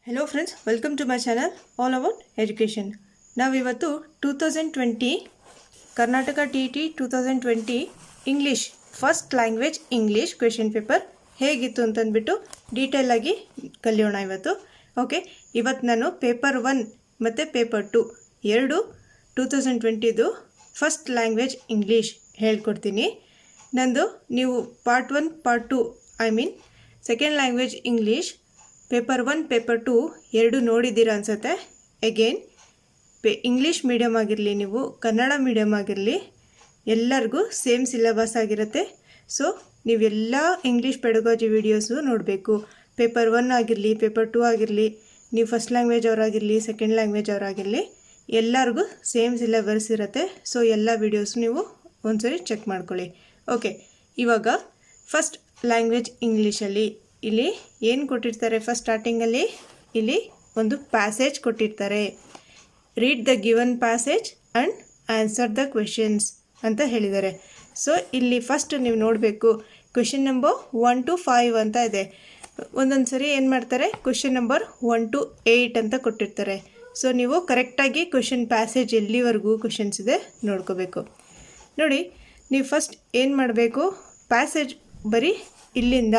Hello friends, welcome to my channel all about education. ನಾವು ಇವತ್ತು 2020 Karnataka TET 2020 English first language English question paper ಹೇಗಿತ್ತು ಅಂತಂದ್ಬಿಟ್ಟು detail ಆಗಿ ಕಲಿಯೋಣ ಇವತ್ತು. ಓಕೆ, ಇವತ್ತು ನಾನು ಪೇಪರ್ 1 ಮತ್ತು ಪೇಪರ್ 2 ಎರಡು 2020ದು ಫಸ್ಟ್ ಲ್ಯಾಂಗ್ವೇಜ್ ಇಂಗ್ಲಿಷ್ ಹೇಳ್ಕೊಡ್ತೀನಿ. ನಂದು ನೀವು part 1 part 2 I mean second language English paper 1 paper 2 ಎರಡು ನೋಡಿದ್ದೀರಾ ಅನಿಸುತ್ತೆ. ಎಗೇನ್ ಇಂಗ್ಲೀಷ್ ಮೀಡಿಯಮ್ ಆಗಿರಲಿ ನೀವು ಕನ್ನಡ ಮೀಡಿಯಮ್ ಆಗಿರಲಿ ಎಲ್ಲರಿಗೂ ಸೇಮ್ ಸಿಲೆಬಸ್ ಆಗಿರುತ್ತೆ. ಸೊ ನೀವೆಲ್ಲ ಇಂಗ್ಲೀಷ್ ಪೆಡಗಾಜಿ ವೀಡಿಯೋಸು ನೋಡಬೇಕು. ಪೇಪರ್ 1 ಆಗಿರಲಿ ಪೇಪರ್ 2 ಆಗಿರಲಿ, ನೀವು ಫಸ್ಟ್ ಲ್ಯಾಂಗ್ವೇಜ್ ಅವರಾಗಿರಲಿ ಸೆಕೆಂಡ್ ಲ್ಯಾಂಗ್ವೇಜ್ ಅವರಾಗಿರಲಿ ಎಲ್ಲರಿಗೂ ಸೇಮ್ ಸಿಲೆಬಸ್ ಇರುತ್ತೆ. ಸೊ ಎಲ್ಲ ವೀಡಿಯೋಸ್ ನೀವು ಒಂದ್ಸರಿ ಚೆಕ್ ಮಾಡ್ಕೊಳ್ಳಿ. ಓಕೆ, ಇವಾಗ ಫಸ್ಟ್ ಲ್ಯಾಂಗ್ವೇಜ್ ಇಂಗ್ಲೀಷಲ್ಲಿ ಇಲ್ಲಿ ಏನು ಕೊಟ್ಟಿರ್ತಾರೆ, ಫಸ್ಟ್ ಸ್ಟಾರ್ಟಿಂಗಲ್ಲಿ ಇಲ್ಲಿ ಒಂದು ಪ್ಯಾಸೇಜ್ ಕೊಟ್ಟಿರ್ತಾರೆ. Read the given passage and answer the questions ಅಂತ ಹೇಳಿದ್ದಾರೆ. ಸೊ ಇಲ್ಲಿ ಫಸ್ಟ್ ನೀವು ನೋಡಬೇಕು, ಕ್ವೆಶನ್ ನಂಬರ್ 1 to 5 ಅಂತ ಇದೆ. ಒಂದೊಂದು ಸರಿ ಏನು ಮಾಡ್ತಾರೆ, ಕ್ವೆಶನ್ ನಂಬರ್ 1 to 8 ಅಂತ ಕೊಟ್ಟಿರ್ತಾರೆ. ಸೊ ನೀವು ಕರೆಕ್ಟಾಗಿ ಕ್ವೆಶನ್ ಪ್ಯಾಸೇಜ್ ಎಲ್ಲಿವರೆಗೂ ಕ್ವೆಶನ್ಸ್ ಇದೆ ನೋಡ್ಕೋಬೇಕು. ನೋಡಿ, ನೀವು ಫಸ್ಟ್ ಏನು ಮಾಡಬೇಕು, ಪ್ಯಾಸೇಜ್ ಬರೀ ಇಲ್ಲಿಂದ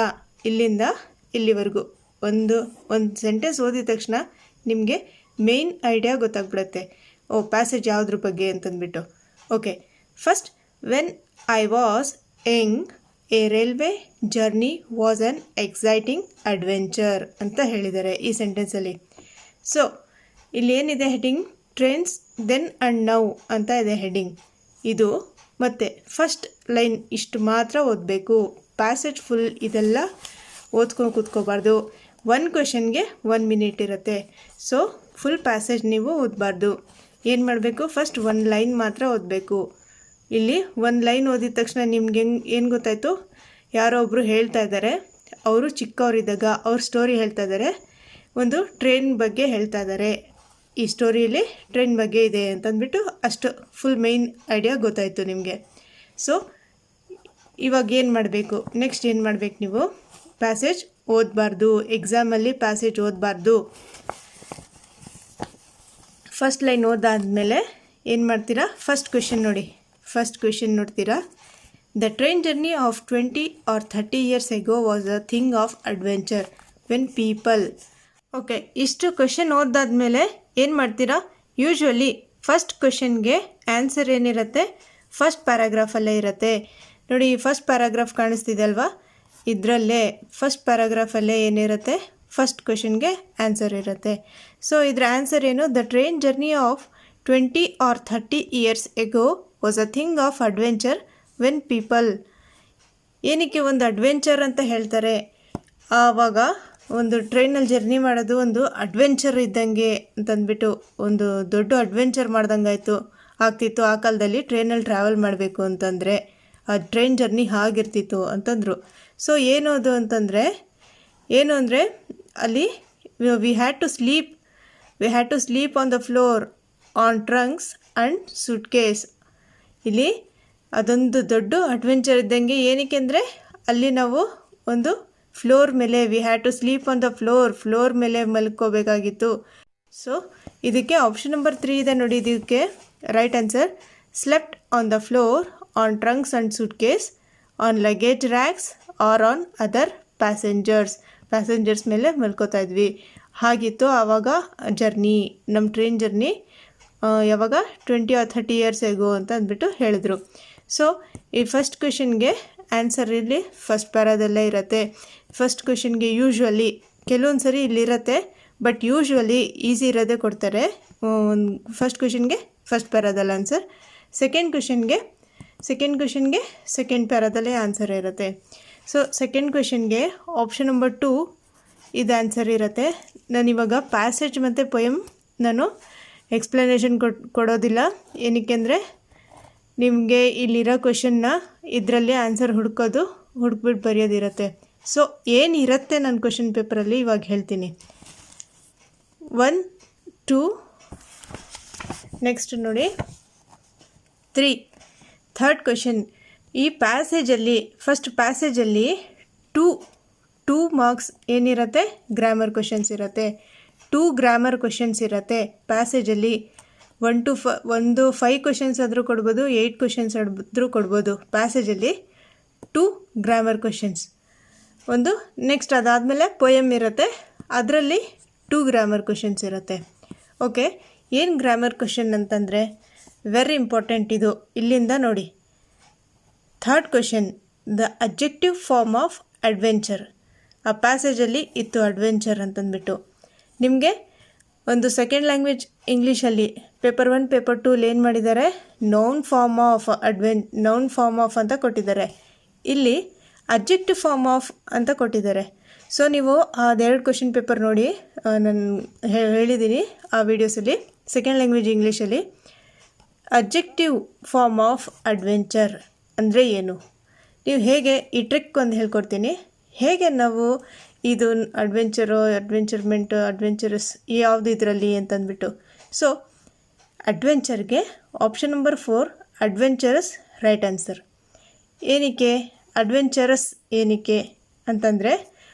ಇಲ್ಲಿವರೆಗೂ ಒಂದು ಸೆಂಟೆನ್ಸ್ ಓದಿದ ತಕ್ಷಣ ನಿಮಗೆ ಮೇನ್ ಐಡಿಯಾ ಗೊತ್ತಾಗ್ಬಿಡುತ್ತೆ. ಪ್ಯಾಸೇಜ್ ಯಾವುದ್ರ ಬಗ್ಗೆ ಅಂತಂದ್ಬಿಟ್ಟು. Okay, first when I was young a railway journey was an exciting adventure ಅಂತ ಹೇಳಿದ್ದಾರೆ ಈ ಸೆಂಟೆನ್ಸಲ್ಲಿ. ಸೊ ಇಲ್ಲಿ ಏನಿದೆ heading, trends then and now ಅಂತ ಇದೆ ಹೆಡ್ಡಿಂಗ್. ಇದು ಮತ್ತು ಫಸ್ಟ್ ಲೈನ್ ಇಷ್ಟು ಮಾತ್ರ ಓದಬೇಕು. ಪ್ಯಾಸೇಜ್ ಫುಲ್ ಇದೆಲ್ಲ ಓದ್ಕೊಂಡು ಕೂತ್ಕೋಬಾರ್ದು. ಒಂದು ಕ್ವೆಶನ್ಗೆ 1 minute ಇರುತ್ತೆ. ಸೊ ಫುಲ್ ಪ್ಯಾಸೇಜ್ ನೀವು ಓದಬಾರ್ದು. ಏನು ಮಾಡಬೇಕು, ಫಸ್ಟ್ 1 ಲೈನ್ ಮಾತ್ರ ಓದಬೇಕು. ಇಲ್ಲಿ 1 ಲೈನ್ ಓದಿದ ತಕ್ಷಣ ನಿಮ್ಗೆ ಏನು ಗೊತ್ತಾಯಿತು, ಯಾರೋ ಒಬ್ಬರು ಹೇಳ್ತಾ ಇದ್ದಾರೆ, ಅವರು ಚಿಕ್ಕವರಿದ್ದಾಗ ಅವ್ರ ಸ್ಟೋರಿ ಹೇಳ್ತಾ ಇದ್ದಾರೆ, ಒಂದು ಟ್ರೈನ್ ಬಗ್ಗೆ ಹೇಳ್ತಾ ಇದ್ದಾರೆ. ಈ ಸ್ಟೋರಿಯಲ್ಲಿ ಟ್ರೈನ್ ಬಗ್ಗೆ ಇದೆ ಅಂತಂದ್ಬಿಟ್ಟು ಅಷ್ಟು ಫುಲ್ ಮೇಯ್ನ್ ಐಡಿಯಾ ಗೊತ್ತಾಯಿತು ನಿಮಗೆ. ಸೊ ಇವಾಗ ಏನು ಮಾಡಬೇಕು, ನೆಕ್ಸ್ಟ್ ಏನು ಮಾಡಬೇಕು, ನೀವು ಪ್ಯಾಸೇಜ್ ಓದಬಾರ್ದು. ಎಕ್ಸಾಮಲ್ಲಿ ಪ್ಯಾಸೇಜ್ ಓದಬಾರ್ದು. ಫಸ್ಟ್ ಲೈನ್ ಓದಾದಮೇಲೆ ಏನು ಮಾಡ್ತೀರಾ, ಫಸ್ಟ್ ಕ್ವೆಶನ್ ನೋಡಿ, ಫಸ್ಟ್ ಕ್ವೆಶನ್ ನೋಡ್ತೀರಾ. The train journey of 20 or 30 years ago was a thing of adventure when people. Okay, ಇಷ್ಟು ಕ್ವೆಶನ್ ಓದಾದ್ಮೇಲೆ ಏನು ಮಾಡ್ತೀರಾ, ಯೂಶ್ವಲಿ ಫಸ್ಟ್ ಕ್ವೆಶನ್ಗೆ ಆನ್ಸರ್ ಏನಿರುತ್ತೆ ಫಸ್ಟ್ ಪ್ಯಾರಾಗ್ರಾಫಲ್ಲೇ ಇರುತ್ತೆ. ನೋಡಿ, ಫಸ್ಟ್ ಪ್ಯಾರಾಗ್ರಾಫ್ ಕಾಣಿಸ್ತಿದೆ ಅಲ್ವಾ, ಇದರಲ್ಲೇ ಫಸ್ಟ್ ಪ್ಯಾರಾಗ್ರಾಫಲ್ಲೇ ಏನಿರುತ್ತೆ, ಫಸ್ಟ್ ಕ್ವೆಶನ್ಗೆ ಆನ್ಸರ್ ಇರುತ್ತೆ. ಸೊ ಇದರ ಆನ್ಸರ್ ಏನು, the train journey of 20 or 30 years ago was a thing of adventure when people. ಏನಕ್ಕೆ ಒಂದು ಅಡ್ವೆಂಚರ್ ಅಂತ ಹೇಳ್ತಾರೆ, ಆವಾಗ ಒಂದು ಟ್ರೈನಲ್ಲಿ ಜರ್ನಿ ಮಾಡೋದು ಒಂದು ಅಡ್ವೆಂಚರ್ ಇದ್ದಂಗೆ ಅಂತಂದ್ಬಿಟ್ಟು ಒಂದು ದೊಡ್ಡ ಅಡ್ವೆಂಚರ್ ಮಾಡ್ದಂಗೆ ಆಗ್ತಿತ್ತು ಆ ಕಾಲದಲ್ಲಿ. ಟ್ರೈನಲ್ಲಿ ಟ್ರಾವೆಲ್ ಮಾಡಬೇಕು ಅಂತಂದರೆ ಆ ಟ್ರೈನ್ ಜರ್ನಿ ಹಾಗಿರ್ತಿತ್ತು ಅಂತಂದರು. ಸೊ ಏನದು ಅಂತಂದರೆ, ಏನು ಅಂದರೆ ಅಲ್ಲಿ we had to sleep on the floor on trunks and suitcase. ಇಲ್ಲಿ ಅದೊಂದು ದೊಡ್ಡ ಅಡ್ವೆಂಚರ್ ಇದ್ದಂಗೆ. ಏನಕ್ಕೆ ಅಂದರೆ ಅಲ್ಲಿ ನಾವು ಒಂದು ಫ್ಲೋರ್ ಮೇಲೆ, we had to sleep on the floor ಮೇಲೆ ಮಲ್ಕೋಬೇಕಾಗಿತ್ತು. ಸೊ ಇದಕ್ಕೆ ಆಪ್ಷನ್ ನಂಬರ್ 3 ಇದೆ ನೋಡಿ, ಇದಕ್ಕೆ right answer. Slept on the floor on trunks and suitcase on luggage racks or on other passengers ಮೇಲೆ ಮಲ್ಕೋತಾ ಇದ್ವಿ. ಹಾಗಿತ್ತು ಆವಾಗ ಜರ್ನಿ, ನಮ್ಮ ಟ್ರೈನ್ ಜರ್ನಿ ಯಾವಾಗ 20 or 30 years ago ಅಂತ ಅಂದ್ಬಿಟ್ಟು ಹೇಳಿದ್ರು. ಸೊ ಈ ಫಸ್ಟ್ ಕ್ವೆಶನ್ಗೆ ಆನ್ಸರ್ ಇಲ್ಲಿ ಫಸ್ಟ್ ಪ್ಯಾರಾದಲ್ಲೇ ಇರುತ್ತೆ. ಫಸ್ಟ್ ಕ್ವೆಶನ್ಗೆ ಯೂಶ್ವಲಿ ಕೆಲವೊಂದು ಸರಿ ಇಲ್ಲಿರುತ್ತೆ, ಬಟ್ ಯೂಶ್ವಲಿ ಈಸಿ ಇರೋದೇ ಕೊಡ್ತಾರೆ. ಫಸ್ಟ್ ಕ್ವೆಶನ್ಗೆ ಫಸ್ಟ್ ಪ್ಯಾರಾದಲ್ಲಿ ಆನ್ಸರ್, ಸೆಕೆಂಡ್ ಕ್ವೆಶನ್ಗೆ ಸೆಕೆಂಡ್ ಪ್ಯಾರಾದಲ್ಲೇ ಆನ್ಸರ್ ಇರುತ್ತೆ. ಸೊ ಸೆಕೆಂಡ್ ಕ್ವೆಶನ್ಗೆ ಆಪ್ಷನ್ ನಂಬರ್ 2 ಇದು ಆನ್ಸರ್ ಇರುತ್ತೆ. ನಾನಿವಾಗ ಪ್ಯಾಸೇಜ್ ಮತ್ತು ಪೊಯಮ್ ನಾನು ಎಕ್ಸ್ಪ್ಲನೇಷನ್ ಕೊಡೋದಿಲ್ಲ. ಏನಕ್ಕೆ ಅಂದರೆ ನಿಮಗೆ ಇಲ್ಲಿರೋ ಕ್ವೆಶನ್ನ ಇದರಲ್ಲಿ ಆನ್ಸರ್ ಹುಡುಕ್ಬಿಟ್ಟು ಬರೆಯೋದಿರುತ್ತೆ. ಸೊ ಏನಿರುತ್ತೆ ನನ್ನ ಕ್ವೆಶನ್ ಪೇಪರಲ್ಲಿ ಇವಾಗ ಹೇಳ್ತೀನಿ. 1 2 ನೆಕ್ಸ್ಟ್ ನೋಡಿ 3 ಥರ್ಡ್ ಕ್ವೆಶನ್. ಈ ಪ್ಯಾಸೇಜಲ್ಲಿ ಫಸ್ಟ್ ಪ್ಯಾಸೇಜಲ್ಲಿ 2 ಮಾರ್ಕ್ಸ್ ಏನಿರುತ್ತೆ, ಗ್ರಾಮರ್ ಕ್ವೆಶನ್ಸ್ ಇರುತ್ತೆ. 2 ಗ್ರಾಮರ್ ಕ್ವೆಶನ್ಸ್ ಇರುತ್ತೆ ಪ್ಯಾಸೇಜಲ್ಲಿ. 5 ಕ್ವೆಶನ್ಸ್ ಆದರೂ ಕೊಡ್ಬೋದು, 8 ಕ್ವೆಶನ್ಸ್ ಆದರೂ ಕೊಡ್ಬೋದು. ಪ್ಯಾಸೇಜಲ್ಲಿ 2 ಗ್ರಾಮರ್ ಕ್ವೆಶನ್ಸ್ ಒಂದು. ನೆಕ್ಸ್ಟ್ ಅದಾದಮೇಲೆ ಪೊಯಮ್ ಇರುತ್ತೆ, ಅದರಲ್ಲಿ 2 ಗ್ರಾಮರ್ ಕ್ವೆಶನ್ಸ್ ಇರುತ್ತೆ. ಓಕೆ, ಏನು ಗ್ರಾಮರ್ ಕ್ವೆಶನ್ ಅಂತಂದರೆ ವೆರಿ ಇಂಪಾರ್ಟೆಂಟ್ ಇದು. ಇಲ್ಲಿಂದ ನೋಡಿ, 3rd question, the objective form of adventure. ಆ ಪ್ಯಾಸೇಜಲ್ಲಿ ಇತ್ತು ಅಡ್ವೆಂಚರ್ ಅಂತಂದ್ಬಿಟ್ಟು. ನಿಮಗೆ ಒಂದು ಸೆಕೆಂಡ್ ಲ್ಯಾಂಗ್ವೇಜ್ ಇಂಗ್ಲೀಷಲ್ಲಿ ಪೇಪರ್ 1 ಪೇಪರ್ 2 ಏನು ಮಾಡಿದ್ದಾರೆ, ನೌನ್ ಫಾರ್ಮ್ ಆಫ್ ಅಂತ ಕೊಟ್ಟಿದ್ದಾರೆ. ಇಲ್ಲಿ ಅಬ್ಜೆಕ್ಟಿವ್ ಫಾರ್ಮ್ ಆಫ್ ಅಂತ ಕೊಟ್ಟಿದ್ದಾರೆ. ಸೊ ನೀವು ಅದೆರಡು ಕ್ವೆಶನ್ ಪೇಪರ್ ನೋಡಿ, ನಾನು ಹೇಳಿದ್ದೀನಿ ಆ ವಿಡಿಯೋಸಲ್ಲಿ. ಸೆಕೆಂಡ್ ಲ್ಯಾಂಗ್ವೇಜ್ ಇಂಗ್ಲೀಷಲ್ಲಿ ಅಬ್ಜೆಕ್ಟಿವ್ ಫಾರ್ಮ್ ಆಫ್ ಅಡ್ವೆಂಚರ್ ಅಂದರೆ ಏನು, ನೀವು ಹೇಗೆ ಈ ಟ್ರಿಕ್ ಒಂದು ಹೇಳ್ಕೊಡ್ತೀನಿ, ಹೇಗೆ ನಾವು ಇದು ಅಡ್ವೆಂಚರಸ್ ಯಾವುದು ಇದರಲ್ಲಿ ಅಂತಂದ್ಬಿಟ್ಟು. ಸೊ ಅಡ್ವೆಂಚರ್ಗೆ option number 4 adventurous right answer. ಏನಕ್ಕೆ ಅಡ್ವೆಂಚರಸ್ ಏನಕ್ಕೆ ಅಂತಂದರೆ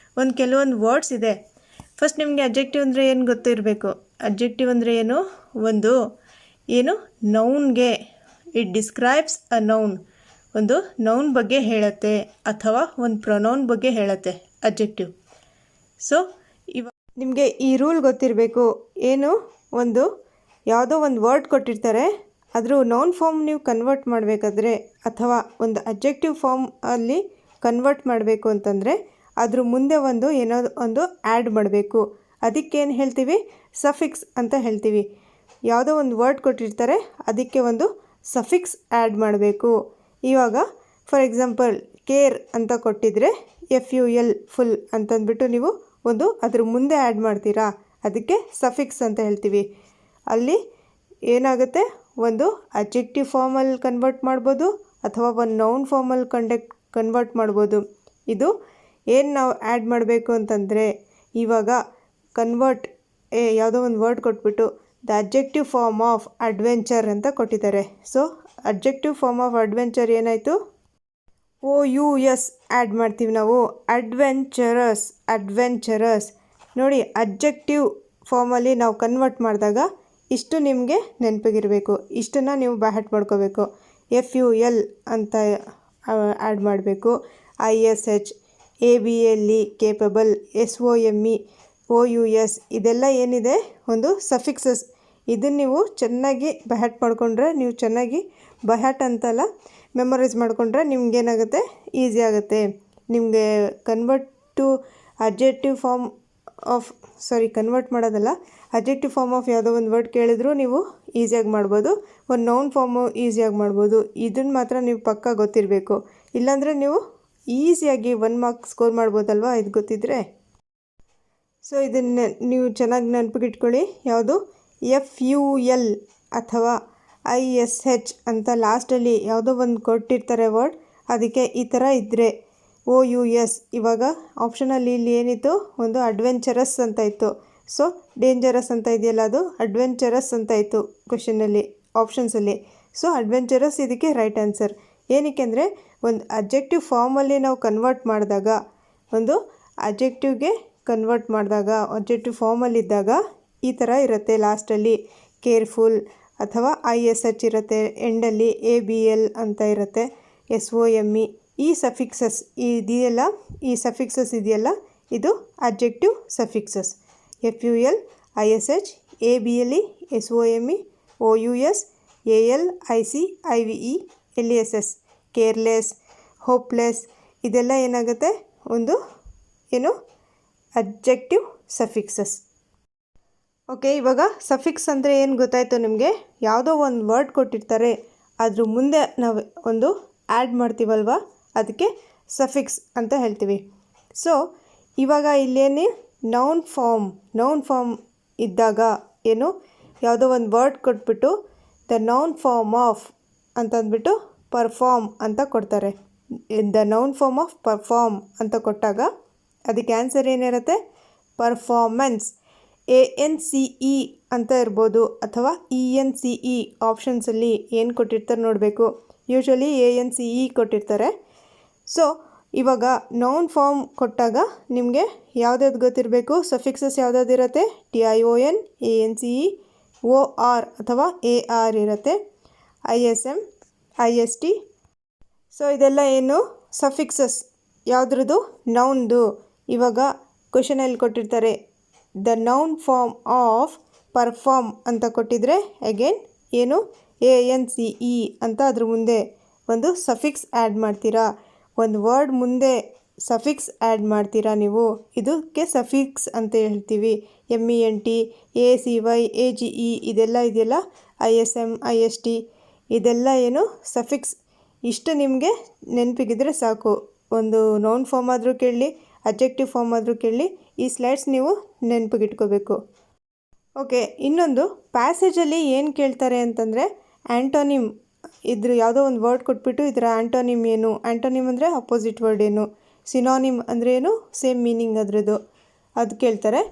ಕೆಲವೊಂದು ವರ್ಡ್ಸ್ ಇದೆ. ಫಸ್ಟ್ ನಿಮಗೆ ಅಬ್ಜೆಕ್ಟಿವ್ ಅಂದರೆ ಏನು ಗೊತ್ತಿರಬೇಕು. ಅಬ್ಜೆಕ್ಟಿವ್ ಅಂದರೆ ಏನು ನೌನ್ಗೆ ಇಟ್ ಡಿಸ್ಕ್ರೈಬ್ಸ್ ಅ ನೌನ್, ಒಂದು ನೌನ್ ಬಗ್ಗೆ ಹೇಳುತ್ತೆ ಅಥವಾ ಒಂದು ಪ್ರೊನೌನ್ ಬಗ್ಗೆ ಹೇಳುತ್ತೆ ಅಬ್ಜೆಕ್ಟಿವ್. ಸೊ ನಿಮಗೆ ಈ ರೂಲ್ ಗೊತ್ತಿರಬೇಕು. ಏನು, ಯಾವುದೋ ಒಂದು ವರ್ಡ್ ಕೊಟ್ಟಿರ್ತಾರೆ, ಅದ್ರ ನೌನ್ ಫಾರ್ಮ್ ನೀವು ಕನ್ವರ್ಟ್ ಮಾಡಬೇಕಾದ್ರೆ ಅಥವಾ ಒಂದು ಅಬ್ಜೆಕ್ಟಿವ್ ಫಾರ್ಮ್ ಅಲ್ಲಿ ಕನ್ವರ್ಟ್ ಮಾಡಬೇಕು ಅಂತಂದರೆ ಅದ್ರ ಮುಂದೆ ಏನೋ ಒಂದು ಆ್ಯಡ್ ಮಾಡಬೇಕು. ಅದಕ್ಕೇನು ಹೇಳ್ತೀವಿ, ಸಫಿಕ್ಸ್ ಅಂತ ಹೇಳ್ತೀವಿ. ಯಾವುದೋ ಒಂದು ವರ್ಡ್ ಕೊಟ್ಟಿರ್ತಾರೆ, ಅದಕ್ಕೆ ಒಂದು ಸಫಿಕ್ಸ್ ಆ್ಯಡ್ ಮಾಡಬೇಕು. ಇವಾಗ ಫಾರ್ ಎಕ್ಸಾಂಪಲ್ ಕೇರ್ ಅಂತ ಕೊಟ್ಟಿದ್ರೆ FUL ಫುಲ್ ಅಂತಂದ್ಬಿಟ್ಟು ನೀವು ಅದ್ರ ಮುಂದೆ ಆ್ಯಡ್ ಮಾಡ್ತೀರಾ, ಅದಕ್ಕೆ ಸಫಿಕ್ಸ್ ಅಂತ ಹೇಳ್ತೀವಿ. ಅಲ್ಲಿ ಏನಾಗುತ್ತೆ, ಒಂದು ಅಬ್ಜೆಕ್ಟಿವ್ ಫಾರ್ಮಲ್ಲಿ ಕನ್ವರ್ಟ್ ಮಾಡ್ಬೋದು ಅಥವಾ ಒಂದು ನೌನ್ ಫಾರ್ಮಲ್ಲಿ ಕನ್ವರ್ಟ್ ಮಾಡ್ಬೋದು. ಇದು ಏನು ನಾವು ಆ್ಯಡ್ ಮಾಡಬೇಕು ಅಂತಂದರೆ, ಇವಾಗ ಯಾವುದೋ ಒಂದು ವರ್ಡ್ ಕೊಟ್ಬಿಟ್ಟು the objective form of adventure ಅಂತ ಕೊಟ್ಟಿದ್ದಾರೆ. So objective form of adventure ಏನಾಯಿತು, OUS ಆ್ಯಡ್ ಮಾಡ್ತೀವಿ ನಾವು. ಅಡ್ವೆಂಚರಸ್ ನೋಡಿ, ಅಬ್ಜೆಕ್ಟಿವ್ ಫಾರ್ಮಲ್ಲಿ ನಾವು ಕನ್ವರ್ಟ್ ಮಾಡಿದಾಗ ಇಷ್ಟು ನಿಮಗೆ ನೆನಪಿಗಿರಬೇಕು. ಇಷ್ಟನ್ನು ನೀವು ಬ್ಯಾಹಟ್ ಮಾಡ್ಕೋಬೇಕು. FUL ಅಂತ ಆ್ಯಡ್ ಮಾಡಬೇಕು. ISH, ABLE capable, SOME, OUS ಇದೆಲ್ಲ ಏನಿದೆ ಒಂದು ಸಫಿಕ್ಸಸ್. ಇದನ್ನು ನೀವು ಚೆನ್ನಾಗಿ ಬ್ಯಾಹಟ್ ಮಾಡಿಕೊಂಡ್ರೆ, ನೀವು ಚೆನ್ನಾಗಿ ಬ್ಯಾಹಟ್ ಅಂತಲ್ಲ ಮೆಮೊರೈಸ್ ಮಾಡಿಕೊಂಡ್ರೆ ನಿಮ್ಗೇನಾಗುತ್ತೆ, ಈಸಿ ಆಗುತ್ತೆ. ನಿಮಗೆ ಕನ್ವರ್ಟ್ ಮಾಡೋದಲ್ಲ, ಅಬ್ಜೆಕ್ಟಿವ್ ಫಾರ್ಮ್ ಆಫ್ ಯಾವುದೋ ಒಂದು ವರ್ಡ್ ಕೇಳಿದ್ರು ನೀವು ಈಸಿಯಾಗಿ ಮಾಡ್ಬೋದು. ಒಂದು ನೌನ್ ಫಾರ್ಮು ಈಸಿಯಾಗಿ ಮಾಡ್ಬೋದು. ಇದನ್ನು ಮಾತ್ರ ನೀವು ಪಕ್ಕಾ ಗೊತ್ತಿರಬೇಕು. ಇಲ್ಲಾಂದರೆ ನೀವು ಈಸಿಯಾಗಿ 1 ಮಾರ್ಕ್ ಸ್ಕೋರ್ ಮಾಡ್ಬೋದಲ್ವಾ, ಇದು ಗೊತ್ತಿದ್ದರೆ. ಸೊ ಇದನ್ನು ನೀವು ಚೆನ್ನಾಗಿ ನೆನಪಿಗಿಟ್ಕೊಳ್ಳಿ. ಯಾವುದು FUL ಅಥವಾ ISH ಅಂತ ಲಾಸ್ಟಲ್ಲಿ ಯಾವುದೋ ಒಂದು ಕೊಟ್ಟಿರ್ತಾರೆ ವರ್ಡ್, ಅದಕ್ಕೆ ಈ ಥರ ಇದ್ದರೆ OUS. ಇವಾಗ ಆಪ್ಷನಲ್ಲಿ ಇಲ್ಲಿ ಏನಿತ್ತು, ಒಂದು ಅಡ್ವೆಂಚರಸ್ ಅಂತ ಇತ್ತು. ಸೊ ಡೇಂಜರಸ್ ಅಂತ ಇದೆಯಲ್ಲ, ಅದು ಅಡ್ವೆಂಚರಸ್ ಅಂತ ಇತ್ತು ಕ್ವೆಶನಲ್ಲಿ, ಆಪ್ಷನ್ಸಲ್ಲಿ. ಸೊ ಅಡ್ವೆಂಚರಸ್ ಇದಕ್ಕೆ ರೈಟ್ ಆನ್ಸರ್. ಏನಕ್ಕೆ ಅಂದರೆ ಒಂದು ಅಬ್ಜೆಕ್ಟಿವ್ ಫಾರ್ಮಲ್ಲಿ ನಾವು ಕನ್ವರ್ಟ್ ಮಾಡಿದಾಗ, ಅಬ್ಜೆಕ್ಟಿವ್ ಫಾರ್ಮಲ್ಲಿದ್ದಾಗ ಈ ಥರ ಇರುತ್ತೆ. ಲಾಸ್ಟಲ್ಲಿ ಕೇರ್ಫುಲ್ ಅಥವಾ ISH ಇರುತ್ತೆ, ಎಂಡಲ್ಲಿ ABL ಅಂತ ಇರುತ್ತೆ, SOME. ಈ ಸಫಿಕ್ಸಸ್ ಇದೆಯಲ್ಲ, ಇದು objective suffixes. FUL, ISH, ABLE, SOME, OUS, AL, IC, IVE, LESS, careless, hopeless ಇದೆಲ್ಲ ಏನಾಗುತ್ತೆ, ಅಬ್ಜೆಕ್ಟಿವ್ ಸಫಿಕ್ಸಸ್. ಓಕೆ, ಇವಾಗ ಸಫಿಕ್ಸ್ ಅಂದರೆ ಏನು ಗೊತ್ತಾಯಿತು ನಿಮಗೆ. ಯಾವುದೋ ಒಂದು ವರ್ಡ್ ಕೊಟ್ಟಿರ್ತಾರೆ, ಅದ್ರ ಮುಂದೆ ನಾವು ಒಂದು ಆ್ಯಡ್ ಮಾಡ್ತೀವಲ್ವ, ಅದಕ್ಕೆ ಸಫಿಕ್ಸ್ ಅಂತ ಹೇಳ್ತೀವಿ. ಸೊ ಇವಾಗ ಇಲ್ಲೇನು ನೌನ್ ಫಾರ್ಮ್ ಇದ್ದಾಗ ಯಾವುದೋ ಒಂದು ವರ್ಡ್ ಕೊಟ್ಬಿಟ್ಟು ದ ನೌನ್ ಫಾರ್ಮ್ ಆಫ್ ಅಂತಂದ್ಬಿಟ್ಟು ಪರ್ಫಾರ್ಮ್ ಅಂತ ಕೊಡ್ತಾರೆ. The noun form of perform ಅಂತ ಕೊಟ್ಟಾಗ ಅದಕ್ಕೆ ಆನ್ಸರ್ ಏನಿರುತ್ತೆ, ಪರ್ಫಾರ್ಮೆನ್ಸ್. ANCE ಅಂತ ಇರ್ಬೋದು ಅಥವಾ ENCE. ಆಪ್ಷನ್ಸಲ್ಲಿ ಏನು ಕೊಟ್ಟಿರ್ತಾರೆ ನೋಡಬೇಕು. ಯೂಶ್ವಲಿ ANCE ಕೊಟ್ಟಿರ್ತಾರೆ. ಸೊ ಇವಾಗ ನೌನ್ ಫಾರ್ಮ್ ಕೊಟ್ಟಾಗ ನಿಮಗೆ ಯಾವುದ್ಯಾವ್ದು ಗೊತ್ತಿರಬೇಕು, ಸಫಿಕ್ಸಸ್ ಯಾವುದಾದ್ರು ಇರುತ್ತೆ, TION, ANCE, OR ಅಥವಾ AR ಇರುತ್ತೆ, ISM, IST. ಸೊ ಇದೆಲ್ಲ ಏನು ಸಫಿಕ್ಸಸ್ ಯಾವುದ್ರದ್ದು, ನೌನ್ದು. ಇವಾಗ ಕ್ವೆಶನಲ್ಲಿ ಕೊಟ್ಟಿರ್ತಾರೆ the noun form of perform ಅಂತ ಕೊಟ್ಟಿದ್ರೆ ಅಗೇನ್ ಏನು ANCE ಅಂತ ಅದ್ರ ಮುಂದೆ ಒಂದು ಸಫಿಕ್ಸ್ ಆ್ಯಡ್ ಮಾಡ್ತೀರಾ. ಒಂದು ವರ್ಡ್ ಮುಂದೆ ಸಫಿಕ್ಸ್ ಆ್ಯಡ್ ಮಾಡ್ತೀರಾ ನೀವು, ಇದಕ್ಕೆ ಸಫಿಕ್ಸ್ ಅಂತ ಹೇಳ್ತೀವಿ. MENT, ACY, AGE ಇದೆಲ್ಲ ಇದೆಯಲ್ಲ, ISM, IST ಇದೆಲ್ಲ ಏನು ಸಫಿಕ್ಸ್. ಇಷ್ಟು ನಿಮಗೆ ನೆನಪಿಗಿದ್ರೆ ಸಾಕು. ಒಂದು ನೌನ್ ಫಾರ್ಮ್ ಆದರೂ ಕೇಳಲಿ, ಅಬ್ಜೆಕ್ಟಿವ್ ಫಾರ್ಮ್ ಆದರೂ ಕೇಳಲಿ, ಈ ಸ್ಲೈಡ್ಸ್ ನೀವು ನೆನಪಿಗಿಟ್ಕೋಬೇಕು. ಓಕೆ, ಇನ್ನೊಂದು ಪ್ಯಾಸೇಜಲ್ಲಿ ಏನು ಕೇಳ್ತಾರೆ ಅಂತಂದರೆ ಆ್ಯಂಟೋನಿಮ್. ಇದ್ರ ಯಾವುದೋ ಒಂದು ವರ್ಡ್ ಕೊಟ್ಬಿಟ್ಟು ಇದರ ಆ್ಯಂಟೋನಿಮ್ ಏನು, ಆ್ಯಂಟೋನಿಮ್ ಅಂದರೆ ಅಪೋಸಿಟ್ ವರ್ಡ್ ಏನು, ಸಿನಾನಿಮ್ ಅಂದರೆ ಏನು, ಸೇಮ್ ಮೀನಿಂಗ್ ಅದರದ್ದು, ಅದು ಕೇಳ್ತಾರೆ.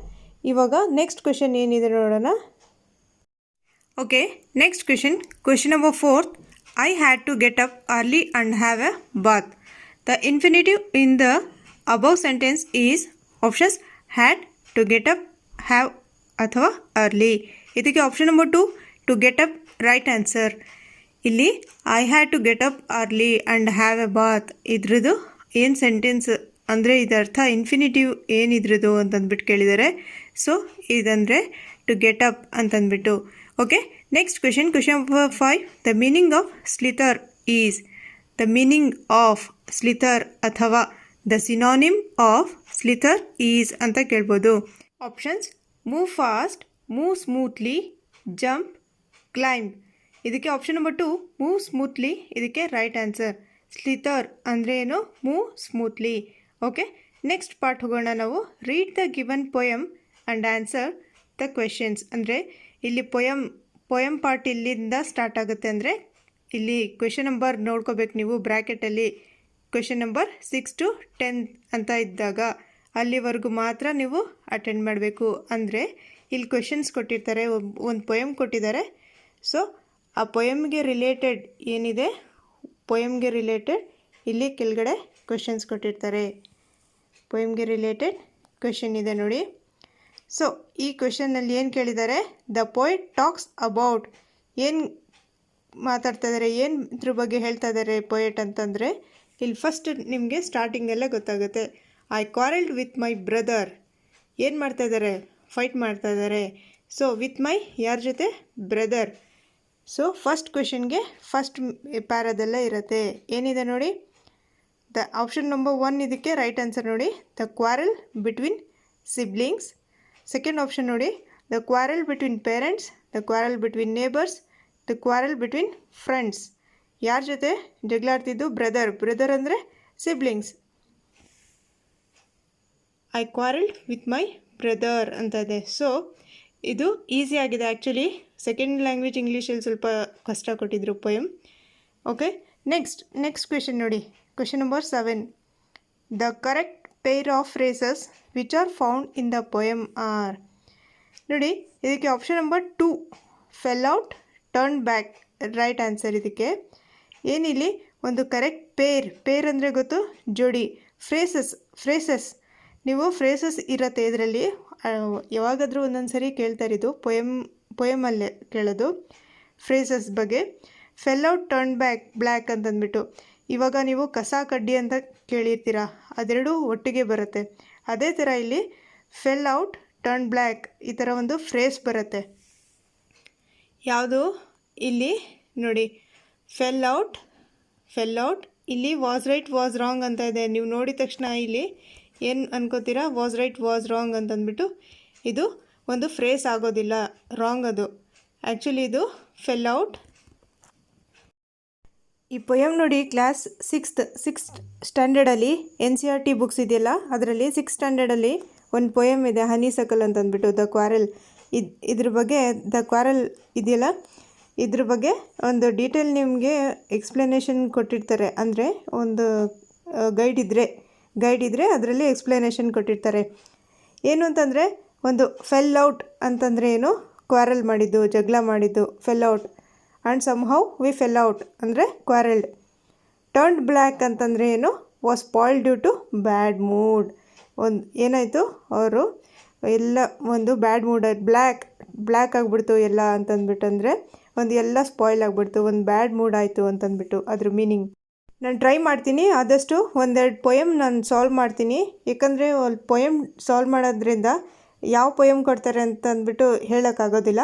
ಇವಾಗ ನೆಕ್ಸ್ಟ್ ಕ್ವೆಶನ್ ಏನಿದೆ ನೋಡೋಣ. Okay, next question number 4. I had to get up early and have a bath. The infinitive in the above sentence is options had, to get up, have ಅಥವಾ early. ಇದಕ್ಕೆ option number 2 to get up, right answer. ಇಲ್ಲಿ I had to get up early and have a bath ಇದ್ರದ್ದು ಏನು sentence ಅಂದರೆ ಇದರ್ಥ infinitive ಏನಿದ್ರದ್ದು ಅಂತಂದ್ಬಿಟ್ಟು ಕೇಳಿದ್ದಾರೆ. ಸೊ ಇದಂದರೆ ಟು ಗೆಟ್ ಅಪ್ ಅಂತಂದ್ಬಿಟ್ಟು. Okay, next question number 5. The meaning of slither is. The meaning of slither ಅಥವಾ the synonym of slither is ಅಂತ ಕೇಳ್ಬೋದು. Options move fast, move smoothly, jump, climb. ಇದಕ್ಕೆ ಆಪ್ಷನ್ ನಂಬರ್ 2 ಮೂವ್ ಸ್ಮೂತ್ಲಿ ಇದಕ್ಕೆ right answer. ಸ್ಲಿಥರ್ ಅಂದರೆ ಏನು, move smoothly. Okay, next part ಹೋಗೋಣ ನಾವು. Read the given poem and answer the questions. ಅಂದರೆ ಇಲ್ಲಿ ಪೊಯಮ್ ಪಾರ್ಟ್ ಇಲ್ಲಿಂದ ಸ್ಟಾರ್ಟ್ ಆಗುತ್ತೆ. ಅಂದರೆ ಇಲ್ಲಿ ಕ್ವೆಶನ್ ನಂಬರ್ ನೋಡ್ಕೋಬೇಕು ನೀವು ಬ್ರ್ಯಾಕೆಟಲ್ಲಿ. ಕ್ವೆಶನ್ ನಂಬರ್ 6 to 10 ಅಂತ ಇದ್ದಾಗ ಅಲ್ಲಿವರೆಗೂ ಮಾತ್ರ ನೀವು ಅಟೆಂಡ್ ಮಾಡಬೇಕು. ಅಂದರೆ ಇಲ್ಲಿ ಕ್ವೆಶನ್ಸ್ ಕೊಟ್ಟಿರ್ತಾರೆ, ಒಂದು ಪೊಯಮ್ ಕೊಟ್ಟಿದ್ದಾರೆ. ಸೊ ಆ ಪೊಯಮ್ಗೆ ರಿಲೇಟೆಡ್ ಏನಿದೆ, ಪೊಯಮ್ಗೆ ರಿಲೇಟೆಡ್ ಇಲ್ಲಿ ಕೆಳಗಡೆ ಕ್ವೆಶನ್ಸ್ ಕೊಟ್ಟಿರ್ತಾರೆ. ಪೊಯಮ್ಗೆ ರಿಲೇಟೆಡ್ ಕ್ವೆಶನ್ ಇದೆ ನೋಡಿ. ಸೊ ಈ ಕ್ವೆಶನ್ನಲ್ಲಿ ಏನು ಕೇಳಿದ್ದಾರೆ, ದ ಪೊಯೆಟ್ ಟಾಕ್ಸ್ ಅಬೌಟ್. ಏನು ಮಾತಾಡ್ತಾ ಇದ್ದಾರೆ, ಏನು ಇದ್ರ ಬಗ್ಗೆ ಹೇಳ್ತಾ ಇದ್ದಾರೆ ಪೊಯೆಟ್ ಅಂತಂದರೆ, ಇಲ್ಲಿ ಫಸ್ಟ್ ನಿಮಗೆ ಸ್ಟಾರ್ಟಿಂಗೆಲ್ಲ ಗೊತ್ತಾಗುತ್ತೆ. I quarrelled with my brother. ಏನು ಮಾಡ್ತಾ ಇದ್ದಾರೆ, ಫೈಟ್ ಮಾಡ್ತಾ ಇದ್ದಾರೆ. ಸೊ ವಿತ್ ಮೈ ಯಾರ ಜೊತೆ, ಬ್ರದರ್. ಸೊ ಫಸ್ಟ್ ಕ್ವೆಶನ್ಗೆ ಫಸ್ಟ್ ಪ್ಯಾರಾದೆಲ್ಲ ಇರುತ್ತೆ. ಏನಿದೆ ನೋಡಿ, ದ ಆಪ್ಷನ್ ನಂಬರ್ 1 ಇದಕ್ಕೆ ರೈಟ್ ಆನ್ಸರ್ ನೋಡಿ. The quarrel between siblings. Second option ನೋಡಿ, the quarrel between parents, the quarrel between neighbours, the quarrel between friends. ಯಾರ ಜೊತೆ ಜಗಳಾಡ್ತಿದ್ದು, ಬ್ರದರ್ ಅಂದರೆ siblings. I quarrelled with my brother ಅಂತ ಇದೆ. ಸೊ ಇದು ಈಸಿ ಆಗಿದೆ. ಆ್ಯಕ್ಚುಲಿ ಸೆಕೆಂಡ್ ಲ್ಯಾಂಗ್ವೇಜ್ ಇಂಗ್ಲೀಷಲ್ಲಿ ಸ್ವಲ್ಪ ಕಷ್ಟ ಕೊಟ್ಟಿದ್ರು ಪೊಯಮ್. ಓಕೆ, ನೆಕ್ಸ್ಟ್ ಕ್ವೆಶನ್ ನೋಡಿ. Question number 7. The correct pair of phrases which are found in the poem are. ನೋಡಿ, ಇದಕ್ಕೆ option number 2 fell out, turn back right answer. ಇದಕ್ಕೆ ಏನಿಲ್ಲಿ ಒಂದು ಕರೆಕ್ಟ್ ಪೇರ್ ಅಂದರೆ ಗೊತ್ತು, ಜೋಡಿ. ಫ್ರೇಸಸ್ ನೀವು ಫ್ರೇಸಸ್ ಇರುತ್ತೆ ಇದರಲ್ಲಿ. ಯಾವಾಗಾದರೂ ಒಂದೊಂದು ಸರಿ ಕೇಳ್ತಾರೆ, ಇದು ಪೊಯಮಲ್ಲೇ ಕೇಳೋದು ಫ್ರೇಸಸ್ ಬಗ್ಗೆ. ಫೆಲ್ ಔಟ್, ಟರ್ನ್ ಬ್ಲ್ಯಾಕ್ ಅಂತಂದ್ಬಿಟ್ಟು. ಇವಾಗ ನೀವು ಕಸ ಕಡ್ಡಿ ಅಂತ ಕೇಳಿರ್ತೀರ, ಅದೆರಡೂ ಒಟ್ಟಿಗೆ ಬರುತ್ತೆ. ಅದೇ ಥರ ಇಲ್ಲಿ ಫೆಲ್ ಔಟ್, ಟರ್ನ್ ಬ್ಲ್ಯಾಕ್ ಈ ಥರ ಒಂದು ಫ್ರೇಸ್ ಬರುತ್ತೆ. ಯಾವುದು ಇಲ್ಲಿ ನೋಡಿ, ಫೆಲ್ ಔಟ್ ಇಲ್ಲಿ ವಾಸ್ ರೈಟ್ ವಾಸ್ ರಾಂಗ್ ಅಂತ ಇದೆ. ನೀವು ನೋಡಿದ ತಕ್ಷಣ ಇಲ್ಲಿ ಏನು ಅನ್ಕೋತೀರಾ, ವಾಸ್ ರೈಟ್ ವಾಸ್ ರಾಂಗ್ ಅಂತಂದ್ಬಿಟ್ಟು. ಇದು ಒಂದು ಫ್ರೇಸ್ ಆಗೋದಿಲ್ಲ, ರಾಂಗ್ ಅದು. ಆ್ಯಕ್ಚುಲಿ ಇದು ಫೆಲ್ ಔಟ್. ಈ ಪೊಯಮ್ ನೋಡಿ, ಕ್ಲಾಸ್ ಸಿಕ್ಸ್ತ್ ಸ್ಟ್ಯಾಂಡರ್ಡಲ್ಲಿ NCERT ಬುಕ್ಸ್ ಇದೆಯಲ್ಲ, ಅದರಲ್ಲಿ 6th ಸ್ಟ್ಯಾಂಡರ್ಡಲ್ಲಿ ಒಂದು ಪೊಯಮ್ ಇದೆ, ಹನಿ ಸಕಲ್ ಅಂತಂದ್ಬಿಟ್ಟು, ದ ಕ್ವಾರಲ್. ಇದ್ರ ಬಗ್ಗೆ ದ ಕ್ವಾರಲ್ ಇದೆಯಲ್ಲ, ಇದ್ರ ಬಗ್ಗೆ ಒಂದು ಡೀಟೇಲ್ ನಿಮಗೆ ಎಕ್ಸ್ಪ್ಲನೇಷನ್ ಕೊಟ್ಟಿರ್ತಾರೆ. ಅಂದರೆ ಒಂದು ಗೈಡ್ ಇದ್ದರೆ ಅದರಲ್ಲಿ ಎಕ್ಸ್ಪ್ಲನೇಷನ್ ಕೊಟ್ಟಿರ್ತಾರೆ. ಏನು ಅಂತಂದರೆ, ಒಂದು ಫೆಲ್ ಔಟ್ ಅಂತಂದರೆ ಏನು, ಕ್ವಾರಲ್ ಮಾಡಿದ್ದು, ಜಗಳ ಮಾಡಿದ್ದು, fell out. And somehow we fell out ಅಂದರೆ ಕ್ವಾರಲ್ಡ್. ಟರ್ನ್ಡ್ ಬ್ಲ್ಯಾಕ್ ಅಂತಂದರೆ ಏನು, was spoil due to bad mood. ಒಂದು ಏನಾಯಿತು, ಅವರು ಎಲ್ಲ ಒಂದು ಬ್ಯಾಡ್ ಮೂಡ್ ಬ್ಲ್ಯಾಕ್ ಆಗಿಬಿಡ್ತು ಎಲ್ಲ ಅಂತಂದ್ಬಿಟ್ಟು, ಅಂದರೆ ಒಂದು ಎಲ್ಲ ಸ್ಪಾಯ್ಲ್ ಆಗಿಬಿಡ್ತು, ಒಂದು ಬ್ಯಾಡ್ ಮೂಡ್ ಆಯಿತು ಅಂತಂದ್ಬಿಟ್ಟು ಅದ್ರ ಮೀನಿಂಗ್. ನಾನು ಟ್ರೈ ಮಾಡ್ತೀನಿ, ಆದಷ್ಟು ಒಂದೆರಡು ಪೊಯಮ್ ನಾನು ಸಾಲ್ವ್ ಮಾಡ್ತೀನಿ. ಯಾಕಂದರೆ ಒಂದು ಪೊಯಮ್ ಸಾಲ್ವ್ ಮಾಡೋದ್ರಿಂದ ಯಾವ ಪೊಯಮ್ ಕೊಡ್ತಾರೆ ಅಂತಂದ್ಬಿಟ್ಟು ಹೇಳೋಕ್ಕಾಗೋದಿಲ್ಲ.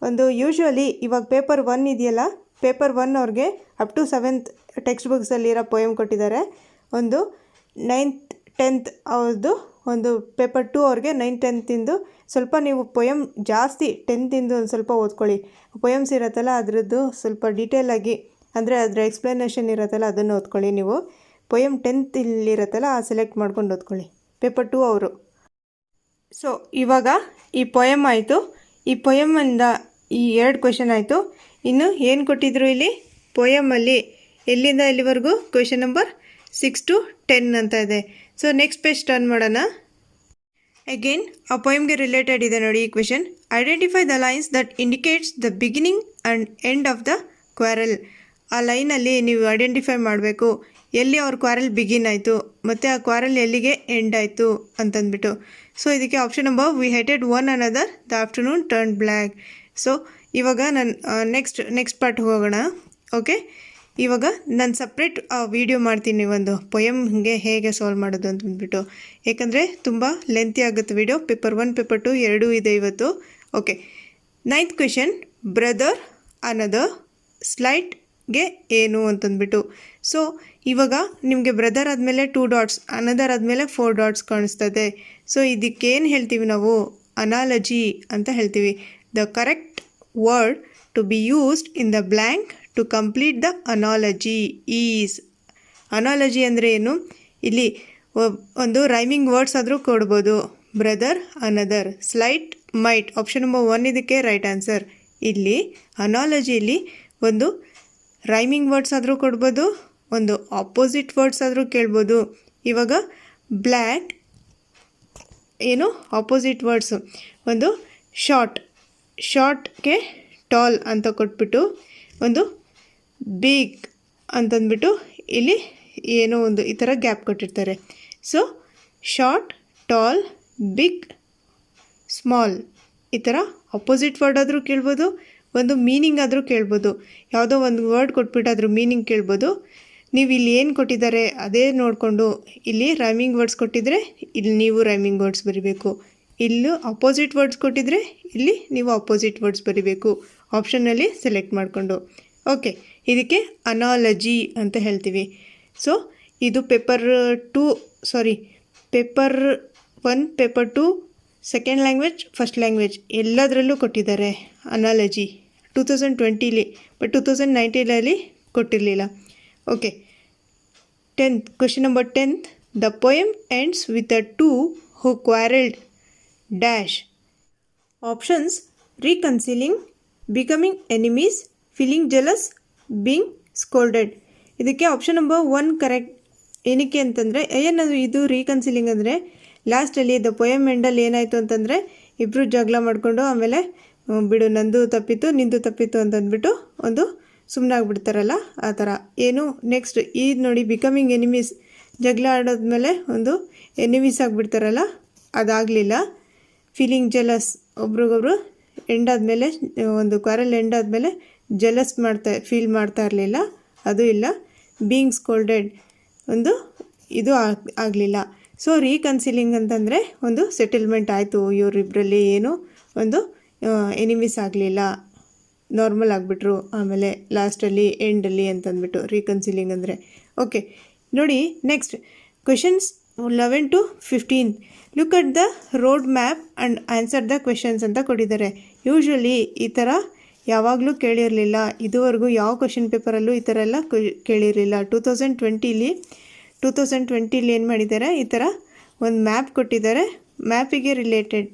ಒಂದು ಯೂಶ್ವಲಿ ಇವಾಗ ಪೇಪರ್ 1 ಇದೆಯಲ್ಲ, ಪೇಪರ್ 1 ಅವ್ರಿಗೆ ಅಪ್ ಟು 7th ಟೆಕ್ಸ್ಟ್ ಬುಕ್ಸಲ್ಲಿರೋ ಪೊಯಮ್ ಕೊಟ್ಟಿದ್ದಾರೆ. ಒಂದು 9th 10th ಅವ್ರದ್ದು, ಒಂದು ಪೇಪರ್ 2 ಅವ್ರಿಗೆ 9th 10th ಸ್ವಲ್ಪ ನೀವು ಪೊಯಮ್ ಜಾಸ್ತಿ 10th ಒಂದು ಸ್ವಲ್ಪ ಓದ್ಕೊಳ್ಳಿ. ಪೊಯಮ್ಸ್ ಇರುತ್ತಲ್ಲ ಅದರದ್ದು ಸ್ವಲ್ಪ ಡೀಟೇಲಾಗಿ, ಅಂದರೆ ಅದರ ಎಕ್ಸ್ಪ್ಲನೇಷನ್ ಇರುತ್ತಲ್ಲ ಅದನ್ನು ಓದ್ಕೊಳ್ಳಿ. ನೀವು ಪೊಯಮ್ 10th ಇಲ್ಲಿರುತ್ತಲ್ಲ ಆ ಸೆಲೆಕ್ಟ್ ಮಾಡ್ಕೊಂಡು ಓದ್ಕೊಳ್ಳಿ, ಪೇಪರ್ 2 ಅವರು. ಸೊ ಇವಾಗ ಈ ಪೊಯಮ್ ಆಯಿತು. ಈ ಪೊಯಮಿಂದ ಈ 2 ಕ್ವೆಶನ್ ಆಯಿತು. ಇನ್ನು ಏನು ಕೊಟ್ಟಿದ್ರು ಇಲ್ಲಿ ಪೊಯಮಲ್ಲಿ ಎಲ್ಲಿಂದ ಎಲ್ಲಿವರೆಗೂ, ಕ್ವೆಶನ್ ನಂಬರ್ 6 to 10 ಅಂತ ಇದೆ. ಸೊ ನೆಕ್ಸ್ಟ್ ಪೇಜ್ ಟರ್ನ್ ಮಾಡೋಣ. ಅಗೇನ್ ಆ ಪೊಯಮ್ಗೆ ರಿಲೇಟೆಡ್ ಇದೆ ನೋಡಿ ಈ question. Identify the lines that indicates the beginning and end of the quarrel. ಆ ಲೈನಲ್ಲಿ ನೀವು ಐಡೆಂಟಿಫೈ ಮಾಡಬೇಕು ಎಲ್ಲಿ ಅವ್ರ ಕ್ವಾರಲ್ ಬಿಗಿನ್ ಆಯಿತು ಮತ್ತು ಆ ಕ್ವಾರಲ್ ಎಲ್ಲಿಗೆ ಎಂಡ್ ಆಯಿತು ಅಂತಂದ್ಬಿಟ್ಟು. ಸೊ ಇದಕ್ಕೆ option number, we hated one another, the afternoon turn black. So ಇವಾಗ ನಾನು ನೆಕ್ಸ್ಟ್ ಪಾರ್ಟ್ ಹೋಗೋಣ. ಓಕೆ, ಇವಾಗ ನಾನು ಸಪ್ರೇಟ್ ವಿಡಿಯೋ ಮಾಡ್ತೀನಿ ಒಂದು ಪೊಯಮ್ಗೆ ಹೇಗೆ ಸಾಲ್ವ್ ಮಾಡೋದು ಅಂತಂದ್ಬಿಟ್ಟು. ಯಾಕಂದರೆ ತುಂಬ ಲೆಂತಿ ಆಗುತ್ತೆ ವಿಡಿಯೋ. ಪೇಪರ್ 1 ಪೇಪರ್ 2 ಎರಡೂ ಇದೆ ಇವತ್ತು. Okay, 9th question, brother another ಸ್ಲೈಟ್ಗೆ ಏನು ಅಂತಂದ್ಬಿಟ್ಟು. ಸೊ ಇವಾಗ ನಿಮಗೆ ಬ್ರದರ್ ಆದಮೇಲೆ 2 dots, ಅನದರ್ ಆದಮೇಲೆ 4 dots ಕಾಣಿಸ್ತದೆ. ಸೊ ಇದಕ್ಕೇನು ಹೇಳ್ತೀವಿ ನಾವು, ಅನಾಲಜಿ ಅಂತ ಹೇಳ್ತೀವಿ. The correct word to be used in the blank to complete the analogy is. Analogy ಅಂದರೆ ಏನು, ಇಲ್ಲಿ ಒಂದು ರೈಮಿಂಗ್ ವರ್ಡ್ಸ್ ಆದರೂ ಕೊಡ್ಬೋದು. Brother, another, slight, might. Option number 1 ಇದಕ್ಕೆ ರೈಟ್ ಆನ್ಸರ್. ಇಲ್ಲಿ ಅನಾಲಜಿಯಲ್ಲಿ ಒಂದು ರೈಮಿಂಗ್ ವರ್ಡ್ಸ್ ಆದರೂ ಕೊಡ್ಬೋದು, ಒಂದು ಆಪೋಸಿಟ್ ವರ್ಡ್ಸ್ ಆದರೂ ಕೇಳ್ಬೋದು. ಇವಾಗ ಬ್ಲ್ಯಾಕ್ ಏನು ಆಪೋಸಿಟ್ ವರ್ಡ್ಸು, ಒಂದು ಶಾರ್ಟ್ಗೆ ಟಾಲ್ ಅಂತ ಕೊಟ್ಬಿಟ್ಟು, ಒಂದು ಬಿಗ್ ಅಂತಂದ್ಬಿಟ್ಟು ಇಲ್ಲಿ ಏನೋ ಒಂದು ಈ ಥರ ಗ್ಯಾಪ್ ಕೊಟ್ಟಿರ್ತಾರೆ. So short, tall, big, small, ಈ ಥರ ಅಪೋಸಿಟ್ ವರ್ಡ್ ಆದರೂ ಕೇಳ್ಬೋದು, ಒಂದು ಮೀನಿಂಗ್ ಆದರೂ ಕೇಳ್ಬೋದು. ಯಾವುದೋ ಒಂದು ವರ್ಡ್ ಕೊಟ್ಬಿಟ್ಟು ಅದ್ರ ಮೀನಿಂಗ್ ಕೇಳ್ಬೋದು. ನೀವು ಇಲ್ಲಿ ಏನು ಕೊಟ್ಟಿದ್ದಾರೆ ಅದೇ ನೋಡಿಕೊಂಡು, ಇಲ್ಲಿ ರೈಮಿಂಗ್ ವರ್ಡ್ಸ್ ಕೊಟ್ಟಿದ್ದರೆ ಇಲ್ಲಿ ನೀವು ರೈಮಿಂಗ್ ವರ್ಡ್ಸ್ ಬರೀಬೇಕು. ಇಲ್ಲೂ ಅಪೋಸಿಟ್ ವರ್ಡ್ಸ್ ಕೊಟ್ಟಿದ್ದರೆ ಇಲ್ಲಿ ನೀವು ಅಪೋಸಿಟ್ ವರ್ಡ್ಸ್ ಬರೀಬೇಕು, ಆಪ್ಷನ್ನಲ್ಲಿ ಸೆಲೆಕ್ಟ್ ಮಾಡಿಕೊಂಡು. ಓಕೆ, ಇದಕ್ಕೆ ಅನಾಲಜಿ ಅಂತ ಹೇಳ್ತೀವಿ. ಸೊ ಇದು paper 1 paper 2 second language, first language ಎಲ್ಲದರಲ್ಲೂ ಕೊಟ್ಟಿದ್ದಾರೆ ಅನಾಲಜಿ 2020ಲಿ. ಬಟ್ 2019ರಲ್ಲಿ ಕೊಟ್ಟಿರಲಿಲ್ಲ. Okay, 10th question number 10th, the poem ends with the 2 who quarrelled dash. Options, reconciling, becoming enemies, feeling jealous, being scolded. ಇದಕ್ಕೆ option number 1 correct. ಏನಕ್ಕೆ ಅಂತಂದರೆ ಏನದು ಇದು ರೀಕನ್ಸಿಲಿಂಗ್ ಅಂದರೆ ಲಾಸ್ಟಲ್ಲಿ ದ ಪೊಯಮ್ ಎಂಡಲ್ಲಿ ಏನಾಯಿತು ಅಂತಂದರೆ ಇಬ್ಬರು ಜಗಳ ಮಾಡಿಕೊಂಡು ಆಮೇಲೆ ಬಿಡು ನಂದು ತಪ್ಪಿತ್ತು ನಿಂದು ತಪ್ಪಿತ್ತು ಅಂತಂದ್ಬಿಟ್ಟು ಒಂದು ಸುಮ್ಮನಾಗ್ಬಿಡ್ತಾರಲ್ಲ ಆ ಥರ. ಏನು ನೆಕ್ಸ್ಟ್ ಇದು ನೋಡಿ, ಬಿಕಮಿಂಗ್ ಎನಿಮೀಸ್, ಜಗಳ ಆಡೋದ್ಮೇಲೆ ಒಂದು ಎನಿಮೀಸ್ ಆಗಿಬಿಡ್ತಾರಲ್ಲ, ಅದಾಗಲಿಲ್ಲ. ಫೀಲಿಂಗ್ ಜೆಲಸ್, ಒಬ್ರಿಗೊಬ್ರು ಎಂಡಾದಮೇಲೆ ಒಂದು ಕ್ವಾರಲ್ ಎಂಡಾದಮೇಲೆ ಜೆಲಸ್ ಫೀಲ್ ಮಾಡ್ತಾ ಇರಲಿಲ್ಲ, ಅದು ಇಲ್ಲ. ಬೀಯಿಂಗ್ ಸ್ಕೋಲ್ಡೆಡ್ ಒಂದು ಇದು ಆಗಲಿಲ್ಲ. ಸೊ ರೀಕನ್ಸಿಲಿಂಗ್ ಅಂತಂದರೆ ಒಂದು ಸೆಟಲ್ಮೆಂಟ್ ಆಯಿತು ಇವರಿಬ್ಬರಲ್ಲಿ, ಏನು ಒಂದು ಎನಿಮೀಸ್ ಆಗಲಿಲ್ಲ, ನಾರ್ಮಲ್ ಆಗಿಬಿಟ್ರು ಆಮೇಲೆ ಲಾಸ್ಟಲ್ಲಿ ಎಂಡಲ್ಲಿ ಅಂತಂದ್ಬಿಟ್ಟು ರೀಕನ್ಸಿಲಿಂಗ್ ಅಂದರೆ. ಓಕೆ ನೋಡಿ, next questions 11 to 15. Look at the road map and answer the questions ಅಂತ ಕೊಟ್ಟಿದ್ದಾರೆ. ಯೂಶ್ವಲಿ ಈ ಥರ ಯಾವಾಗಲೂ ಕೇಳಿರಲಿಲ್ಲ, ಇದುವರೆಗೂ ಯಾವ ಕ್ವೆಶನ್ ಪೇಪರಲ್ಲೂ ಈ ಥರ ಎಲ್ಲ ಕೇಳಿರಲಿಲ್ಲ. 2020ಲಿ ಏನು ಮಾಡಿದ್ದಾರೆ, ಈ ಥರ ಒಂದು ಮ್ಯಾಪ್ ಕೊಟ್ಟಿದ್ದಾರೆ. ಮ್ಯಾಪಿಗೆ ರಿಲೇಟೆಡ್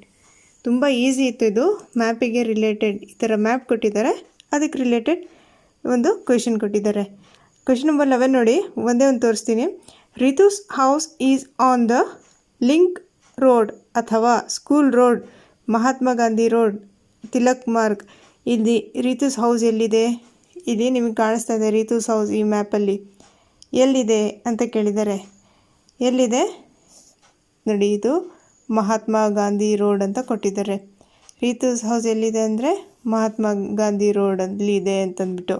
ತುಂಬ ಈಸಿ ಇತ್ತು ಇದು. ಮ್ಯಾಪಿಗೆ ರಿಲೇಟೆಡ್ ಈ ಥರ ಮ್ಯಾಪ್ ಕೊಟ್ಟಿದ್ದಾರೆ, ಅದಕ್ಕೆ ರಿಲೇಟೆಡ್ ಒಂದು ಕ್ವೆಶನ್ ಕೊಟ್ಟಿದ್ದಾರೆ. ಕ್ವೆಶನ್ ನಂಬರ್ 11 ನೋಡಿ, ಒಂದೇ ಒಂದು ತೋರಿಸ್ತೀನಿ. Ritu's house is on the link road ಅಥವಾ school road, Mahatma Gandhi road, Tilak Marg. ಇಲ್ಲಿ ರಿತುಸ್ ಹೌಸ್ ಎಲ್ಲಿದೆ, ಇಲ್ಲಿ ನಿಮಗೆ ಕಾಣಿಸ್ತಾ ಇದೆ ರಿತುಸ್ ಹೌಸ್ ಈ ಮ್ಯಾಪಲ್ಲಿ ಎಲ್ಲಿದೆ ಅಂತ ಕೇಳಿದ್ದಾರೆ. ಎಲ್ಲಿದೆ ನೋಡಿ, ಇದು ಮಹಾತ್ಮ ಗಾಂಧಿ ರೋಡ್ ಅಂತ ಕೊಟ್ಟಿದ್ದಾರೆ. ರೀತೂಸ್ ಹೌಸ್ ಎಲ್ಲಿದೆ ಅಂದರೆ ಮಹಾತ್ಮ ಗಾಂಧಿ ರೋಡಲ್ಲಿ ಇದೆ ಅಂತಂದ್ಬಿಟ್ಟು.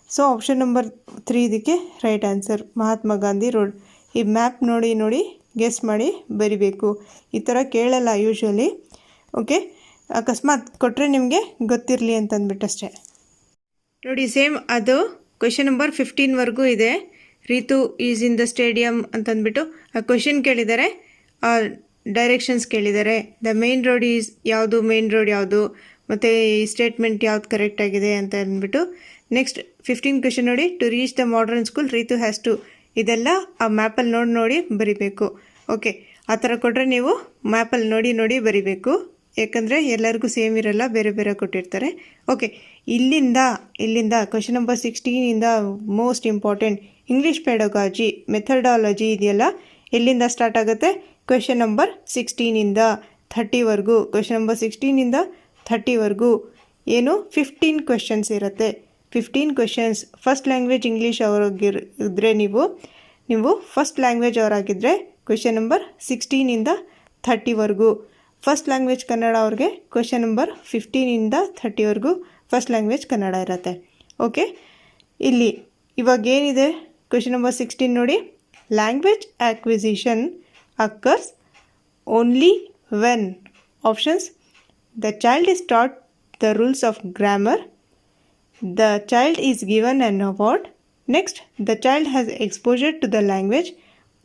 ಸೊ ಆಪ್ಷನ್ ನಂಬರ್ 3 ಇದಕ್ಕೆ right answer, Mahatma Gandhi road. ಈ ಮ್ಯಾಪ್ ನೋಡಿ ಗೆಸ್ ಮಾಡಿ ಬರಿಬೇಕು. ಈ ಥರ ಕೇಳಲ್ಲ ಯೂಶ್ವಲಿ. ಓಕೆ, ಅಕಸ್ಮಾತ್ ಕೊಟ್ಟರೆ ನಿಮಗೆ ಗೊತ್ತಿರಲಿ ಅಂತಂದ್ಬಿಟ್ಟಷ್ಟೇ. ನೋಡಿ ಸೇಮ್ ಅದು ಕ್ವೆಶನ್ ನಂಬರ್ 15ವರೆಗೂ ಇದೆ. Ritu is in the stadium ಅಂತಂದ್ಬಿಟ್ಟು ಆ ಕ್ವೆಶನ್ ಕೇಳಿದ್ದಾರೆ, ಡೈರೆಕ್ಷನ್ಸ್ ಕೇಳಿದ್ದಾರೆ. ದ ಮೇನ್ ರೋಡ್ ಈಸ್ ಯಾವುದು, ಮೇನ್ ರೋಡ್ ಯಾವುದು, ಮತ್ತು ಈ ಸ್ಟೇಟ್ಮೆಂಟ್ ಯಾವ್ದು ಕರೆಕ್ಟ್ ಆಗಿದೆ ಅಂತ ಅಂದ್ಬಿಟ್ಟು. ನೆಕ್ಸ್ಟ್ 15 ಕ್ವೆಶನ್ ನೋಡಿ, to reach the modern school Ritu has to, ಇದೆಲ್ಲ ಆ ಮ್ಯಾಪಲ್ಲಿ ನೋಡಿ ಬರಿಬೇಕು. ಓಕೆ, ಆ ಥರ ಕೊಟ್ಟರೆ ನೀವು ಮ್ಯಾಪಲ್ಲಿ ನೋಡಿ ಬರಿಬೇಕು. ಯಾಕಂದರೆ ಎಲ್ಲರಿಗೂ ಸೇಮ್ ಇರಲ್ಲ, ಬೇರೆ ಬೇರೆ ಕೊಟ್ಟಿರ್ತಾರೆ. ಓಕೆ, ಇಲ್ಲಿಂದ ಕ್ವೆಶನ್ ನಂಬರ್ 16ಇಂದ most important English pedagogy methodology ಇದೆಯಲ್ಲ, ಎಲ್ಲಿಂದ ಸ್ಟಾರ್ಟ್ ಆಗುತ್ತೆ? ಕ್ವೆಶನ್ ನಂಬರ್ 16ಇಂದ 30ವರೆಗೂ. ಕ್ವೆಶನ್ ನಂಬರ್ 16ಇಂದ 30ವರೆಗೂ ಏನು 15 ಕ್ವೆಶನ್ಸ್ ಇರುತ್ತೆ. 15 ಕ್ವೆಶನ್ಸ್. ಫಸ್ಟ್ ಲ್ಯಾಂಗ್ವೇಜ್ ಇಂಗ್ಲೀಷ್ ಅವರಾಗಿದ್ದರೆ ನೀವು ಫಸ್ಟ್ ಲ್ಯಾಂಗ್ವೇಜ್ ಅವರಾಗಿದ್ದರೆ ಕ್ವೆಶನ್ ನಂಬರ್ 16ಇಂದ 30ವರೆಗೂ. ಫಸ್ಟ್ ಲ್ಯಾಂಗ್ವೇಜ್ ಕನ್ನಡ ಅವ್ರಿಗೆ ಕ್ವೆಶನ್ ನಂಬರ್ 15ಇಂದ 30ವರೆಗೂ ಫಸ್ಟ್ ಲ್ಯಾಂಗ್ವೇಜ್ ಕನ್ನಡ ಇರುತ್ತೆ. ಓಕೆ, ಇಲ್ಲಿ ಇವಾಗ ಏನಿದೆ ಕ್ವೆಶನ್ ನಂಬರ್ 16 ನೋಡಿ, language acquisition occurs only when. Options: the child is taught the rules of grammar, the child is given an award, next the child has exposure to the language,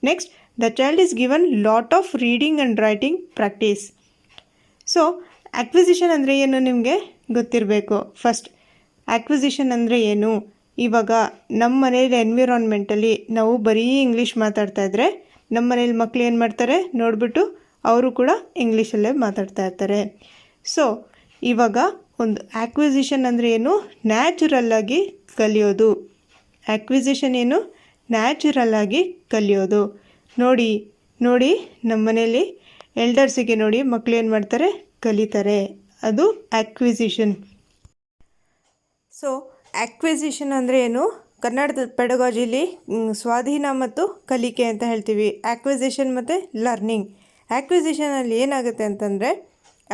next the child is given lot of reading and writing practice. So acquisition ಅಂದರೆ ಏನು ನಿಮಗೆ ಗೊತ್ತಿರಬೇಕು. First acquisition ಅಂದರೆ ಏನು? ಇವಾಗ ನಮ್ಮ ಮನೇಲಿ ಎನ್ವಿರಾನ್ಮೆಂಟಲ್ಲಿ ನಾವು ಬರೀ ಇಂಗ್ಲೀಷ್ ಮಾತಾಡ್ತಾ ಇದ್ದರೆ ನಮ್ಮ ಮನೇಲಿ ಮಕ್ಕಳು ಏನು ಮಾಡ್ತಾರೆ ನೋಡಿಬಿಟ್ಟು ಅವರು ಕೂಡ ಇಂಗ್ಲೀಷಲ್ಲೇ ಮಾತಾಡ್ತಾ ಇರ್ತಾರೆ. ಸೊ ಇವಾಗ ಒಂದು ಆಕ್ವಿಸಿಷನ್ ಅಂದರೆ ಏನು? ನ್ಯಾಚುರಲ್ಲಾಗಿ ಕಲಿಯೋದು. ಆಕ್ವಿಸಿಷನ್ ಏನು? ನ್ಯಾಚುರಲ್ಲಾಗಿ ಕಲಿಯೋದು. ನೋಡಿ ನಮ್ಮ ಮನೇಲಿ ಎಲ್ಡರ್ಸಿಗೆ ನೋಡಿ ಮಕ್ಕಳು ಏನು ಮಾಡ್ತಾರೆ, ಕಲಿತಾರೆ. ಅದು ಆಕ್ವಿಸಿಷನ್. ಸೊ ಆಕ್ವಿಸಿಷನ್ ಅಂದರೆ ಏನು? ಕನ್ನಡದ ಪೆಡಗಾಜಿಲಿ ಸ್ವಾಧೀನ ಮತ್ತು ಕಲಿಕೆ ಅಂತ ಹೇಳ್ತೀವಿ. ಆಕ್ವಿಸಿಷನ್ ಮತ್ತು ಲರ್ನಿಂಗ್. ಆಕ್ವಿಸಿಷನಲ್ಲಿ ಏನಾಗುತ್ತೆ ಅಂತಂದರೆ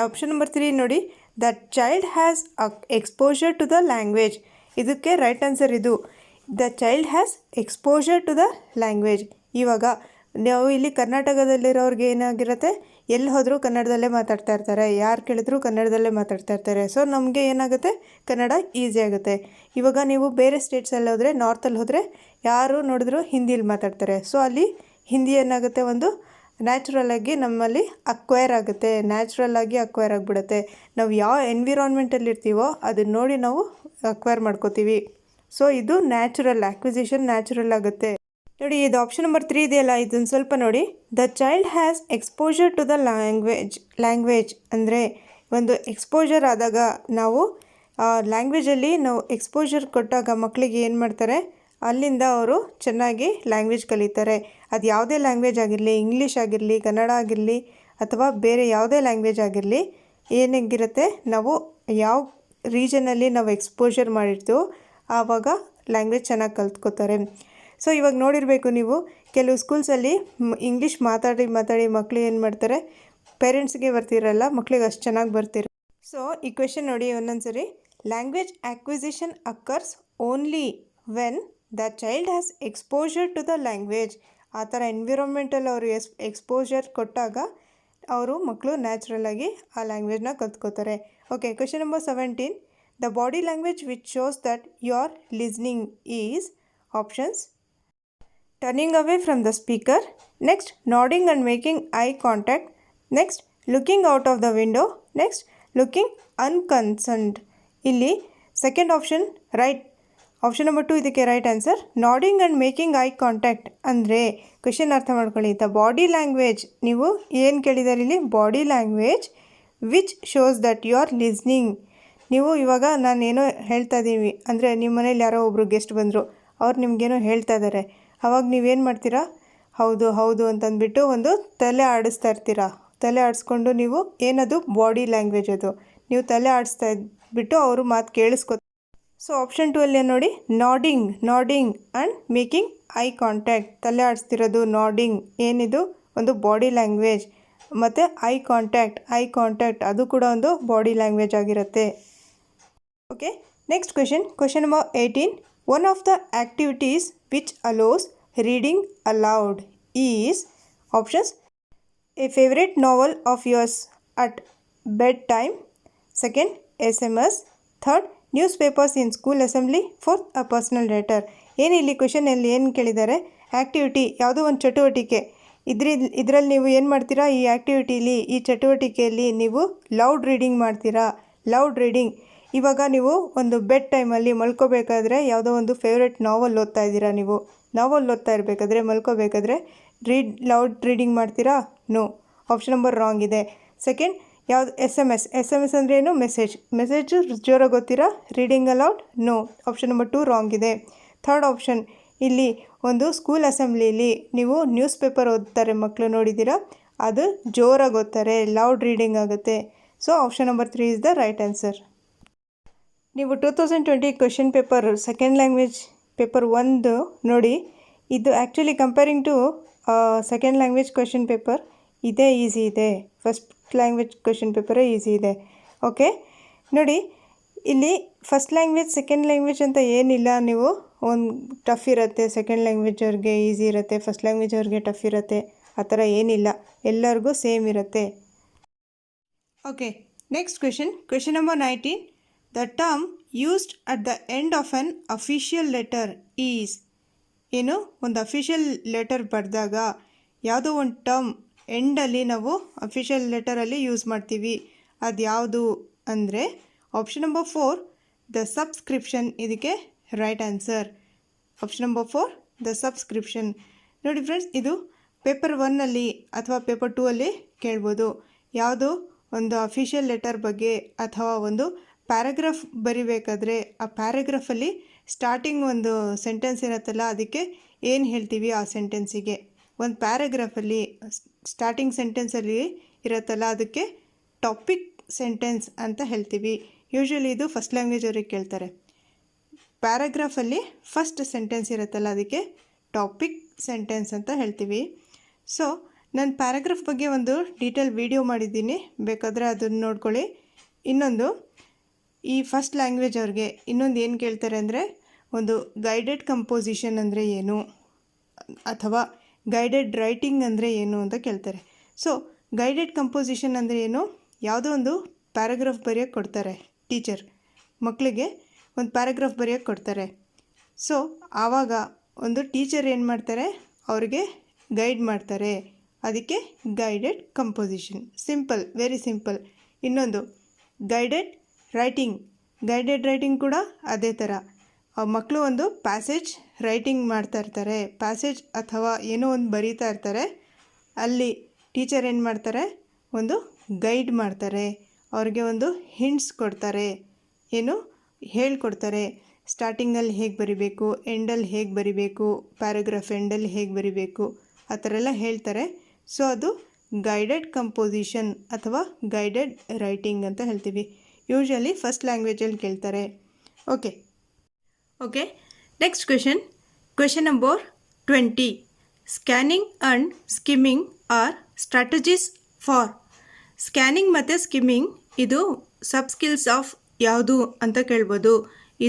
ಆಪ್ಷನ್ ನಂಬರ್ 3 ನೋಡಿ, the child has exposure to the language. ಇದಕ್ಕೆ ರೈಟ್ ಆನ್ಸರ್ ಇದು. The child has exposure to the language. ಇವಾಗ ನಾವು ಇಲ್ಲಿ ಕರ್ನಾಟಕದಲ್ಲಿರೋರಿಗೆ ಏನಾಗಿರುತ್ತೆ, ಎಲ್ಲಿ ಹೋದರೂ ಕನ್ನಡದಲ್ಲೇ ಮಾತಾಡ್ತಾ ಇರ್ತಾರೆ, ಯಾರು ಕೇಳಿದ್ರು ಕನ್ನಡದಲ್ಲೇ ಮಾತಾಡ್ತಾ ಇರ್ತಾರೆ. ಸೊ ನಮಗೆ ಏನಾಗುತ್ತೆ, ಕನ್ನಡ ಈಸಿ ಆಗುತ್ತೆ. ಇವಾಗ ನೀವು ಬೇರೆ ಸ್ಟೇಟ್ಸಲ್ಲಿ ಹೋದರೆ, ನಾರ್ತಲ್ಲಿ ಹೋದರೆ ಯಾರು ನೋಡಿದ್ರು ಹಿಂದಿಲಿ ಮಾತಾಡ್ತಾರೆ. ಸೊ ಅಲ್ಲಿ ಹಿಂದಿ ಏನಾಗುತ್ತೆ, ಒಂದು ನ್ಯಾಚುರಲ್ಲಾಗಿ ನಮ್ಮಲ್ಲಿ ಅಕ್ವೈರ್ ಆಗುತ್ತೆ, ನ್ಯಾಚುರಲ್ಲಾಗಿ ಅಕ್ವೈರ್ ಆಗಿಬಿಡುತ್ತೆ. ನಾವು ಯಾವ ಎನ್ವಿರಾನ್ಮೆಂಟಲ್ಲಿ ಇರ್ತೀವೋ ಅದನ್ನ ನೋಡಿ ನಾವು ಅಕ್ವೈರ್ ಮಾಡ್ಕೋತೀವಿ. ಸೊ ಇದು ನ್ಯಾಚುರಲ್, ಆಕ್ವಿಸಿಷನ್ ನ್ಯಾಚುರಲ್ ಆಗುತ್ತೆ. ನೋಡಿ, ಇದು ಆಪ್ಷನ್ ನಂಬರ್ 3 ಇದೆಯಲ್ಲ, ಇದನ್ನು ಸ್ವಲ್ಪ ನೋಡಿ. The child has exposure to the language ಅಂದರೆ ಒಂದು ಎಕ್ಸ್ಪೋಜರ್ ಆದಾಗ ನಾವು ಲ್ಯಾಂಗ್ವೇಜಲ್ಲಿ ನಾವು ಎಕ್ಸ್ಪೋಜರ್ ಕೊಟ್ಟಾಗ ಮಕ್ಕಳಿಗೆ ಏನು ಮಾಡ್ತಾರೆ, ಅಲ್ಲಿಂದ ಅವರು ಚೆನ್ನಾಗಿ ಲ್ಯಾಂಗ್ವೇಜ್ ಕಲಿತಾರೆ. ಅದು ಯಾವುದೇ ಲ್ಯಾಂಗ್ವೇಜ್ ಆಗಿರಲಿ, ಇಂಗ್ಲೀಷ್ ಆಗಿರಲಿ, ಕನ್ನಡ ಆಗಿರಲಿ, ಅಥವಾ ಬೇರೆ ಯಾವುದೇ ಲ್ಯಾಂಗ್ವೇಜ್ ಆಗಿರಲಿ, ಏನಾಗಿರುತ್ತೆ, ನಾವು ಯಾವ ರೀಜನಲ್ಲಿ ನಾವು ಎಕ್ಸ್ಪೋಜರ್ ಮಾಡಿರ್ತೀವೋ ಆವಾಗ ಲ್ಯಾಂಗ್ವೇಜ್ ಚೆನ್ನಾಗಿ ಕಲ್ತ್ಕೋತಾರೆ. ಸೊ ಇವಾಗ ನೋಡಿರಬೇಕು ನೀವು, ಕೆಲವು ಸ್ಕೂಲ್ಸಲ್ಲಿ ಇಂಗ್ಲೀಷ್ ಮಾತಾಡಿ ಮಕ್ಕಳು ಏನು ಮಾಡ್ತಾರೆ, ಪೇರೆಂಟ್ಸ್ಗೆ ಬರ್ತಿರಲ್ಲ, ಮಕ್ಕಳಿಗೆ ಅಷ್ಟು ಚೆನ್ನಾಗಿ ಬರ್ತಿರ. ಸೊ ಈ ಕ್ವೆಶನ್ ನೋಡಿ ಒಂದೊಂದ್ಸರಿ. Language acquisition occurs only when the child has exposure to the language. ಆ ಥರ ಎನ್ವಿರಾನ್ಮೆಂಟಲ್ಲಿ ಅವರು ಎಕ್ಸ್ಪೋಜರ್ ಕೊಟ್ಟಾಗ ಮಕ್ಕಳು ನ್ಯಾಚುರಲ್ಲಾಗಿ ಆ ಲ್ಯಾಂಗ್ವೇಜ್ನ ಕಲ್ತ್ಕೋತಾರೆ. Okay, question number 17. The body language which shows that you are listening is. Options: turning away from the speaker, next nodding and making eye contact, next looking out of the window, next looking unconcerned. ಇಲ್ಲಿ second option right. Option number 2 ಇದಕ್ಕೆ right answer. Nodding and making eye contact ಅಂದರೆ question ಅರ್ಥ ಮಾಡ್ಕೊಳ್ಳಿ. The body language, ನೀವು ಏನು ಕೇಳಿದ್ದಾರೆ ಇಲ್ಲಿ, body language which shows that you are listening. ನೀವು ಇವಾಗ ನಾನೇನೋ ಹೇಳ್ತಾ ಇದ್ದೀವಿ ಅಂದರೆ, ನಿಮ್ಮ ಮನೇಲಿ ಯಾರೋ ಒಬ್ಬರು ಗೆಸ್ಟ್ ಬಂದರು, ಅವ್ರು ನಿಮಗೇನೋ ಹೇಳ್ತಾ ಇದ್ದಾರೆ, ಅವಾಗ ನೀವೇನು ಮಾಡ್ತೀರಾ, ಹೌದು ಅಂತಂದ್ಬಿಟ್ಟು ಒಂದು ತಲೆ ಆಡಿಸ್ತಾ ಇರ್ತೀರಾ. ತಲೆ ಆಡಿಸ್ಕೊಂಡು ನೀವು ಏನದು ಬಾಡಿ ಲ್ಯಾಂಗ್ವೇಜ್, ಅದು ನೀವು ತಲೆ ಆಡಿಸ್ತಾ ಇದ್ಬಿಟ್ಟು ಅವರು ಮಾತು ಕೇಳಿಸ್ಕೊ. ಸೊ ಆಪ್ಷನ್ 2 ಅಲ್ಲಿ ನೋಡಿ, nodding and making eye contact, ತಲೆ ಆಡಿಸ್ತಿರೋದು, ನಾಡಿಂಗ್, ಏನಿದು ಒಂದು ಬಾಡಿ ಲ್ಯಾಂಗ್ವೇಜ್. ಮತ್ತು ಐ ಕಾಂಟ್ಯಾಕ್ಟ್ ಅದು ಕೂಡ ಒಂದು ಬಾಡಿ ಲ್ಯಾಂಗ್ವೇಜ್ ಆಗಿರುತ್ತೆ. Okay, next question number 18. One of the activities which allows reading aloud is options: a favourite novel of yours at bedtime, second SMS, third newspapers in school assembly, fourth a personal letter. ಏನಿಲ್ಲಿ ಕ್ವೆಶನಲ್ಲಿ ಏನು ಕೇಳಿದ್ದಾರೆ? Activity, ಯಾವುದೋ ಒಂದು ಚಟುವಟಿಕೆ, ಇದರಲ್ಲಿ ನೀವು ಏನು ಮಾಡ್ತೀರಾ? ಈ ಆ್ಯಕ್ಟಿವಿಟೀಲಿ, ಈ ಚಟುವಟಿಕೆಯಲ್ಲಿ ನೀವು ಲೌಡ್ ರೀಡಿಂಗ್ ಮಾಡ್ತೀರಾ. ಲೌಡ್ ರೀಡಿಂಗ್, ಇವಾಗ ನೀವು ಒಂದು ಬೆಡ್ ಟೈಮಲ್ಲಿ ಮಲ್ಕೋಬೇಕಾದ್ರೆ ಯಾವುದೋ ಒಂದು ಫೇವ್ರೆಟ್ ನಾವಲ್ ಓದ್ತಾ ಇದ್ದೀರಾ. ನೀವು ನಾವಲ್ ಓದ್ತಾ ಇರಬೇಕಾದ್ರೆ ಮಲ್ಕೋಬೇಕಾದ್ರೆ ಲೌಡ್ ರೀಡಿಂಗ್ ಮಾಡ್ತೀರಾ? ನೋ, ಆಪ್ಷನ್ ನಂಬರ್ ರಾಂಗ್ ಇದೆ. ಸೆಕೆಂಡ್ ಯಾವುದು? SMS ಅಂದರೆ ಏನು? ಮೆಸೇಜು ಜೋರಾಗಿ ಓದ್ತೀರಾ? Reading aloud? No, option number 2 wrong ಇದೆ. ಥರ್ಡ್ ಆಪ್ಷನ್, ಇಲ್ಲಿ ಒಂದು ಸ್ಕೂಲ್ ಅಸೆಂಬ್ಲಿಲಿ ನೀವು ನ್ಯೂಸ್ ಪೇಪರ್ ಓದ್ತಾರೆ ಮಕ್ಕಳು, ನೋಡಿದ್ದೀರಾ? ಅದು ಜೋರಾಗಿ ಓದ್ತಾರೆ, ಲೌಡ್ ರೀಡಿಂಗ್ ಆಗುತ್ತೆ. So option number 3 is the right answer. ನೀವು 2020 question paper second language paper 1 ನೋಡಿ. ಇದು actually comparing to second language question paper ಇದೇ ಈಸಿ ಇದೆ. ಫಸ್ಟ್ ಲ್ಯಾಂಗ್ವೇಜ್ ಕ್ವೆಶನ್ ಪೇಪರೇ ಈಸಿ ಇದೆ. ಓಕೆ ನೋಡಿ, ಇಲ್ಲಿ ಫಸ್ಟ್ ಲ್ಯಾಂಗ್ವೇಜ್ ಸೆಕೆಂಡ್ ಲ್ಯಾಂಗ್ವೇಜ್ ಅಂತ ಏನಿಲ್ಲ. ನೀವು ಒಂದು ಟಫ್ ಇರುತ್ತೆ, ಸೆಕೆಂಡ್ ಲ್ಯಾಂಗ್ವೇಜ್ ಅವ್ರಿಗೆ ಈಸಿ ಇರುತ್ತೆ, ಫಸ್ಟ್ ಲ್ಯಾಂಗ್ವೇಜ್ ಅವ್ರಿಗೆ ಟಫ್ ಇರುತ್ತೆ, ಆ ಥರ ಏನಿಲ್ಲ, ಎಲ್ಲರಿಗೂ ಸೇಮ್ ಇರುತ್ತೆ. Okay, next question number 19. The term used at the end of on official letter is. ಏನು? ಒಂದು ಅಫಿಷಿಯಲ್ ಲೆಟರ್ ಬರೆದಾಗ ಯಾವುದೋ ಒಂದು ಟರ್ಮ್ ಎಂಡಲ್ಲಿ ನಾವು ಅಫಿಷಿಯಲ್ ಲೆಟರಲ್ಲಿ ಯೂಸ್ ಮಾಡ್ತೀವಿ. ಅದು ಯಾವುದು ಅಂದರೆ ಆಪ್ಷನ್ ನಂಬರ್ 4 ದ ಸಬ್ಸ್ಕ್ರಿಪ್ಷನ್. ಇದಕ್ಕೆ right answer option number 4 the subscription. ನೋಡಿ ಫ್ರೆಂಡ್ಸ್, ಇದು ಪೇಪರ್ 1ಅಲ್ಲಿ ಅಥವಾ ಪೇಪರ್ 2ಅಲ್ಲಿ ಕೇಳ್ಬೋದು. ಯಾವುದು ಒಂದು ಅಫಿಷಿಯಲ್ ಲೆಟರ್ ಬಗ್ಗೆ ಅಥವಾ ಒಂದು ಪ್ಯಾರಾಗ್ರಾಫ್ ಬರಿಬೇಕಾದ್ರೆ ಆ ಪ್ಯಾರಾಗ್ರಾಫಲ್ಲಿ ಸ್ಟಾರ್ಟಿಂಗ್ ಒಂದು ಸೆಂಟೆನ್ಸ್ ಇರುತ್ತಲ್ಲ, ಅದಕ್ಕೆ ಏನು ಹೇಳ್ತೀವಿ ಆ ಸೆಂಟೆನ್ಸಿಗೆ? ಒಂದು ಪ್ಯಾರಾಗ್ರಾಫಲ್ಲಿ ಸ್ಟಾರ್ಟಿಂಗ್ ಸೆಂಟೆನ್ಸಲ್ಲಿ ಇರುತ್ತಲ್ಲ, ಅದಕ್ಕೆ ಟಾಪಿಕ್ ಸೆಂಟೆನ್ಸ್ ಅಂತ ಹೇಳ್ತೀವಿ. ಯೂಶ್ವಲಿ ಇದು ಫಸ್ಟ್ ಲ್ಯಾಂಗ್ವೇಜ್ ಅವ್ರಿಗೆ ಕೇಳ್ತಾರೆ. ಪ್ಯಾರಾಗ್ರಾಫಲ್ಲಿ ಫಸ್ಟ್ ಸೆಂಟೆನ್ಸ್ ಇರುತ್ತಲ್ಲ, ಅದಕ್ಕೆ ಟಾಪಿಕ್ ಸೆಂಟೆನ್ಸ್ ಅಂತ ಹೇಳ್ತೀವಿ. ಸೊ ನಾನು ಪ್ಯಾರಾಗ್ರಾಫ್ ಬಗ್ಗೆ ಒಂದು ಡೀಟೇಲ್ ವಿಡಿಯೋ ಮಾಡಿದ್ದೀನಿ, ಬೇಕಾದರೆ ಅದನ್ನು ನೋಡ್ಕೊಳ್ಳಿ. ಇನ್ನೊಂದು, ಈ ಫಸ್ಟ್ ಲ್ಯಾಂಗ್ವೇಜ್ ಅವ್ರಿಗೆ ಇನ್ನೊಂದು ಏನು ಕೇಳ್ತಾರೆ ಅಂದರೆ, ಒಂದು ಗೈಡೆಡ್ ಕಂಪೋಸಿಷನ್ ಅಂದರೆ ಏನು, ಅಥವಾ ಗೈಡೆಡ್ ರೈಟಿಂಗ್ ಅಂದರೆ ಏನು ಅಂತ ಕೇಳ್ತಾರೆ. ಸೊ ಗೈಡೆಡ್ ಕಂಪೋಸಿಷನ್ ಅಂದರೆ ಏನು? ಯಾವುದೋ ಒಂದು ಪ್ಯಾರಾಗ್ರಾಫ್ ಬರೆಯೋಕ್ಕೆ ಕೊಡ್ತಾರೆ ಟೀಚರ್, ಮಕ್ಕಳಿಗೆ ಒಂದು ಪ್ಯಾರಾಗ್ರಾಫ್ ಬರೆಯೋಕ್ಕೆ ಕೊಡ್ತಾರೆ. ಸೊ ಆವಾಗ ಒಂದು ಟೀಚರ್ ಏನು ಮಾಡ್ತಾರೆ, ಅವ್ರಿಗೆ ಗೈಡ್ ಮಾಡ್ತಾರೆ, ಅದಕ್ಕೆ guided composition. Simple, very simple. ಇನ್ನೊಂದು ಗೈಡೆಡ್ ರೈಟಿಂಗ್ ಕೂಡ ಅದೇ ಥರ. ಮಕ್ಕಳು ಒಂದು ಪ್ಯಾಸೇಜ್ ರೈಟಿಂಗ್ ಮಾಡ್ತಾ ಇರ್ತಾರೆ, ಪ್ಯಾಸೇಜ್ ಅಥವಾ ಏನೋ ಒಂದು ಬರೀತಾ ಇರ್ತಾರೆ, ಅಲ್ಲಿ ಟೀಚರ್ ಏನು ಮಾಡ್ತಾರೆ, ಒಂದು ಗೈಡ್ ಮಾಡ್ತಾರೆ, ಅವ್ರಿಗೆ ಒಂದು ಹಿಂಟ್ಸ್ ಕೊಡ್ತಾರೆ, ಏನು ಹೇಳ್ಕೊಡ್ತಾರೆ. ಸ್ಟಾರ್ಟಿಂಗಲ್ಲಿ ಹೇಗೆ ಬರಿಬೇಕು, ಎಂಡಲ್ಲಿ ಹೇಗೆ ಬರಿಬೇಕು, ಪ್ಯಾರಾಗ್ರಾಫ್ ಎಂಡಲ್ಲಿ ಹೇಗೆ ಬರಿಬೇಕು, ಆ ಥರ ಎಲ್ಲ ಹೇಳ್ತಾರೆ. ಸೊ ಅದು ಗೈಡೆಡ್ ಕಂಪೋಸಿಷನ್ ಅಥವಾ ಗೈಡೆಡ್ ರೈಟಿಂಗ್ ಅಂತ ಹೇಳ್ತೀವಿ. ಯೂಶ್ವಲಿ ಫಸ್ಟ್ ಲ್ಯಾಂಗ್ವೇಜಲ್ಲಿ ಕೇಳ್ತಾರೆ. Okay, next question number 20. Scanning and skimming are strategies for. Scanning ಮತ್ತು ಸ್ಕಿಮ್ಮಿಂಗ್ ಇದು ಸಬ್ ಸ್ಕಿಲ್ಸ್ ಆಫ್ ಯಾವುದು ಅಂತ ಕೇಳ್ಬೋದು.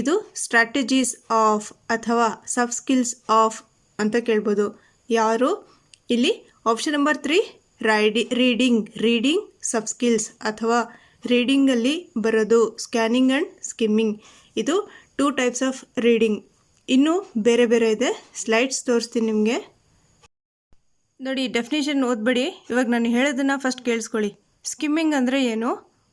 ಇದು ಸ್ಟ್ರಾಟಜೀಸ್ ಆಫ್ ಅಥವಾ ಸಬ್ ಸ್ಕಿಲ್ಸ್ ಆಫ್ ಅಂತ ಕೇಳ್ಬೋದು. ಯಾರು ಇಲ್ಲಿ? ಆಪ್ಷನ್ ನಂಬರ್ 3 ರೀಡಿಂಗ್ ಸಬ್ ಸ್ಕಿಲ್ಸ್ ಅಥವಾ ರೀಡಿಂಗಲ್ಲಿ ಬರೋದು ಸ್ಕ್ಯಾನಿಂಗ್ ಆ್ಯಂಡ್ ಸ್ಕಿಮ್ಮಿಂಗ್. ಇದು 2 ಟೈಪ್ಸ್ ಆಫ್ ರೀಡಿಂಗ್. ಇನ್ನೂ ಬೇರೆ ಬೇರೆ ಇದೆ, ಸ್ಲೈಡ್ಸ್ ತೋರಿಸ್ತೀನಿ ನಿಮಗೆ. ನೋಡಿ, ಡೆಫಿನೇಷನ್ ಓದ್ಬೇಡಿ, ಇವಾಗ ನಾನು ಹೇಳೋದನ್ನು ಫಸ್ಟ್ ಕೇಳಿಸ್ಕೊಳ್ಳಿ. ಸ್ಕಿಮ್ಮಿಂಗ್ ಅಂದರೆ ಏನು?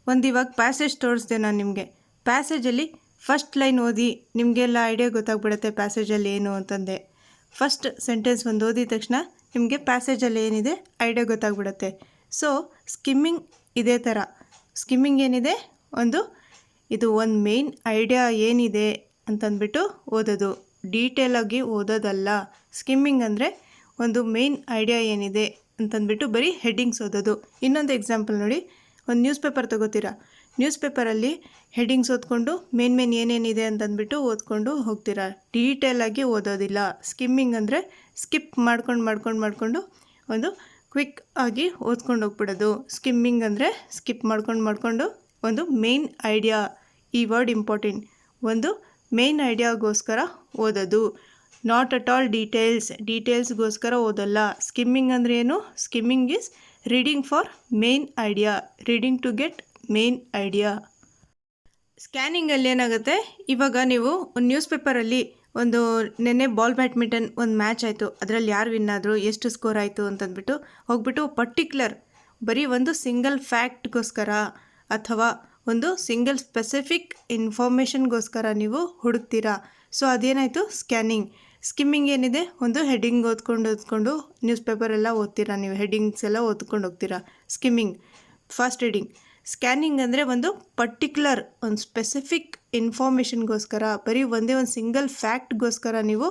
ಒಂದು ಇವಾಗ ಪ್ಯಾಸೇಜ್ ತೋರಿಸ್ದೆ ನಾನು ನಿಮಗೆ. ಪ್ಯಾಸೇಜಲ್ಲಿ ಫಸ್ಟ್ ಲೈನ್ ಓದಿ ನಿಮಗೆಲ್ಲ ಐಡಿಯಾ ಗೊತ್ತಾಗ್ಬಿಡುತ್ತೆ ಪ್ಯಾಸೇಜಲ್ಲಿ ಏನು ಅಂತಂದೆ. ಫಸ್ಟ್ ಸೆಂಟೆನ್ಸ್ ಒಂದು ಓದಿದ ತಕ್ಷಣ ನಿಮಗೆ ಪ್ಯಾಸೇಜಲ್ಲಿ ಏನಿದೆ ಐಡಿಯಾ ಗೊತ್ತಾಗ್ಬಿಡುತ್ತೆ. ಸೊ ಸ್ಕಿಮ್ಮಿಂಗ್ ಇದೇ ಥರ. ಸ್ಕಿಮ್ಮಿಂಗ್ ಏನಿದೆ, ಇದು ಒಂದು ಮೇನ್ ಐಡಿಯಾ ಏನಿದೆ ಅಂತಂದ್ಬಿಟ್ಟು ಓದೋದು, ಡೀಟೇಲಾಗಿ ಓದೋದಲ್ಲ. ಸ್ಕಿಮ್ಮಿಂಗ್ ಅಂದರೆ ಒಂದು ಮೇನ್ ಐಡಿಯಾ ಏನಿದೆ ಅಂತಂದ್ಬಿಟ್ಟು ಬರೀ ಹೆಡ್ಡಿಂಗ್ಸ್ ಓದೋದು. ಇನ್ನೊಂದು ಎಕ್ಸಾಂಪಲ್ ನೋಡಿ, ಒಂದು ನ್ಯೂಸ್ ಪೇಪರ್ ತೊಗೋತೀರಾ. ನ್ಯೂಸ್ ಪೇಪರಲ್ಲಿ ಹೆಡ್ಡಿಂಗ್ಸ್ ಓದ್ಕೊಂಡು ಮೇನ್ ಏನೇನಿದೆ ಅಂತಂದ್ಬಿಟ್ಟು ಓದ್ಕೊಂಡು ಹೋಗ್ತೀರಾ, ಡೀಟೇಲಾಗಿ ಓದೋದಿಲ್ಲ. ಸ್ಕಿಮ್ಮಿಂಗ್ ಅಂದರೆ ಸ್ಕಿಪ್ ಮಾಡ್ಕೊಂಡು ಒಂದು ಕ್ವಿಕ್ ಆಗಿ ಓದ್ಕೊಂಡು ಹೋಗ್ಬಿಡೋದು. ಸ್ಕಿಮ್ಮಿಂಗ್ ಅಂದರೆ ಸ್ಕಿಪ್ ಮಾಡ್ಕೊಂಡು ಒಂದು ಮೇನ್ ಐಡಿಯಾ, ಈ ವರ್ಡ್ ಇಂಪಾರ್ಟೆಂಟ್, ಒಂದು ಮೇನ್ ಐಡಿಯಾಗೋಸ್ಕರ ಓದೋದು. ನಾಟ್ ಅಟ್ ಆಲ್ ಡೀಟೇಲ್ಸ್ಗೋಸ್ಕರ ಓದಲ್ಲ. ಸ್ಕಿಮ್ಮಿಂಗ್ ಅಂದರೆ ಏನು? Skimming is reading for main idea, reading to get main idea. ಸ್ಕ್ಯಾನಿಂಗಲ್ಲಿ ಏನಾಗುತ್ತೆ, ಇವಾಗ ನೀವು ಒಂದು ನ್ಯೂಸ್ ಪೇಪರಲ್ಲಿ ಒಂದು ನೆನ್ನೆ ಬ್ಯಾಡ್ಮಿಂಟನ್ ಒಂದು ಮ್ಯಾಚ್ ಆಯಿತು, ಅದರಲ್ಲಿ ಯಾರು ವಿನ್ ಆದರು, ಎಷ್ಟು ಸ್ಕೋರ್ ಆಯಿತು ಅಂತಂದ್ಬಿಟ್ಟು ಹೋಗ್ಬಿಟ್ಟು ಪರ್ಟಿಕ್ಯುಲರ್ ಬರೀ ಒಂದು ಸಿಂಗಲ್ ಫ್ಯಾಕ್ಟ್ಗೋಸ್ಕರ ಅಥವಾ ಒಂದು ಸಿಂಗಲ್ ಸ್ಪೆಸಿಫಿಕ್ ಇನ್ಫಾರ್ಮೇಷನ್ಗೋಸ್ಕರ ನೀವು ಹುಡುಕ್ತೀರಾ. ಸೊ ಅದೇನಾಯಿತು ಸ್ಕ್ಯಾನಿಂಗ್. ಸ್ಕಿಮ್ಮಿಂಗ್ ಏನಿದೆ, ಒಂದು ಹೆಡ್ಡಿಂಗ್ ಓದ್ಕೊಂಡು ನ್ಯೂಸ್ ಪೇಪರೆಲ್ಲ ಓದ್ತೀರಾ, ನೀವು ಹೆಡ್ಡಿಂಗ್ಸ್ ಎಲ್ಲ ಓದ್ಕೊಂಡು ಹೋಗ್ತೀರಾ. Skimming fast reading. ಸ್ಕ್ಯಾನಿಂಗ್ ಅಂದರೆ ಒಂದು ಪರ್ಟಿಕ್ಯುಲರ್ ಒಂದು ಸ್ಪೆಸಿಫಿಕ್ ಇನ್ಫಾರ್ಮೇಷನ್ಗೋಸ್ಕರ, ಬರೀ ಒಂದೇ ಒಂದು ಸಿಂಗಲ್ ಫ್ಯಾಕ್ಟ್ಗೋಸ್ಕರ ನೀವು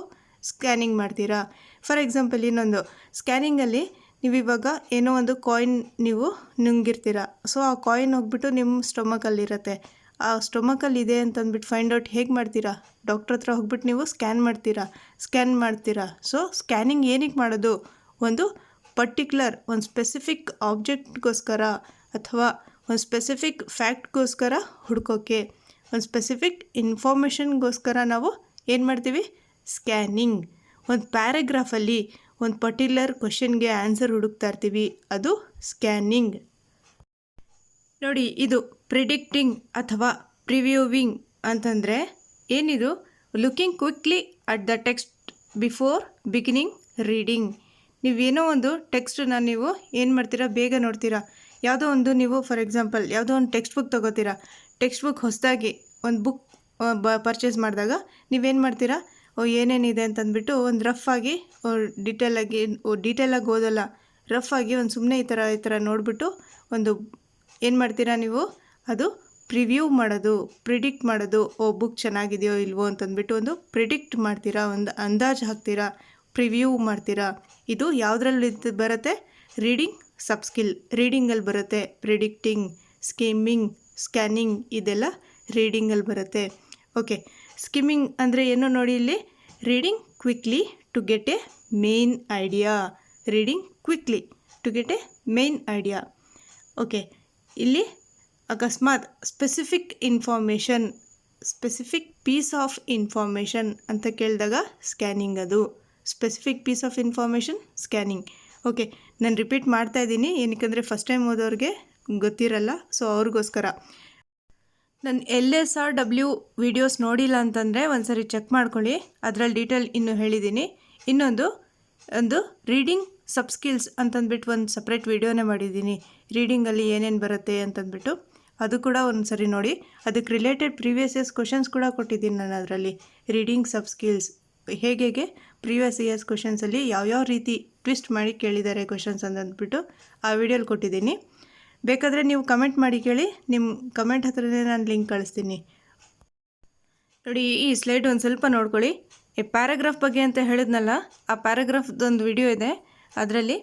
ಸ್ಕ್ಯಾನಿಂಗ್ ಮಾಡ್ತೀರಾ. ಫಾರ್ ಎಕ್ಸಾಂಪಲ್ ಇನ್ನೊಂದು ಸ್ಕ್ಯಾನಿಂಗಲ್ಲಿ ನೀವು ಇವಾಗ ಏನೋ ಒಂದು ಕಾಯಿನ್ ನೀವು ನುಂಗಿರ್ತೀರ. ಸೊ ಆ ಕಾಯಿನ್ ಹೋಗ್ಬಿಟ್ಟು ನಿಮ್ಮ ಸ್ಟೊಮಕಲ್ಲಿರುತ್ತೆ. ಆ ಸ್ಟೊಮಕಲ್ಲಿ ಇದೆ ಅಂತಂದ್ಬಿಟ್ಟು ಫೈಂಡ್ ಔಟ್ ಹೇಗೆ ಮಾಡ್ತೀರಾ? ಡಾಕ್ಟ್ರ್ ಹತ್ರ ಹೋಗ್ಬಿಟ್ಟು ನೀವು ಸ್ಕ್ಯಾನ್ ಮಾಡ್ತೀರಾ. ಸೊ ಸ್ಕ್ಯಾನಿಂಗ್ ಏನಕ್ಕೆ ಮಾಡೋದು? ಒಂದು ಪರ್ಟಿಕ್ಯುಲರ್ ಒಂದು ಸ್ಪೆಸಿಫಿಕ್ ಆಬ್ಜೆಕ್ಟ್ಗೋಸ್ಕರ ಅಥವಾ ಒಂದು ಸ್ಪೆಸಿಫಿಕ್ ಫ್ಯಾಕ್ಟ್ಗೋಸ್ಕರ ಹುಡ್ಕೋಕ್ಕೆ, ಒಂದು ಸ್ಪೆಸಿಫಿಕ್ ಇನ್ಫಾರ್ಮೇಷನ್ಗೋಸ್ಕರ ನಾವು ಏನು ಮಾಡ್ತೀವಿ? ಸ್ಕ್ಯಾನಿಂಗ್. ಒಂದು ಪ್ಯಾರಾಗ್ರಾಫಲ್ಲಿ ಒಂದು ಪರ್ಟಿಕ್ಯುಲರ್ ಕ್ವಶನ್ಗೆ ಆನ್ಸರ್ ಹುಡುಕ್ತಾ ಇರ್ತೀವಿ, ಅದು ಸ್ಕ್ಯಾನಿಂಗ್. ನೋಡಿ, ಇದು ಪ್ರಿಡಿಕ್ಟಿಂಗ್ ಅಥವಾ ಪ್ರಿವ್ಯೂವಿಂಗ್ ಅಂತಂದರೆ ಏನಿದು? Looking quickly at the text before beginning reading. ನೀವೇನೋ ಒಂದು ಟೆಕ್ಸ್ಟನ್ನ ನೀವು ಏನು ಮಾಡ್ತೀರಾ? ಬೇಗ ನೋಡ್ತೀರಾ. ಯಾವುದೋ ಒಂದು ನೀವು ಫಾರ್ ಎಕ್ಸಾಂಪಲ್ ಯಾವುದೋ ಒಂದು ಟೆಕ್ಸ್ಟ್ ಬುಕ್ ತೊಗೋತೀರಾ. ಟೆಕ್ಸ್ಟ್ ಬುಕ್ ಹೊಸದಾಗಿ ಒಂದು ಬುಕ್ ಪರ್ಚೇಸ್ ಮಾಡಿದಾಗ ನೀವೇನು ಮಾಡ್ತೀರಾ? ಏನೇನಿದೆ ಅಂತಂದ್ಬಿಟ್ಟು ಒಂದು ರಫ್ ಆಗಿ ಡೀಟೇಲಾಗಿ ಓದಲ್ಲ, ರಫ್ ಆಗಿ ಒಂದು ಸುಮ್ಮನೆ ಈ ಥರ ನೋಡಿಬಿಟ್ಟು ಒಂದು ಏನು ಮಾಡ್ತೀರಾ ನೀವು? ಅದು ಪ್ರಿವ್ಯೂ ಮಾಡೋದು, ಪ್ರಿಡಿಕ್ಟ್ ಮಾಡೋದು. ಬುಕ್ ಚೆನ್ನಾಗಿದೆಯೋ ಇಲ್ವೋ ಅಂತಂದ್ಬಿಟ್ಟು ಒಂದು ಪ್ರಿಡಿಕ್ಟ್ ಮಾಡ್ತೀರಾ, ಒಂದು ಅಂದಾಜು ಹಾಕ್ತೀರಾ, ಪ್ರಿವ್ಯೂ ಮಾಡ್ತೀರಾ. ಇದು ಯಾವುದ್ರಲ್ಲಿ ಬರುತ್ತೆ? ರೀಡಿಂಗ್ ಸಬ್ ಸ್ಕಿಲ್, ರೀಡಿಂಗಲ್ಲಿ ಬರುತ್ತೆ. ಪ್ರಿಡಿಕ್ಟಿಂಗ್, ಸ್ಕಿಮ್ಮಿಂಗ್, ಸ್ಕ್ಯಾನಿಂಗ್ ಇದೆಲ್ಲ ರೀಡಿಂಗಲ್ಲಿ ಬರುತ್ತೆ. ಓಕೆ, ಸ್ಕಿಮ್ಮಿಂಗ್ ಅಂದರೆ ಏನು ನೋಡಿ ಇಲ್ಲಿ? Reading quickly to get a main idea. Reading quickly to get a main idea. Okay, ಇಲ್ಲಿ ಅಕಸ್ಮಾತ್ specific information, specific piece of information ಅಂತ ಕೇಳಿದಾಗ ಸ್ಕ್ಯಾನಿಂಗ್. ಅದು specific piece of information, scanning. Okay, ನಾನು ರಿಪೀಟ್ ಮಾಡ್ತಾ ಇದ್ದೀನಿ, ಏನಕ್ಕೆ ಫಸ್ಟ್ ಟೈಮ್ ಓದೋರಿಗೆ ಗೊತ್ತಿರಲ್ಲ, ಸೊ ಅವ್ರಿಗೋಸ್ಕರ. ನಾನು LSRW ವೀಡಿಯೋಸ್ ನೋಡಿಲ್ಲ ಅಂತಂದರೆ ಒಂದು ಸರಿ ಚೆಕ್ ಮಾಡ್ಕೊಳ್ಳಿ, ಅದರಲ್ಲಿ ಡೀಟೇಲ್ ಇನ್ನೂ ಹೇಳಿದ್ದೀನಿ. ಇನ್ನೊಂದು ರೀಡಿಂಗ್ ಸಬ್ ಸ್ಕಿಲ್ಸ್ ಅಂತಂದ್ಬಿಟ್ಟು ಒಂದು ಸಪ್ರೇಟ್ ವೀಡಿಯೋನೇ ಮಾಡಿದ್ದೀನಿ, ರೀಡಿಂಗಲ್ಲಿ ಏನೇನು ಬರುತ್ತೆ ಅಂತಂದ್ಬಿಟ್ಟು. ಅದು ಕೂಡ ಒಂದು ಸರಿ ನೋಡಿ. ಅದಕ್ಕೆ ರಿಲೇಟೆಡ್ ಪ್ರೀವಿಯಸ್ ಇಯರ್ಸ್ ಕ್ವಶನ್ಸ್ ಕೂಡ ಕೊಟ್ಟಿದ್ದೀನಿ ನಾನು ಅದರಲ್ಲಿ. ರೀಡಿಂಗ್ ಸಬ್ ಸ್ಕಿಲ್ಸ್ ಹೇಗೆ ಪ್ರೀವಿಯಸ್ ಇಯರ್ಸ್ ಕ್ವಶನ್ಸಲ್ಲಿ ಯಾವ್ಯಾವ ರೀತಿ ಟ್ವಿಸ್ಟ್ ಮಾಡಿ ಕೇಳಿದ್ದಾರೆ ಕ್ವಶನ್ಸ್ ಅಂತಂದ್ಬಿಟ್ಟು ಆ ವಿಡಿಯೋಲಿ ಕೊಟ್ಟಿದ್ದೀನಿ. ಬೇಕಾದರೆ ನೀವು ಕಮೆಂಟ್ ಮಾಡಿ ಕೇಳಿ, ನಿಮ್ಮ ಕಮೆಂಟ್ ಹತ್ರನೇ ನಾನು ಲಿಂಕ್ ಕಳಿಸ್ತೀನಿ. ನೋಡಿ, ಈ ಸ್ಲೈಡ್ ಒಂದು ಸ್ವಲ್ಪ ನೋಡ್ಕೊಳ್ಳಿ. ಈ ಪ್ಯಾರಾಗ್ರಾಫ್ ಬಗ್ಗೆ ಅಂತ ಹೇಳಿದ್ನಲ್ಲ, ಆ ಪ್ಯಾರಾಗ್ರಾಫ್ದೊಂದು ವಿಡಿಯೋ ಇದೆ, ಅದರಲ್ಲಿ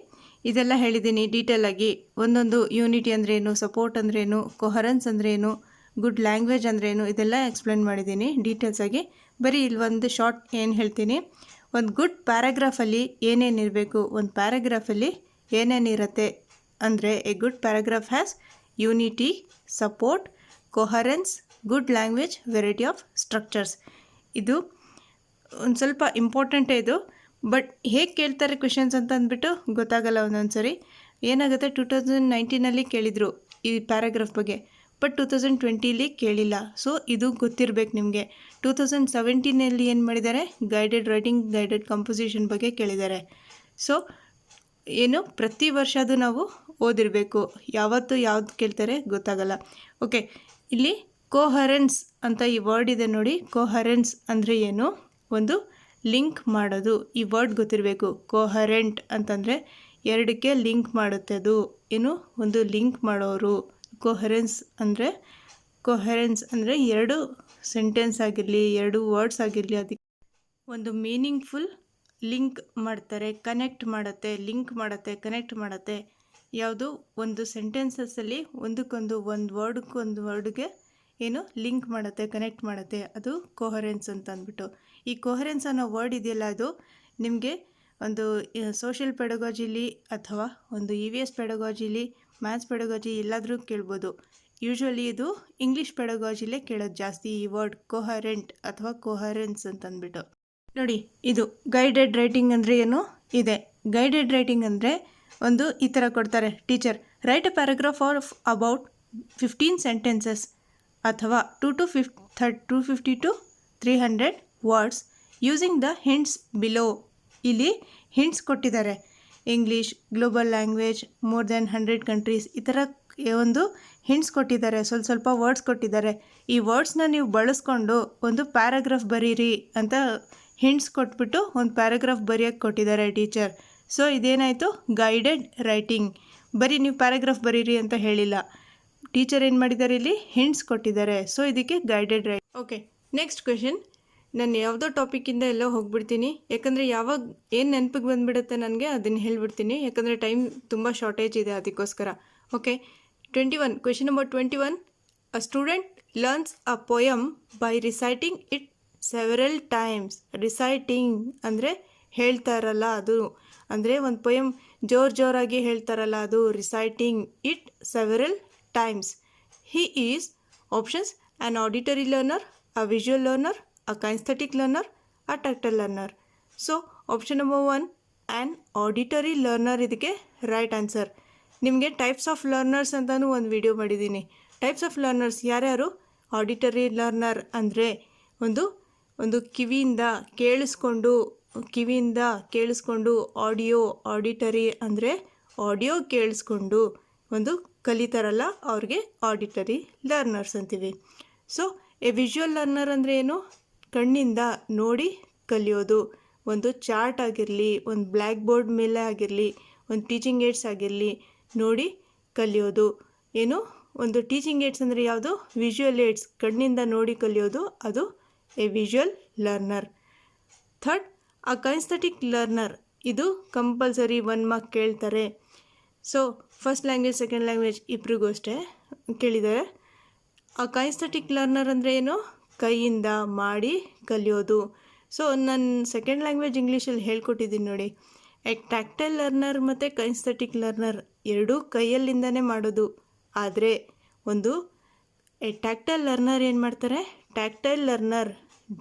ಇದೆಲ್ಲ ಹೇಳಿದ್ದೀನಿ ಡೀಟೇಲಾಗಿ. ಒಂದೊಂದು ಯೂನಿಟಿ ಅಂದ್ರೇನು, ಸಪೋರ್ಟ್ ಅಂದ್ರೇನು, ಕೊಹರೆನ್ಸ್ ಅಂದ್ರೇನು, ಗುಡ್ ಲ್ಯಾಂಗ್ವೇಜ್ ಅಂದ್ರೇನು, ಇದೆಲ್ಲ ಎಕ್ಸ್ಪ್ಲೇನ್ ಮಾಡಿದ್ದೀನಿ ಡೀಟೇಲ್ಸಾಗಿ. ಬರೀ ಇಲ್ಲಿ ಒಂದು ಶಾರ್ಟ್ ಏನು ಹೇಳ್ತೀನಿ, ಒಂದು ಗುಡ್ ಪ್ಯಾರಾಗ್ರಾಫಲ್ಲಿ ಏನೇನಿರಬೇಕು, ಒಂದು ಪ್ಯಾರಾಗ್ರಾಫಲ್ಲಿ ಏನೇನಿರುತ್ತೆ ಅಂದರೆ, a good paragraph has unity, support, coherence, good language, variety of structures. ಇದು ಒಂದು ಸ್ವಲ್ಪ ಇಂಪಾರ್ಟೆಂಟೇ ಇದು. ಬಟ್ ಹೇಗೆ ಕೇಳ್ತಾರೆ ಕ್ವೆಶನ್ಸ್ ಅಂತ ಅಂದ್ಬಿಟ್ಟು ಗೊತ್ತಾಗಲ್ಲ ಒಂದೊಂದು ಸರಿ. ಏನಾಗುತ್ತೆ, 2019 ಕೇಳಿದರು ಈ ಪ್ಯಾರಾಗ್ರಾಫ್ ಬಗ್ಗೆ, ಬಟ್ 2020 ಕೇಳಿಲ್ಲ. ಸೊ ಇದು ಗೊತ್ತಿರಬೇಕು ನಿಮಗೆ. 2017 ಏನು ಮಾಡಿದ್ದಾರೆ? ಗೈಡೆಡ್ ರೈಟಿಂಗ್, ಗೈಡೆಡ್ ಕಂಪೋಸಿಷನ್ ಬಗ್ಗೆ ಕೇಳಿದ್ದಾರೆ. ಸೊ ಏನು ಪ್ರತಿ ವರ್ಷ ಅದು ನಾವು ಓದಿರಬೇಕು. ಯಾವತ್ತು ಯಾವ್ದು ಕೇಳ್ತಾರೆ ಗೊತ್ತಾಗಲ್ಲ. ಓಕೆ, ಇಲ್ಲಿ ಕೋಹರೆನ್ಸ್ ಅಂತ ಈ ವರ್ಡ್ ಇದೆ ನೋಡಿ. ಕೋಹರೆನ್ಸ್ ಅಂದರೆ ಏನು? ಒಂದು ಲಿಂಕ್ ಮಾಡೋದು. ಈ ವರ್ಡ್ ಗೊತ್ತಿರಬೇಕು. ಕೋಹರೆಂಟ್ ಅಂತಂದರೆ ಎರಡಕ್ಕೆ ಲಿಂಕ್ ಮಾಡುತ್ತೆ, ಅದು ಏನು? ಒಂದು ಲಿಂಕ್ ಮಾಡೋರು. ಕೋಹರೆನ್ಸ್ ಅಂದರೆ ಎರಡು ಸೆಂಟೆನ್ಸ್ ಆಗಿರಲಿ, ಎರಡು ವರ್ಡ್ಸ್ ಆಗಿರಲಿ, ಅದಕ್ಕೆ ಒಂದು ಮೀನಿಂಗ್ಫುಲ್ ಲಿಂಕ್ ಮಾಡ್ತಾರೆ, ಕನೆಕ್ಟ್ ಮಾಡುತ್ತೆ, ಲಿಂಕ್ ಮಾಡುತ್ತೆ, ಕನೆಕ್ಟ್ ಮಾಡುತ್ತೆ. ಯಾವುದು ಒಂದು ಸೆಂಟೆನ್ಸಸ್ಸಲ್ಲಿ ಒಂದಕ್ಕೊಂದು ಒಂದು ವರ್ಡ್ಗೆ ಏನು ಲಿಂಕ್ ಮಾಡುತ್ತೆ, ಕನೆಕ್ಟ್ ಮಾಡುತ್ತೆ, ಅದು ಕೊಹರೆನ್ಸ್ ಅಂತ ಅಂದ್ಬಿಟ್ಟು. ಈ ಕೊಹರೆನ್ಸ್ ಅನ್ನೋ ವರ್ಡ್ ಇದೆಯಲ್ಲ, ಅದು ನಿಮಗೆ ಒಂದು ಸೋಷಿಯಲ್ ಪೆಡಗಾಜಿಲಿ ಅಥವಾ ಒಂದು EVS ಪೆಡಗಾಜಿಲಿ, ಮ್ಯಾಥ್ಸ್ ಪೆಡಗಾಜಿ ಎಲ್ಲಾದರೂ ಕೇಳ್ಬೋದು. ಯೂಶ್ವಲಿ ಇದು ಇಂಗ್ಲೀಷ್ ಪೆಡಗಾಜಿಲೇ ಕೇಳೋದು ಜಾಸ್ತಿ ಈ ವರ್ಡ್ ಕೊಹರೆಂಟ್ ಅಥವಾ ಕೊಹರೆನ್ಸ್ ಅಂತ ಅಂದ್ಬಿಟ್ಟು. ನೋಡಿ, ಇದು ಗೈಡೆಡ್ ರೈಟಿಂಗ್ ಅಂದರೆ ಏನು ಇದೆ. ಗೈಡೆಡ್ ರೈಟಿಂಗ್ ಅಂದರೆ ಒಂದು ಈ ಥರ ಕೊಡ್ತಾರೆ, teacher right A paragraph of about 15 sentences ಅಥವಾ 250 to 300 words using the hints below. ಇಲ್ಲಿ ಹಿಂಟ್ಸ್ ಕೊಟ್ಟಿದ್ದಾರೆ, English, global language, more than 100 countries, ಈ ಥರ ಒಂದು ಹಿಂಟ್ಸ್ ಕೊಟ್ಟಿದ್ದಾರೆ, ಸ್ವಲ್ಪ ವರ್ಡ್ಸ್ ಕೊಟ್ಟಿದ್ದಾರೆ. ಈ ವರ್ಡ್ಸ್ನ ನೀವು ಬಳಸ್ಕೊಂಡು ಒಂದು ಪ್ಯಾರಾಗ್ರಾಫ್ ಬರೀರಿ ಅಂತ ಹಿಂಟ್ಸ್ ಕೊಟ್ಬಿಟ್ಟು ಒಂದು ಪ್ಯಾರಾಗ್ರಾಫ್ ಬರೆಯೋಕ್ಕೆ ಕೊಟ್ಟಿದ್ದಾರೆ ಟೀಚರ್. ಸೊ ಇದೇನಾಯಿತು, ಗೈಡೆಡ್ ರೈಟಿಂಗ್. ಬರೀ ನೀವು ಪ್ಯಾರಾಗ್ರಾಫ್ ಬರೀರಿ ಅಂತ ಹೇಳಿಲ್ಲ, ಟೀಚರ್ ಏನು ಮಾಡಿದ್ದಾರೆ, ಇಲ್ಲಿ ಹಿಂಟ್ಸ್ ಕೊಟ್ಟಿದ್ದಾರೆ. ಸೊ ಇದಕ್ಕೆ guided writing. Okay, next question. ನಾನು ಯಾವುದೋ ಟಾಪಿಕ್ಕಿಂದ ಎಲ್ಲೋ ಹೋಗ್ಬಿಡ್ತೀನಿ, ಯಾಕಂದರೆ ಯಾವಾಗ ಏನು ನೆನಪಿಗೆ ಬಂದುಬಿಡುತ್ತೆ ನನಗೆ ಅದನ್ನು ಹೇಳ್ಬಿಡ್ತೀನಿ, ಯಾಕಂದರೆ ಟೈಮ್ ತುಂಬ ಶಾರ್ಟೇಜ್ ಇದೆ ಅದಕ್ಕೋಸ್ಕರ. Okay, 21. Question number 21. A student learns a poem by reciting it several times. Reciting ಅಂದರೆ ಹೇಳ್ತಾ ಇರಲ್ಲ, ಅದು ಅಂದರೆ ಒಂದು ಪೊಯಮ್ ಜೋರಾಗಿ ಹೇಳ್ತಾರಲ್ಲ, ಅದು reciting it several times. He is options an auditory learner, a visual learner, a kinesthetic learner, a tactile learner. So option number 1 an auditory learner ಇದಕ್ಕೆ ರೈಟ್ ಆನ್ಸರ್. ನಿಮಗೆ ಟೈಪ್ಸ್ ಆಫ್ ಲರ್ನರ್ಸ್ ಅಂತಲೂ ಒಂದು video ಮಾಡಿದ್ದೀನಿ. Types of learners ಯಾರ್ಯಾರು? Auditory learner ಅಂದರೆ ಒಂದು ಕಿವಿಯಿಂದ ಕೇಳಿಸ್ಕೊಂಡು ಆಡಿಟರಿ ಅಂದರೆ ಆಡಿಯೋ ಕೇಳಿಸ್ಕೊಂಡು ಒಂದು ಕಲಿತಾರಲ್ಲ, ಅವ್ರಿಗೆ ಆಡಿಟರಿ ಲರ್ನರ್ಸ್ ಅಂತೀವಿ. ಸೊ ಎ ವಿಜುವಲ್ ಲರ್ನರ್ ಅಂದರೆ ಏನು? ಕಣ್ಣಿಂದ ನೋಡಿ ಕಲಿಯೋದು. ಒಂದು ಚಾರ್ಟ್ ಆಗಿರಲಿ, ಒಂದು ಬ್ಲ್ಯಾಕ್ ಬೋರ್ಡ್ ಮೇಲೆ ಆಗಿರಲಿ, ಒಂದು ಟೀಚಿಂಗ್ ಏಡ್ಸ್ ಆಗಿರಲಿ, ನೋಡಿ ಕಲಿಯೋದು. ಏನು ಒಂದು ಟೀಚಿಂಗ್ ಏಡ್ಸ್ ಅಂದರೆ ಯಾವುದು? ವಿಜುವಲ್ ಏಡ್ಸ್, ಕಣ್ಣಿಂದ ನೋಡಿ ಕಲಿಯೋದು, ಅದು a visual learner. Third, a kinesthetic learner. ಇದು ಕಂಪಲ್ಸರಿ 1 ಮಾರ್ಕ್ ಕೇಳ್ತಾರೆ. So first language, second language ಇಬ್ರಿಗೂ ಅಷ್ಟೇ ಕೇಳಿದ್ದಾರೆ. ಆ ಕೈನ್ಸ್ಥೆಟಿಕ್ ಲರ್ನರ್ ಅಂದರೆ ಏನು? ಕೈಯಿಂದ ಮಾಡಿ ಕಲಿಯೋದು. ಸೊ ನಾನು ಸೆಕೆಂಡ್ ಲ್ಯಾಂಗ್ವೇಜ್ ಇಂಗ್ಲೀಷಲ್ಲಿ ಹೇಳ್ಕೊಟ್ಟಿದ್ದೀನಿ ನೋಡಿ. ಟ್ಯಾಕ್ಟೈಲ್ ಲರ್ನರ್ ಮತ್ತು ಕೈನ್ಸ್ಥೆಟಿಕ್ ಲರ್ನರ್ ಎರಡೂ ಕೈಯಲ್ಲಿಂದನೇ ಮಾಡೋದು. ಆದರೆ ಟ್ಯಾಕ್ಟೈಲ್ ಲರ್ನರ್ ಏನು ಮಾಡ್ತಾರೆ? ಟ್ಯಾಕ್ಟೈಲ್ ಲರ್ನರ್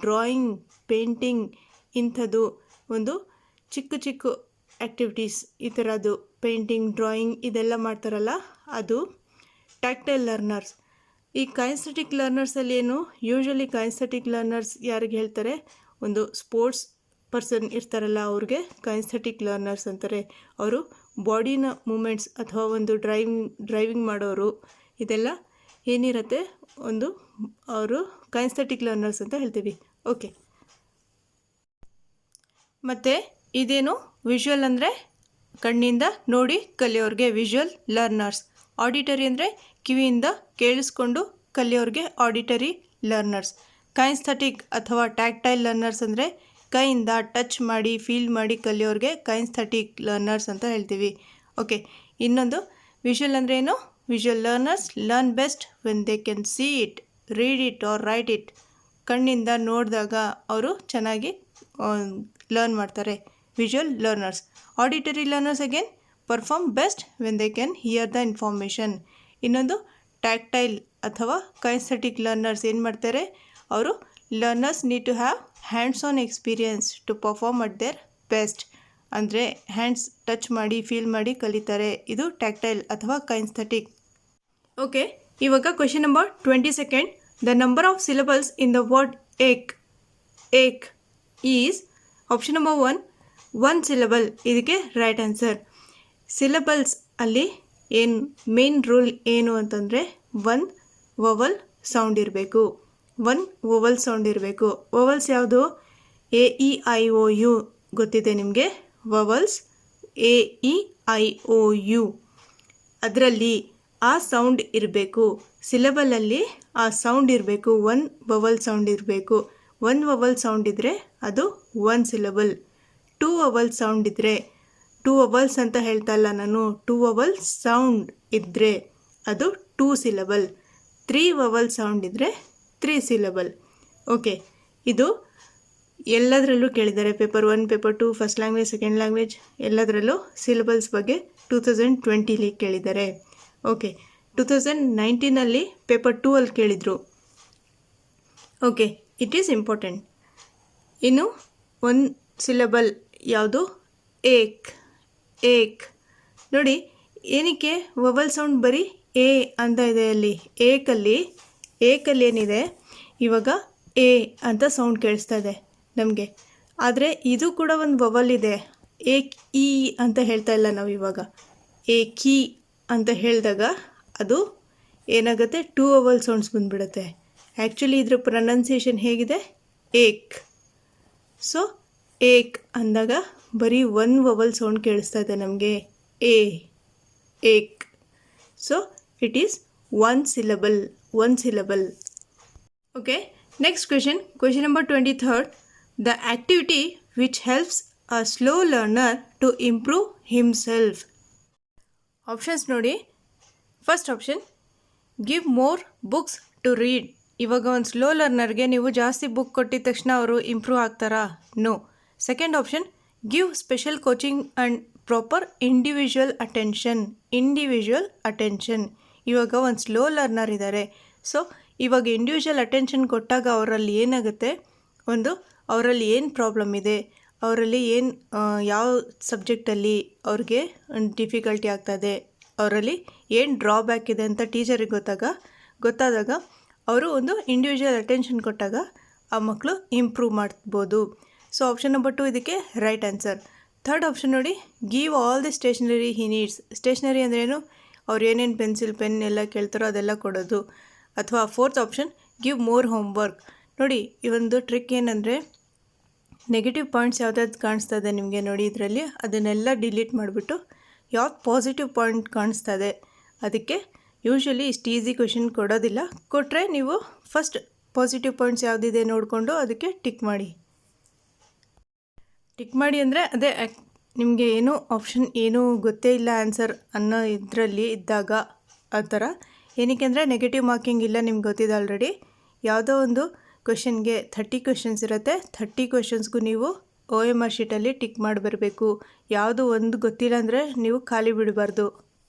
ಡ್ರಾಯಿಂಗ್, ಪೇಂಟಿಂಗ್ ಇಂಥದ್ದು ಒಂದು ಚಿಕ್ಕ ಆ್ಯಕ್ಟಿವಿಟೀಸ್, ಈ ಥರದ್ದು ಪೇಂಟಿಂಗ್, ಡ್ರಾಯಿಂಗ್ ಇದೆಲ್ಲ ಮಾಡ್ತಾರಲ್ಲ, ಅದು ಟ್ಯಾಕ್ಟೈಲ್ ಲರ್ನರ್ಸ್. ಈ ಕೈನ್ಸ್ಥೆಟಿಕ್ ಲರ್ನರ್ಸಲ್ಲಿ ಏನು? ಯೂಶ್ವಲಿ ಕೈನ್ಸ್ಥೆಟಿಕ್ ಲರ್ನರ್ಸ್ ಯಾರಿಗೆ ಹೇಳ್ತಾರೆ? ಒಂದು ಸ್ಪೋರ್ಟ್ಸ್ ಪರ್ಸನ್ ಇರ್ತಾರಲ್ಲ, ಅವ್ರಿಗೆ ಕೈನ್ಸ್ಥೆಟಿಕ್ ಲರ್ನರ್ಸ್ ಅಂತಾರೆ. ಅವರು ಬಾಡಿನ ಮೂಮೆಂಟ್ಸ್ ಅಥವಾ ಒಂದು ಡ್ರೈವಿಂಗ್ ಮಾಡೋರು, ಇದೆಲ್ಲ ಏನಿರುತ್ತೆ, ಅವರು ಕೈನ್ಸ್ಥೆಟಿಕ್ ಲರ್ನರ್ಸ್ ಅಂತ ಹೇಳ್ತೀವಿ. ಓಕೆ, ಮತ್ತು ಇದೇನು? ವಿಜುವಲ್ ಅಂದರೆ ಕಣ್ಣಿಂದ ನೋಡಿ ಕಲಿಯೋರಿಗೆ ವಿಜುವಲ್ ಲರ್ನರ್ಸ್. ಆಡಿಟರಿ ಅಂದರೆ ಕಿವಿಯಿಂದ ಕೇಳಿಸ್ಕೊಂಡು ಕಲಿಯೋರಿಗೆ ಆಡಿಟರಿ ಲರ್ನರ್ಸ್. ಕೈನ್ಸ್ಥೆಟಿಕ್ ಅಥವಾ ಟ್ಯಾಕ್ಟೈಲ್ ಲರ್ನರ್ಸ್ ಅಂದರೆ ಕೈಯಿಂದ ಟಚ್ ಮಾಡಿ ಫೀಲ್ ಮಾಡಿ ಕಲಿಯೋರಿಗೆ ಕೈನ್ಸ್ಥೆಟಿಕ್ ಲರ್ನರ್ಸ್ ಅಂತ ಹೇಳ್ತೀವಿ. ಓಕೆ, ಇನ್ನೊಂದು ವಿಜುವಲ್ ಅಂದರೆ ಏನು? Visual learners learn best when they can see it, read it or write it. ಕಣ್ಣಿಂದ ನೋಡಿದಾಗ ಅವರು ಚೆನ್ನಾಗಿ ಲರ್ನ್ ಮಾಡ್ತಾರೆ, visual learners. Auditory learners again perform best when they can hear the information. ಇನ್ನೊಂದು ಟ್ಯಾಕ್ಟೈಲ್ ಅಥವಾ ಕೈನ್ಸ್ಥೆಟಿಕ್ ಲರ್ನರ್ಸ್ ಏನು ಮಾಡ್ತಾರೆ? ಅವರು learners need to have hands on experience to perform at their best. ಅಂದರೆ ಹ್ಯಾಂಡ್ಸ್ ಟಚ್ ಮಾಡಿ feel ಮಾಡಿ ಕಲಿತಾರೆ. ಇದು ಟ್ಯಾಕ್ಟೈಲ್ ಅಥವಾ ಕೈನ್ಸ್ಥೆಟಿಕ್. ಓಕೆ, ಇವಾಗ question number 22. The number of syllables in the word Ek is option number 1 syllable. ಇದಕ್ಕೆ right answer. Syllables ಅಲ್ಲಿ ಏನು ಮೇನ್ ರೂಲ್ ಏನು ಅಂತಂದರೆ 1 ವೊವಲ್ ಸೌಂಡ್ ಇರಬೇಕು. 1 ವೊವಲ್ ಸೌಂಡ್ ಇರಬೇಕು. ವೊವಲ್ಸ್ ಯಾವುದು? AEIOU ಗೊತ್ತಿದೆ ನಿಮಗೆ. ವೊವಲ್ಸ್ AEIOU, ಅದರಲ್ಲಿ ಆ ಸೌಂಡ್ ಇರಬೇಕು. ಸಿಲಬಲಲ್ಲಿ ಆ ಸೌಂಡ್ ಇರಬೇಕು. 1 ವೊವಲ್ ಸೌಂಡ್ ಇರಬೇಕು. 1 ವೊವಲ್ ಸೌಂಡ್ ಇದ್ದರೆ ಅದು 1 ಸಿಲಬಲ್. 2 ವೊವಲ್ ಸೌಂಡ್ ಇದ್ದರೆ 2 ವವಲ್ಸ್ ಅಂತ ಹೇಳ್ತಾ ಇಲ್ಲ ನಾನು. 2 ವವಲ್ ಸೌಂಡ್ ಇದ್ದರೆ ಅದು 2 ಸಿಲಬಲ್, 3 ವವಲ್ ಸೌಂಡ್ ಇದ್ದರೆ 3 ಸಿಲಬಲ್. ಓಕೆ, ಇದು ಎಲ್ಲದರಲ್ಲೂ ಕೇಳಿದ್ದಾರೆ. Paper 1, paper 2, first language, second language ಎಲ್ಲದರಲ್ಲೂ ಸಿಲಬಲ್ಸ್ ಬಗ್ಗೆ 2020 ಕೇಳಿದ್ದಾರೆ. ಓಕೆ, 2019 ಪೇಪರ್ 2 ಅಲ್ಲಿ ಕೇಳಿದರು. Okay, it is important. ಇನ್ನು ಒಂದು ಸಿಲಬಲ್ ಯಾವುದು? ಏಕ್. ಏಕ್ ನೋಡಿ, ಏನಕ್ಕೆ ವವಲ್ ಸೌಂಡ್ ಬರೀ ಎ ಅಂತ ಇದೆ ಅಲ್ಲಿ. ಏಕಲ್ಲಿ ಏನಿದೆ, ಇವಾಗ ಎ ಅಂತ ಸೌಂಡ್ ಕೇಳಿಸ್ತಾ ಇದೆ ನಮಗೆ. ಆದರೆ ಇದು ಕೂಡ ಒಂದು ವವಲ್ ಇದೆ. ಏಕ್ ಇ ಅಂತ ಹೇಳ್ತಾ ಇಲ್ಲ ನಾವು ಇವಾಗ. ಏಕಿ ಅಂತ ಹೇಳಿದಾಗ ಅದು ಏನಾಗುತ್ತೆ, 2 ವವಲ್ ಸೌಂಡ್ಸ್ ಬಂದುಬಿಡುತ್ತೆ. ಆ್ಯಕ್ಚುಲಿ ಇದ್ರ ಪ್ರೊನೌನ್ಸಿಯೇಷನ್ ಹೇಗಿದೆ? ಏಕ್. ಸೊ ಏಕ್ ಅಂದಾಗ ಬರೀ 1 ವವಲ್ ಸೌಂಡ್ ಕೇಳಿಸ್ತಾ ಇದೆ ನಮಗೆ, a, ache. So it is 1 syllable, 1 syllable. Okay, next question number 23. The activity which helps a slow learner to improve himself. Options ನೋಡಿ. First option, give more books to read. ಇವಾಗ ಒಂದು slow ಲರ್ನರ್ಗೆ ನೀವು ಜಾಸ್ತಿ book ಕೊಟ್ಟಿದ ತಕ್ಷಣ ಅವರು improve ಆಗ್ತಾರಾ? No. Second option, give special coaching and proper individual attention. ಇವಾಗ ಒಂದು ಸ್ಲೋ ಲರ್ನರ್ ಇದ್ದಾರೆ. ಸೊ ಇವಾಗ ಇಂಡಿವಿಜುವಲ್ ಅಟೆನ್ಷನ್ ಕೊಟ್ಟಾಗ ಅವರಲ್ಲಿ ಏನಾಗುತ್ತೆ, ಅವರಲ್ಲಿ ಏನು ಪ್ರಾಬ್ಲಮ್ ಇದೆ, ಅವರಲ್ಲಿ ಯಾವ ಸಬ್ಜೆಕ್ಟಲ್ಲಿ ಅವ್ರಿಗೆ ಡಿಫಿಕಲ್ಟಿ ಆಗ್ತಾಯಿದೆ, ಅವರಲ್ಲಿ ಏನು ಡ್ರಾಬ್ಯಾಕ್ ಇದೆ ಅಂತ ಟೀಚರಿಗೆ ಗೊತ್ತಾದಾಗ ಅವರು ಒಂದು ಇಂಡಿವಿಜುವಲ್ ಅಟೆನ್ಷನ್ ಕೊಟ್ಟಾಗ ಆ ಮಕ್ಕಳು ಇಂಪ್ರೂವ್ ಮಾಡ್ಬೋದು. ಸೊ ಆಪ್ಷನ್ ನಂಬರ್ 2 ಇದಕ್ಕೆ ರೈಟ್ ಆನ್ಸರ್. ಥರ್ಡ್ ಆಪ್ಷನ್ ನೋಡಿ, give all the stationery he needs. Stationery ಅಂದ್ರೇನು? ಅವ್ರು ಏನೇನು ಪೆನ್ಸಿಲ್, ಪೆನ್ ಎಲ್ಲ ಕೇಳ್ತಾರೋ ಅದೆಲ್ಲ ಕೊಡೋದು. ಅಥವಾ fourth option, give more homework. ನೋಡಿ, ಈ ಒಂದು ಟ್ರಿಕ್ ಏನಂದರೆ, ನೆಗೆಟಿವ್ ಪಾಯಿಂಟ್ಸ್ ಯಾವುದಾದ್ರು ಕಾಣಿಸ್ತಾ ಇದೆ ನಿಮಗೆ ನೋಡಿ ಇದರಲ್ಲಿ, ಅದನ್ನೆಲ್ಲ ಡಿಲೀಟ್ ಮಾಡಿಬಿಟ್ಟು ಯಾವ್ದು ಪಾಸಿಟಿವ್ ಪಾಯಿಂಟ್ ಕಾಣಿಸ್ತಾ ಇದೆ ಅದಕ್ಕೆ ಯೂಶ್ವಲಿ ಇಷ್ಟು ಈಸಿ ಕ್ವೆಶನ್ ಕೊಡೋದಿಲ್ಲ. ಕೊಟ್ಟರೆ ನೀವು ಫಸ್ಟ್ ಪಾಸಿಟಿವ್ ಪಾಯಿಂಟ್ಸ್ ಯಾವುದಿದೆ ನೋಡಿಕೊಂಡು ಅದಕ್ಕೆ ಟಿಕ್ ಮಾಡಿ ಅಂದರೆ ಅದೇ ನಿಮಗೆ ಏನೂ ಆಪ್ಷನ್ ಏನೂ ಗೊತ್ತೇ ಇಲ್ಲ ಆನ್ಸರ್ ಅನ್ನೋ ಇದರಲ್ಲಿ ಇದ್ದಾಗ ಆ ಥರ. ಏನಕ್ಕೆ ಅಂದರೆ ನೆಗೆಟಿವ್ ಮಾರ್ಕಿಂಗ್ ಇಲ್ಲ, ನಿಮ್ಗೆ ಗೊತ್ತಿದೆ ಆಲ್ರೆಡಿ. ಯಾವುದೋ ಒಂದು ಕ್ವೆಶನ್ಗೆ 30 ಕ್ವೆಶನ್ಸ್ ಇರುತ್ತೆ. 30 ಕ್ವೆಶನ್ಸ್ಗೂ ನೀವು OMR ಶೀಟಲ್ಲಿ ಟಿಕ್ ಮಾಡಿ ಬರಬೇಕು. ಯಾವುದು ಒಂದು ಗೊತ್ತಿಲ್ಲ ಅಂದರೆ ನೀವು ಖಾಲಿ ಬಿಡಬಾರ್ದು.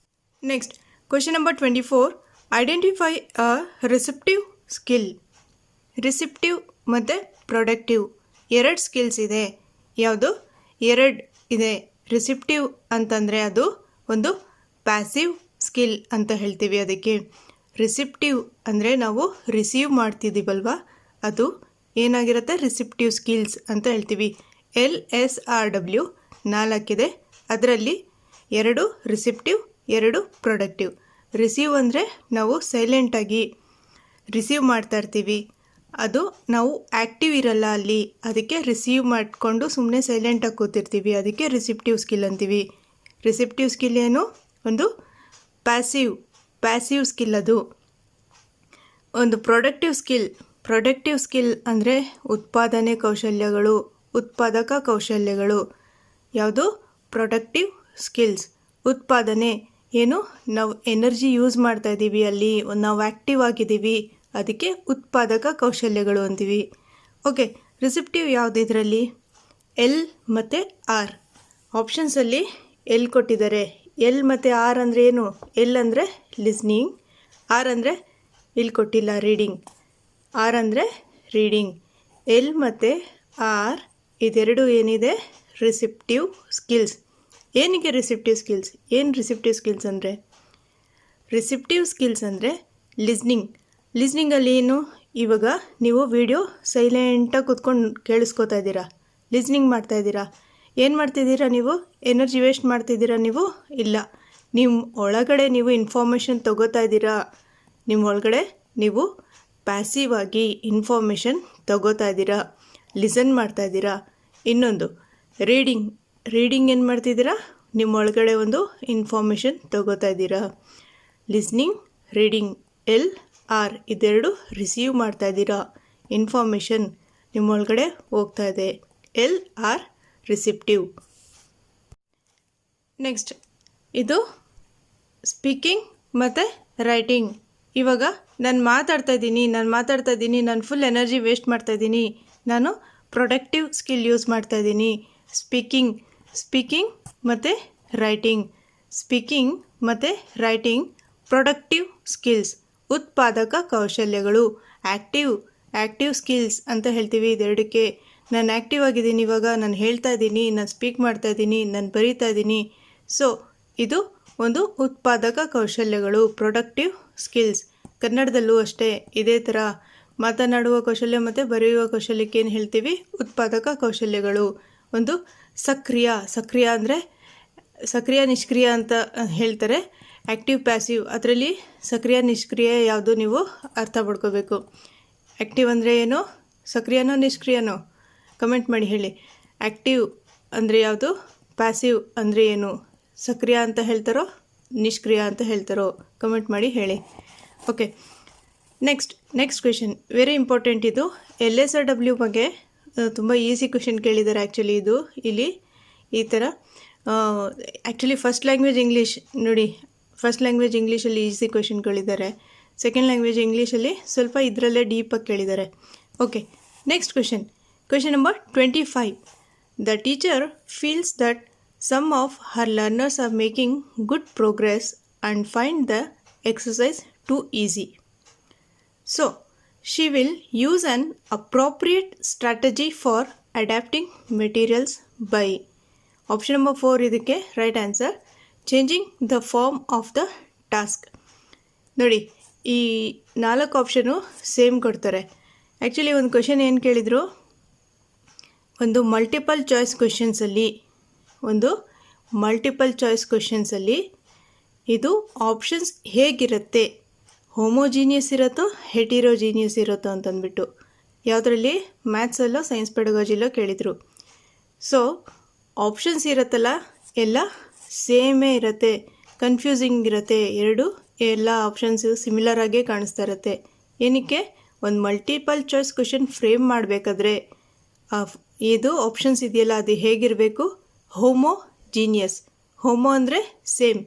Next question number 24. ಐಡೆಂಟಿಫೈ ಅ ರಿಸೆಪ್ಟಿವ್ ಸ್ಕಿಲ್. ರಿಸೆಪ್ಟಿವ್ ಮತ್ತು ಪ್ರೊಡಕ್ಟಿವ್ 2 ಸ್ಕಿಲ್ಸ್ ಇದೆ. ಯಾವುದು? 2 ಇದೆ. ರಿಸೆಪ್ಟಿವ್ ಅಂತಂದರೆ ಅದು ಒಂದು ಪ್ಯಾಸಿವ್ ಸ್ಕಿಲ್ ಅಂತ ಹೇಳ್ತೀವಿ. ಅದಕ್ಕೆ ರಿಸೆಪ್ಟಿವ್ ಅಂದರೆ ನಾವು ರಿಸೀವ್ ಮಾಡ್ತಿದ್ದೀವಲ್ವ, ಅದು ಏನಾಗಿರುತ್ತೆ? ರಿಸೆಪ್ಟಿವ್ ಸ್ಕಿಲ್ಸ್ ಅಂತ ಹೇಳ್ತೀವಿ. LSRW 4 ಇದೆ. ಅದರಲ್ಲಿ 2 ರಿಸೆಪ್ಟಿವ್, 2 ಪ್ರೊಡಕ್ಟಿವ್. ರಿಸೀವ್ ಅಂದರೆ ನಾವು ಸೈಲೆಂಟಾಗಿ ರಿಸೀವ್ ಮಾಡ್ತಾ ಇರ್ತೀವಿ, ಅದು ನಾವು ಆ್ಯಕ್ಟಿವ್ ಇರಲ್ಲ ಅಲ್ಲಿ, ಅದಕ್ಕೆ ರಿಸೀವ್ ಮಾಡಿಕೊಂಡು ಸುಮ್ಮನೆ ಸೈಲೆಂಟಾಗಿ ಕೂತಿರ್ತೀವಿ, ಅದಕ್ಕೆ ರಿಸೆಪ್ಟಿವ್ ಸ್ಕಿಲ್ ಅಂತೀವಿ. ರಿಸೆಪ್ಟಿವ್ ಸ್ಕಿಲ್ ಏನು? ಒಂದು ಪ್ಯಾಸಿವ್ ಸ್ಕಿಲ್. ಅದು ಒಂದು ಪ್ರೊಡಕ್ಟಿವ್ ಸ್ಕಿಲ್ ಅಂದರೆ ಉತ್ಪಾದಕ ಕೌಶಲ್ಯಗಳು. ಯಾವುದು? Productive skills. ಉತ್ಪಾದನೆ ಏನು? ನಾವು ಎನರ್ಜಿ ಯೂಸ್ ಮಾಡ್ತಾ ಇದ್ದೀವಿ, ಅಲ್ಲಿ ನಾವು ಆ್ಯಕ್ಟಿವ್ ಆಗಿದ್ದೀವಿ, ಅದಕ್ಕೆ ಉತ್ಪಾದಕ ಕೌಶಲ್ಯಗಳು ಅಂತೀವಿ. ಓಕೆ, ರಿಸೆಪ್ಟಿವ್ ಯಾವುದು ಇದರಲ್ಲಿ? L ಮತ್ತು R. ಆಪ್ಷನ್ಸಲ್ಲಿ L ಕೊಟ್ಟಿದ್ದಾರೆ. L ಮತ್ತು R ಅಂದರೆ ಏನು? L ಅಂದರೆ ಲಿಸ್ನಿಂಗ್, R ಅಂದರೆ ಇಲ್ಲಿ ಕೊಟ್ಟಿಲ್ಲ ರೀಡಿಂಗ್. R ಅಂದರೆ ರೀಡಿಂಗ್. L ಮತ್ತು R ಇದೆರಡು ಏನಿದೆ? Receptive skills. ಏನಕ್ಕೆ ರಿಸೆಪ್ಟಿವ್ ಸ್ಕಿಲ್ಸ್? ಏನು ರಿಸೆಪ್ಟಿವ್ ಸ್ಕಿಲ್ಸ್ ಅಂದರೆ? ರಿಸೆಪ್ಟಿವ್ ಸ್ಕಿಲ್ಸ್ ಅಂದರೆ ಲಿಸ್ನಿಂಗಲ್ಲಿ ಏನು? ಇವಾಗ ನೀವು ವಿಡಿಯೋ ಸೈಲೆಂಟಾಗಿ ಕೂತ್ಕೊಂಡು ಕೇಳಿಸ್ಕೊತಾ ಇದ್ದೀರಾ, ಲಿಸ್ನಿಂಗ್ ಮಾಡ್ತಾ ಇದ್ದೀರಾ. ಏನು ಮಾಡ್ತಿದ್ದೀರಾ ನೀವು? ಎನರ್ಜಿ ವೇಸ್ಟ್ ಮಾಡ್ತಿದ್ದೀರಾ ನೀವು? ಇಲ್ಲ, ನಿಮ್ಮ ಒಳಗಡೆ ನೀವು ಇನ್ಫಾರ್ಮೇಷನ್ ತೊಗೋತಾ ಇದ್ದೀರಾ. ನಿಮ್ಮ ಒಳಗಡೆ ನೀವು ಪ್ಯಾಸಿವ್ ಆಗಿ ಇನ್ಫಾರ್ಮೇಷನ್ ತೊಗೋತಾ ಇದ್ದೀರಾ, ಲಿಸನ್ ಮಾಡ್ತಾ ಇದ್ದೀರಾ. ಇನ್ನೊಂದು ರೀಡಿಂಗ್ ಏನು ಮಾಡ್ತಿದ್ದೀರಾ? ನಿಮ್ಮ ಒಳಗಡೆ ಒಂದು ಇನ್ಫಾರ್ಮೇಷನ್ ತೊಗೋತಾ ಇದ್ದೀರಾ. ಲಿಸ್ನಿಂಗ್, ರೀಡಿಂಗ್, LR ಇದೆರಡು ರಿಸೀವ್ ಮಾಡ್ತಾ ಇದ್ದೀರಾ. ಇನ್ಫಾರ್ಮೇಷನ್ ನಿಮ್ಮ ಒಳಗಡೆ ಹೋಗ್ತಾ ಇದೆ. LR receptive. ನೆಕ್ಸ್ಟ್ ಇದು ಸ್ಪೀಕಿಂಗ್ ಮತ್ತು ರೈಟಿಂಗ್. ಇವಾಗ ನಾನು ಮಾತಾಡ್ತಾ ಇದ್ದೀನಿ, ನಾನು ಫುಲ್ ಎನರ್ಜಿ ವೇಸ್ಟ್ ಮಾಡ್ತಾಯಿದ್ದೀನಿ, ನಾನು ಪ್ರೊಡಕ್ಟಿವ್ ಸ್ಕಿಲ್ ಯೂಸ್ ಮಾಡ್ತಾಯಿದ್ದೀನಿ. ಸ್ಪೀಕಿಂಗ್ ಮತ್ತು ರೈಟಿಂಗ್ ಪ್ರೊಡಕ್ಟಿವ್ ಸ್ಕಿಲ್ಸ್, ಉತ್ಪಾದಕ ಕೌಶಲ್ಯಗಳು. ಆ್ಯಕ್ಟಿವ್ ಸ್ಕಿಲ್ಸ್ ಅಂತ ಹೇಳ್ತೀವಿ ಇದೆರಡಕ್ಕೆ. ನಾನು ಆ್ಯಕ್ಟಿವ್ ಆಗಿದ್ದೀನಿ, ಇವಾಗ ನಾನು ಹೇಳ್ತಾ ಇದ್ದೀನಿ, ನಾನು ಸ್ಪೀಕ್ ಮಾಡ್ತಾ ಇದ್ದೀನಿ, ನಾನು ಬರೀತಾ ಇದ್ದೀನಿ. ಸೊ ಇದು ಒಂದು ಉತ್ಪಾದಕ ಕೌಶಲ್ಯಗಳು, ಪ್ರೊಡಕ್ಟಿವ್ ಸ್ಕಿಲ್ಸ್. ಕನ್ನಡದಲ್ಲೂ ಅಷ್ಟೇ ಇದೇ ಥರ ಮಾತನಾಡುವ ಕೌಶಲ್ಯ ಮತ್ತು ಬರೆಯುವ ಕೌಶಲ್ಯಕ್ಕೆ ಏನು ಹೇಳ್ತೀವಿ? ಉತ್ಪಾದಕ ಕೌಶಲ್ಯಗಳು. ಒಂದು ಸಕ್ರಿಯ ಅಂದರೆ ಸಕ್ರಿಯ ನಿಷ್ಕ್ರಿಯ ಅಂತ ಹೇಳ್ತಾರೆ. ಆ್ಯಕ್ಟಿವ್ ಪ್ಯಾಸಿವ್, ಅದರಲ್ಲಿ ಸಕ್ರಿಯ ನಿಷ್ಕ್ರಿಯ ಯಾವುದು ನೀವು ಅರ್ಥ ಮಾಡ್ಕೋಬೇಕು. ಆ್ಯಕ್ಟಿವ್ ಅಂದರೆ ಏನು, ಸಕ್ರಿಯನೋ ನಿಷ್ಕ್ರಿಯನೋ ಕಮೆಂಟ್ ಮಾಡಿ ಹೇಳಿ. ಆ್ಯಕ್ಟಿವ್ ಅಂದರೆ ಯಾವುದು, ಪ್ಯಾಸಿವ್ ಅಂದರೆ ಏನು, ಸಕ್ರಿಯ ಅಂತ ಹೇಳ್ತಾರೋ ನಿಷ್ಕ್ರಿಯ ಅಂತ ಹೇಳ್ತಾರೋ ಕಮೆಂಟ್ ಮಾಡಿ ಹೇಳಿ. Okay, next question very important. ಇದು LSRW ಬಗ್ಗೆ ತುಂಬ ಈಸಿ ಕ್ವೆಶನ್ ಕೇಳಿದ್ದಾರೆ. ಆ್ಯಕ್ಚುಲಿ ಇದು ಇಲ್ಲಿ ಈ ಥರ ಆ್ಯಕ್ಚುಲಿ ಫಸ್ಟ್ ಲ್ಯಾಂಗ್ವೇಜ್ ಇಂಗ್ಲೀಷ್ ನೋಡಿ, ಫಸ್ಟ್ ಲ್ಯಾಂಗ್ವೇಜ್ ಇಂಗ್ಲೀಷಲ್ಲಿ ಈಸಿ ಕ್ವೆಶನ್ ಕೇಳಿದ್ದಾರೆ. ಸೆಕೆಂಡ್ ಲ್ಯಾಂಗ್ವೇಜ್ ಇಂಗ್ಲೀಷಲ್ಲಿ ಸ್ವಲ್ಪ ಇದರಲ್ಲೇ ಡೀಪಾಗಿ ಕೇಳಿದ್ದಾರೆ. Okay, next question number 25. The teacher feels that some of her learners are making good progress and find the exercise too easy. So, she will use an appropriate strategy for adapting materials by option number 4 ಇದಕ್ಕೆ right answer, changing the form of the task. ನೋಡಿ, ಈ 4 option same ಕೊಡ್ತಾರೆ. Actually ಒಂದು question ಏನು ಕೇಳಿದರು, ಒಂದು multiple choice ಕ್ವೆಶನ್ಸಲ್ಲಿ ಇದು options ಹೇಗಿರುತ್ತೆ, ಹೋಮೋಜೀನಿಯಸ್ ಇರುತ್ತೋ ಹೆಟಿರೋಜೀನಿಯಸ್ ಇರುತ್ತೋ ಅಂತಂದ್ಬಿಟ್ಟು ಯಾವುದರಲ್ಲಿ ಮ್ಯಾಥ್ಸಲ್ಲೋ ಸೈನ್ಸ್ ಪೆಡಗಾಜಿಲೋ ಕೇಳಿದರು. ಸೊ ಆಪ್ಷನ್ಸ್ ಇರುತ್ತಲ್ಲ ಎಲ್ಲ ಸೇಮೇ ಇರುತ್ತೆ, ಕನ್ಫ್ಯೂಸಿಂಗ್ ಇರುತ್ತೆ. ಎಲ್ಲ ಆಪ್ಷನ್ಸ್ ಸಿಮಿಲರ್ ಆಗೇ ಕಾಣಿಸ್ತಾ ಇರುತ್ತೆ. ಏನಕ್ಕೆ, ಒಂದು ಮಲ್ಟಿಪಲ್ ಚಾಯ್ಸ್ ಕ್ವೆಶನ್ ಫ್ರೇಮ್ ಮಾಡಬೇಕಾದ್ರೆ ಇದು ಆಪ್ಷನ್ಸ್ ಇದೆಯಲ್ಲ ಅದು ಹೇಗಿರಬೇಕು, ಹೋಮೋಜೀನಿಯಸ್. ಹೋಮೋ ಅಂದರೆ ಸೇಮ್,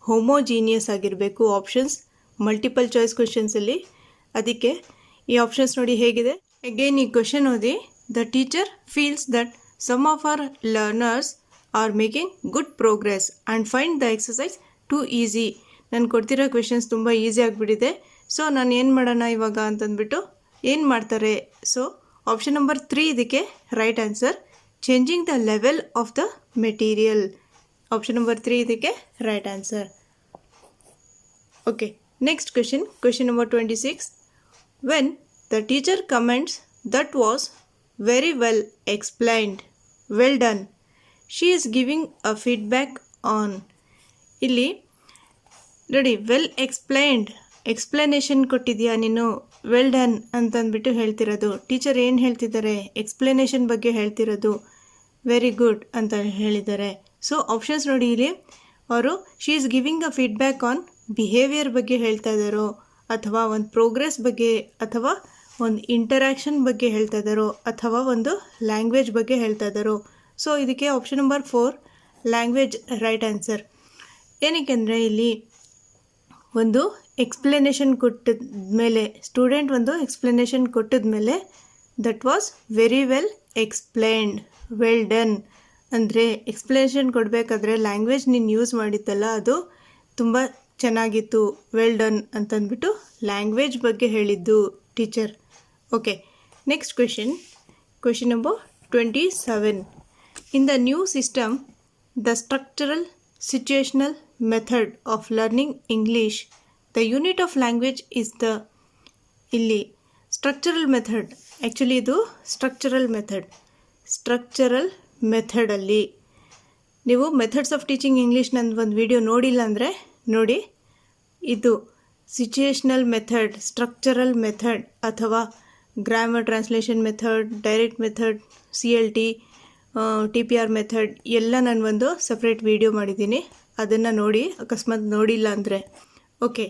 ಹೋಮೋಜೀನಿಯಸ್ ಆಗಿರಬೇಕು ಆಪ್ಷನ್ಸ್ ಮಲ್ಟಿಪಲ್ ಚಾಯ್ಸ್ ಕ್ವೆಶನ್ಸಲ್ಲಿ. ಅದಕ್ಕೆ ಈ ಆಪ್ಷನ್ಸ್ ನೋಡಿ ಹೇಗಿದೆ. ಅಗೇನ್ ಈ ಕ್ವೆಶನ್ ಓದಿ. The teacher feels that some of our learners are making good progress and find the exercise too easy. ನಾನು ಕೊಡ್ತಿರೋ ಕ್ವೆಶನ್ಸ್ ತುಂಬ ಈಸಿ ಆಗಿಬಿಟ್ಟಿದೆ. ಸೊ ನಾನು ಏನು ಮಾಡೋಣ ಇವಾಗ ಅಂತಂದ್ಬಿಟ್ಟು ಏನು ಮಾಡ್ತಾರೆ. ಸೊ ಆಪ್ಷನ್ ನಂಬರ್ 3 ಇದಕ್ಕೆ right answer, changing the level of the material. Option number 3 ಇದಕ್ಕೆ right answer. Okay, next question number 26. When the teacher comments that was very well explained, well done, she is giving a feedback on. ಇಲ್ಲಿ ನೋಡಿ, well explanation ಕೊಟ್ಟಿದ್ಯಾ ನೀನು, well done ಅಂತಂದ್ಬಿಟ್ಟು ಹೇಳ್ತಿರೋದು. Teacher ಏನು ಹೇಳ್ತಿದ್ದಾರೆ, explanation ಬಗ್ಗೆ ಹೇಳ್ತಿರೋದು, ವೆರಿ ಗುಡ್ ಅಂತ ಹೇಳಿದ್ದಾರೆ. ಸೊ ಆಪ್ಷನ್ಸ್ ನೋಡಿ, ಇಲ್ಲಿ ಅವರು she is giving a feedback on behaviour ಬಗ್ಗೆ ಹೇಳ್ತಾ ಇದ್ದಾರೋ, ಅಥವಾ ಒಂದು ಪ್ರೋಗ್ರೆಸ್ ಬಗ್ಗೆ, ಅಥವಾ ಒಂದು ಇಂಟರಾಕ್ಷನ್ ಬಗ್ಗೆ ಹೇಳ್ತಾ ಇದ್ದಾರೋ, ಅಥವಾ ಒಂದು ಲ್ಯಾಂಗ್ವೇಜ್ ಬಗ್ಗೆ ಹೇಳ್ತಾ ಇದ್ದಾರೋ. ಸೊ ಇದಕ್ಕೆ option number 4 language right answer. ಏನಕ್ಕೆ ಅಂದರೆ ಇಲ್ಲಿ ಒಂದು ಎಕ್ಸ್ಪ್ಲನೇಷನ್ ಕೊಟ್ಟಿದ ಮೇಲೆ, ಸ್ಟೂಡೆಂಟ್ ಒಂದು ಎಕ್ಸ್ಪ್ಲನೇಷನ್ ಕೊಟ್ಟಿದ ಮೇಲೆ that was very well explained, well done ಅಂದರೆ ಎಕ್ಸ್ಪ್ಲನೇಷನ್ ಕೊಡಬೇಕಾದ್ರೆ ಲ್ಯಾಂಗ್ವೇಜ್ ನೀನು ಯೂಸ್ ಮಾಡಿದ್ದಲ್ಲ ಅದು ತುಂಬ ಚೆನ್ನಾಗಿತ್ತು, ವೆಲ್ ಡನ್ ಅಂತಂದ್ಬಿಟ್ಟು ಲ್ಯಾಂಗ್ವೇಜ್ ಬಗ್ಗೆ ಹೇಳಿದ್ದು teacher. Okay, next question number 27. In the new system the structural situational method of learning English, the unit of language is the. ಇಲ್ಲಿ ಸ್ಟ್ರಕ್ಚರಲ್ ಮೆಥಡ್, ಆ್ಯಕ್ಚುಲಿ ಇದು ಸ್ಟ್ರಕ್ಚರಲ್ ಮೆಥಡಲ್ಲಿ ನೀವು ಮೆಥಡ್ಸ್ ಆಫ್ ಟೀಚಿಂಗ್ ಇಂಗ್ಲೀಷ್ ನಂದು ಒಂದು video ನೋಡಿಲ್ಲ ಅಂದರೆ ನೋಡಿ. ಇದು situational method, structural method ಅಥವಾ grammar translation method, direct method, CLT, TPR method ಎಲ್ಲ ನಾನು ಒಂದು ಸಪ್ರೇಟ್ ವಿಡಿಯೋ ಮಾಡಿದ್ದೀನಿ, ಅದನ್ನು ನೋಡಿ ಅಕಸ್ಮಾತ್ ನೋಡಿಲ್ಲ ಅಂದರೆ. ಓಕೆ,